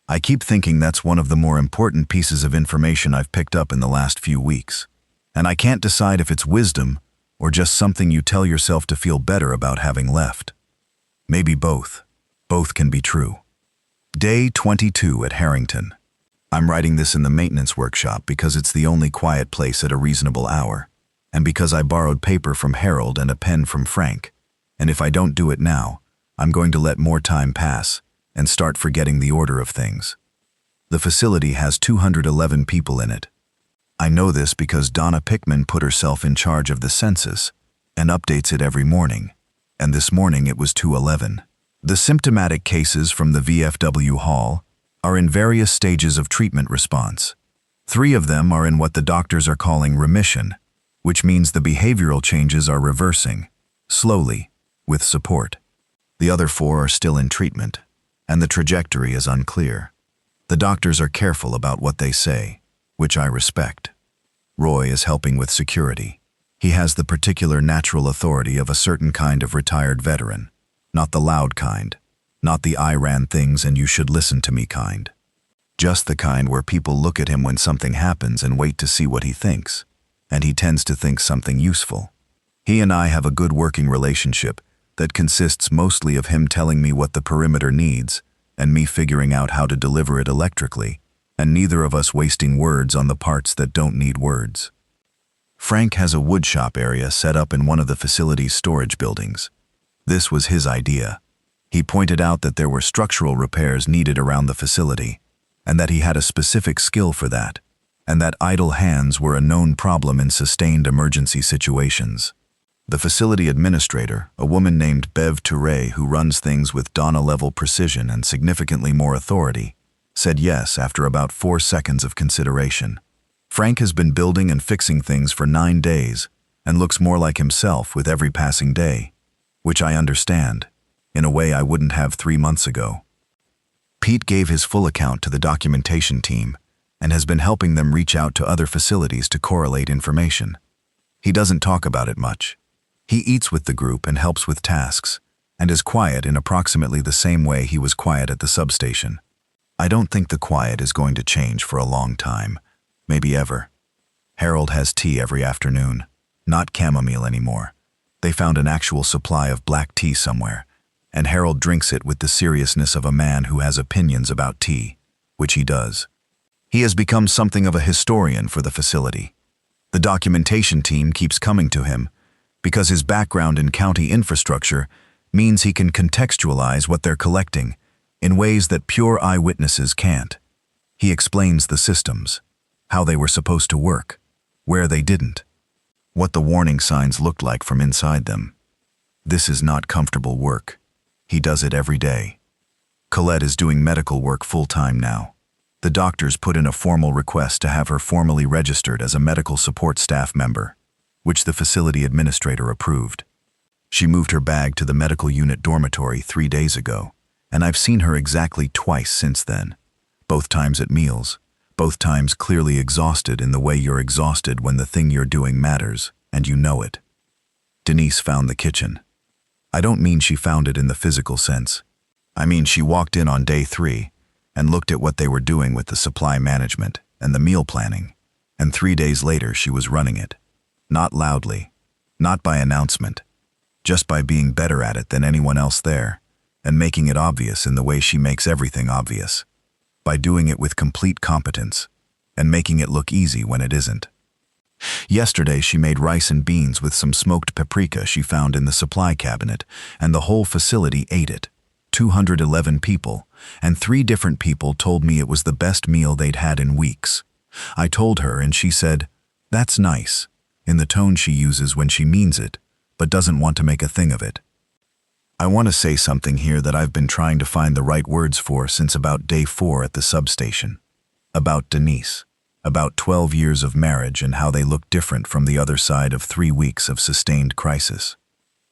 I keep thinking that's one of the more important pieces of information I've picked up in the last few weeks. And I can't decide if it's wisdom or just something you tell yourself to feel better about having left. Maybe both. Both can be true. Day 22 at Harrington. I'm writing this in the maintenance workshop because it's the only quiet place at a reasonable hour, and because I borrowed paper from Harold and a pen from Frank, And if I don't do it now, I'm going to let more time pass and start forgetting the order of things. The facility has 211 people in it. I know this because Donna Pickman put herself in charge of the census and updates it every morning, and this morning it was 211. The symptomatic cases from the VFW hall are in various stages of treatment response. 3 of them are in what the doctors are calling remission, which means the behavioral changes are reversing, slowly, with support. The other 4 are still in treatment, and the trajectory is unclear. The doctors are careful about what they say, which I respect. Roy is helping with security. He has the particular natural authority of a certain kind of retired veteran, not the loud kind, not the I ran things and you should listen to me kind. Just the kind where people look at him when something happens and wait to see what he thinks, and he tends to think something useful. He and I have a good working relationship that consists mostly of him telling me what the perimeter needs and me figuring out how to deliver it electrically, and neither of us wasting words on the parts that don't need words. Frank has a woodshop area set up in one of the facility's storage buildings. This was his idea. He pointed out that there were structural repairs needed around the facility, and that he had a specific skill for that, and that idle hands were a known problem in sustained emergency situations. The facility administrator, a woman named Bev Touré who runs things with Donna-level precision and significantly more authority, said yes after about 4 seconds of consideration. Frank has been building and fixing things for 9 days and looks more like himself with every passing day, which I understand, in a way I wouldn't have 3 months ago. Pete gave his full account to the documentation team and has been helping them reach out to other facilities to correlate information. He doesn't talk about it much. He eats with the group and helps with tasks, and is quiet in approximately the same way he was quiet at the substation. I don't think the quiet is going to change for a long time, maybe ever. Harold has tea every afternoon, not chamomile anymore. They found an actual supply of black tea somewhere, and Harold drinks it with the seriousness of a man who has opinions about tea, which he does. He has become something of a historian for the facility. The documentation team keeps coming to him, because his background in county infrastructure means he can contextualize what they're collecting in ways that pure eyewitnesses can't. He explains the systems, how they were supposed to work, where they didn't, what the warning signs looked like from inside them. This is not comfortable work. He does it every day. Colette is doing medical work full-time now. The doctors put in a formal request to have her formally registered as a medical support staff member, which the facility administrator approved. She moved her bag to the medical unit dormitory 3 days ago, and I've seen her exactly twice since then, both times at meals, both times clearly exhausted in the way you're exhausted when the thing you're doing matters, and you know it. Denise found the kitchen. I don't mean she found it in the physical sense. I mean she walked in on day 3 and looked at what they were doing with the supply management and the meal planning, and 3 days later she was running it. Not loudly, not by announcement, just by being better at it than anyone else there, and making it obvious in the way she makes everything obvious, by doing it with complete competence, and making it look easy when it isn't. Yesterday she made rice and beans with some smoked paprika she found in the supply cabinet, and the whole facility ate it. 211 people, and 3 different people told me it was the best meal they'd had in weeks. I told her and she said, "That's nice," in the tone she uses when she means it, but doesn't want to make a thing of it. I want to say something here that I've been trying to find the right words for since about day 4 at the substation. About Denise. About 12 years of marriage and how they look different from the other side of 3 weeks of sustained crisis.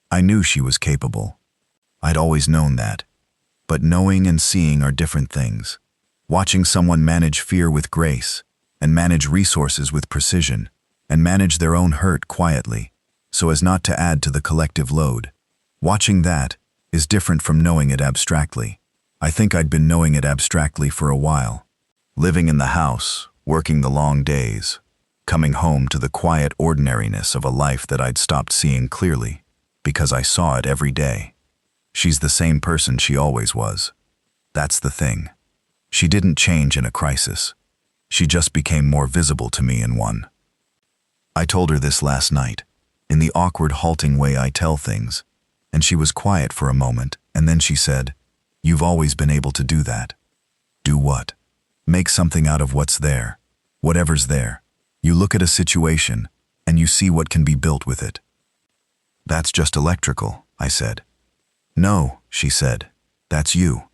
I knew she was capable. I'd always known that. But knowing and seeing are different things. Watching someone manage fear with grace, and manage resources with precision, and manage their own hurt quietly, so as not to add to the collective load. Watching that is different from knowing it abstractly. I think I'd been knowing it abstractly for a while. Living in the house, working the long days, coming home to the quiet ordinariness of a life that I'd stopped seeing clearly, because I saw it every day. She's the same person she always was. That's the thing. She didn't change in a crisis. She just became more visible to me in one. I told her this last night, in the awkward, halting way I tell things, And she was quiet for a moment, and then she said, "You've always been able to do that." "Do what?" "Make something out of what's there. Whatever's there. You look at a situation, and you see what can be built with it." "That's just electrical," I said. "No," she said, "that's you."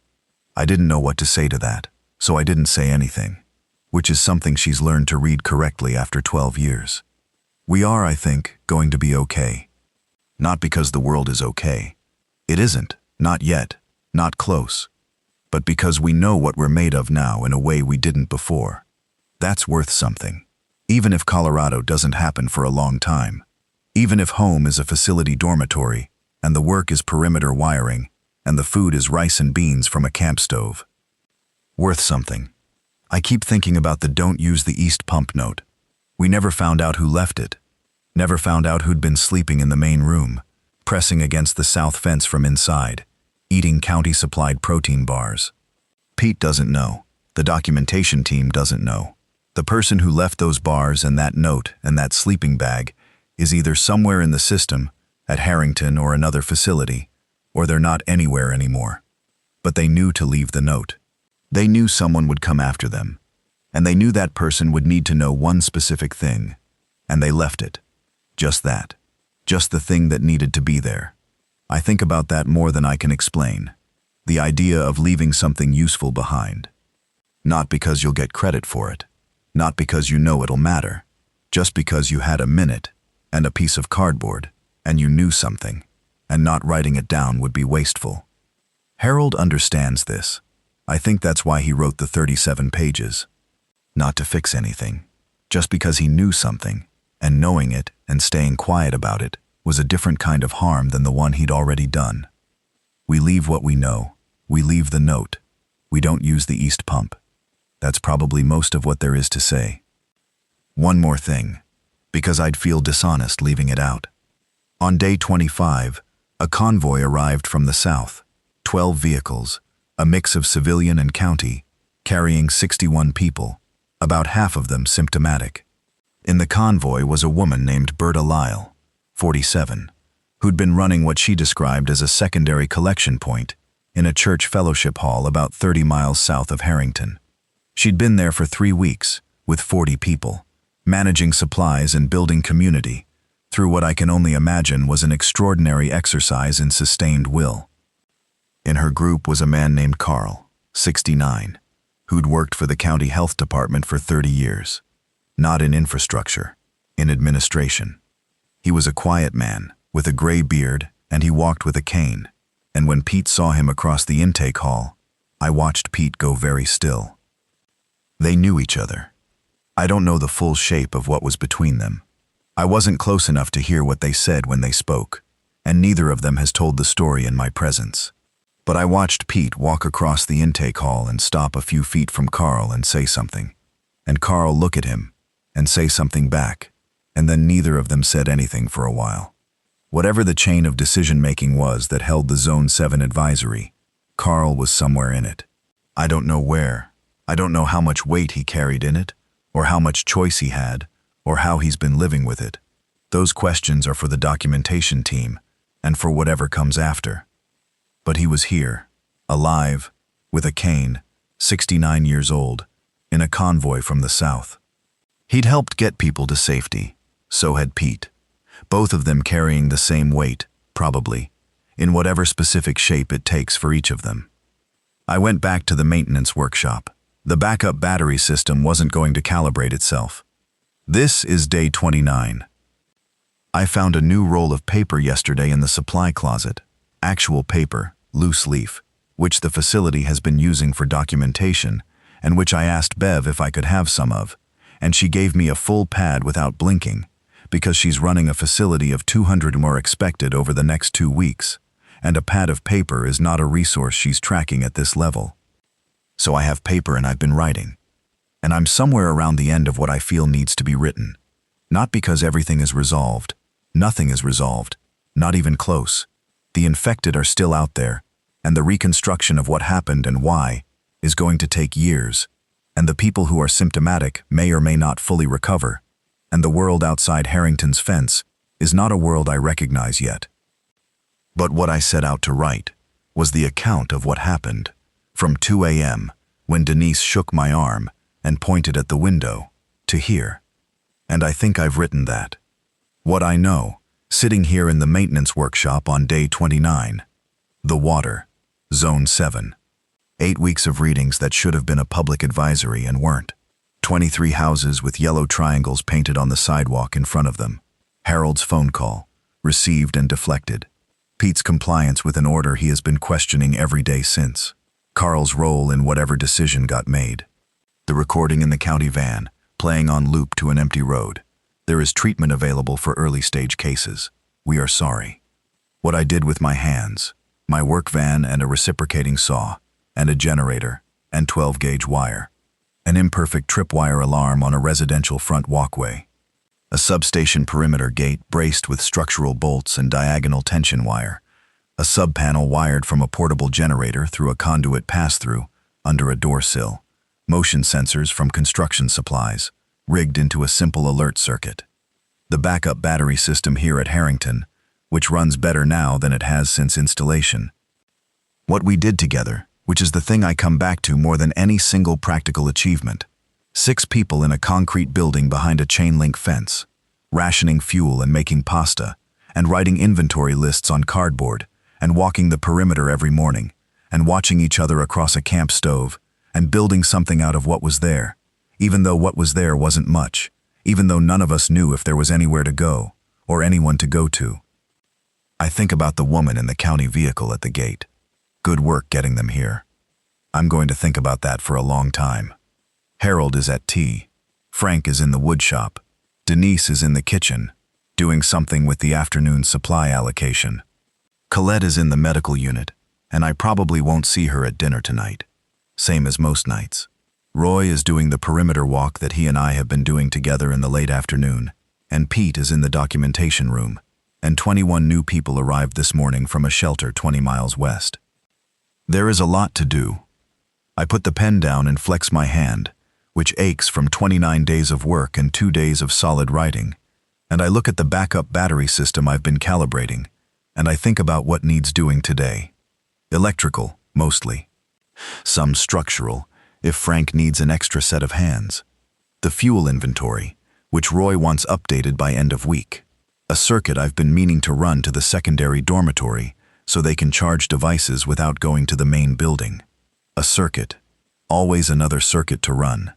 I didn't know what to say to that, so I didn't say anything, which is something she's learned to read correctly after 12 years. We are, I think, going to be okay. Not because the world is okay. It isn't, not yet, not close. But because we know what we're made of now in a way we didn't before. That's worth something. Even if Colorado doesn't happen for a long time. Even if home is a facility dormitory, and the work is perimeter wiring, and the food is rice and beans from a camp stove. Worth something. I keep thinking about the "don't use the east pump" note. We never found out who left it. Never found out who'd been sleeping in the main room, pressing against the south fence from inside, eating county-supplied protein bars. Pete doesn't know. The documentation team doesn't know. The person who left those bars and that note and that sleeping bag is either somewhere in the system, at Harrington or another facility, or they're not anywhere anymore. But they knew to leave the note. They knew someone would come after them, and they knew that person would need to know one specific thing, and they left it. Just that. Just the thing that needed to be there. I think about that more than I can explain. The idea of leaving something useful behind. Not because you'll get credit for it. Not because you know it'll matter. Just because you had a minute, and a piece of cardboard, and you knew something, and not writing it down would be wasteful. Harold understands this. I think that's why he wrote the 37 pages. Not to fix anything. Just because he knew something, and knowing it and staying quiet about it was a different kind of harm than the one he'd already done. We leave what we know. We leave the note. We don't use the east pump. That's probably most of what there is to say. One more thing, because I'd feel dishonest leaving it out. On day 25, a convoy arrived from the south, 12 vehicles, a mix of civilian and county, carrying 61 people, about half of them symptomatic. In the convoy was a woman named Berta Lyle, 47, who'd been running what she described as a secondary collection point in a church fellowship hall about 30 miles south of Harrington. She'd been there for 3 weeks, with 40 people, managing supplies and building community, through what I can only imagine was an extraordinary exercise in sustained will. In her group was a man named Carl, 69, who'd worked for the county health department for 30 years. Not in infrastructure, in administration. He was a quiet man, with a gray beard, and he walked with a cane. And when Pete saw him across the intake hall, I watched Pete go very still. They knew each other. I don't know the full shape of what was between them. I wasn't close enough to hear what they said when they spoke, and neither of them has told the story in my presence. But I watched Pete walk across the intake hall and stop a few feet from Carl and say something, and Carl look at him and say something back, and then neither of them said anything for a while. Whatever the chain of decision-making was that held the Zone 7 advisory, Carl was somewhere in it. I don't know where. I don't know how much weight he carried in it, or how much choice he had, or how he's been living with it. Those questions are for the documentation team, and for whatever comes after. But he was here, alive, with a cane, 69 years old, in a convoy from the south. He'd helped get people to safety. So had Pete. Both of them carrying the same weight, probably, in whatever specific shape it takes for each of them. I went back to the maintenance workshop. The backup battery system wasn't going to calibrate itself. This is day 29. I found a new roll of paper yesterday in the supply closet. Actual paper, loose leaf, which the facility has been using for documentation, and which I asked Bev if I could have some of, and she gave me a full pad without blinking, because she's running a facility of 200 more expected over the next 2 weeks, and a pad of paper is not a resource she's tracking at this level. So I have paper and I've been writing. And I'm somewhere around the end of what I feel needs to be written. Not because everything is resolved. Nothing is resolved. Not even close. The infected are still out there, and the reconstruction of what happened and why is going to take years, and the people who are symptomatic may or may not fully recover, and the world outside Harrington's fence is not a world I recognize yet. But what I set out to write was the account of what happened from 2 a.m., when Denise shook my arm and pointed at the window, to here. And I think I've written that. What I know, sitting here in the maintenance workshop on day 29. The water, Zone 7. 8 weeks of readings that should have been a public advisory and weren't. 23 houses with yellow triangles painted on the sidewalk in front of them. Harold's phone call, received and deflected. Pete's compliance with an order he has been questioning every day since. Carl's role in whatever decision got made. The recording in the county van, playing on loop to an empty road. There is treatment available for early-stage cases. We are sorry. What I did with my hands, my work van and a reciprocating saw, and a generator, and 12-gauge wire. An imperfect tripwire alarm on a residential front walkway. A substation perimeter gate braced with structural bolts and diagonal tension wire. A sub-panel wired from a portable generator through a conduit pass-through under a door sill. Motion sensors from construction supplies, rigged into a simple alert circuit. The backup battery system here at Harrington, which runs better now than it has since installation. What we did together, which is the thing I come back to more than any single practical achievement. 6 people in a concrete building behind a chain-link fence, rationing fuel and making pasta, and writing inventory lists on cardboard, and walking the perimeter every morning, and watching each other across a camp stove, and building something out of what was there, even though what was there wasn't much, even though none of us knew if there was anywhere to go, or anyone to go to. I think about the woman in the county vehicle at the gate. Good work getting them here. I'm going to think about that for a long time. Harold is at tea. Frank is in the wood shop. Denise is in the kitchen, doing something with the afternoon supply allocation. Colette is in the medical unit, and I probably won't see her at dinner tonight. Same as most nights. Roy is doing the perimeter walk that he and I have been doing together in the late afternoon, and Pete is in the documentation room, and 21 new people arrived this morning from a shelter 20 miles west. There is a lot to do. I put the pen down and flex my hand, which aches from 29 days of work and 2 days of solid writing, and I look at the backup battery system I've been calibrating, and I think about what needs doing today. Electrical, mostly. Some structural, if Frank needs an extra set of hands. The fuel inventory, which Roy wants updated by end of week. A circuit I've been meaning to run to the secondary dormitory so they can charge devices without going to the main building. A circuit. Always another circuit to run.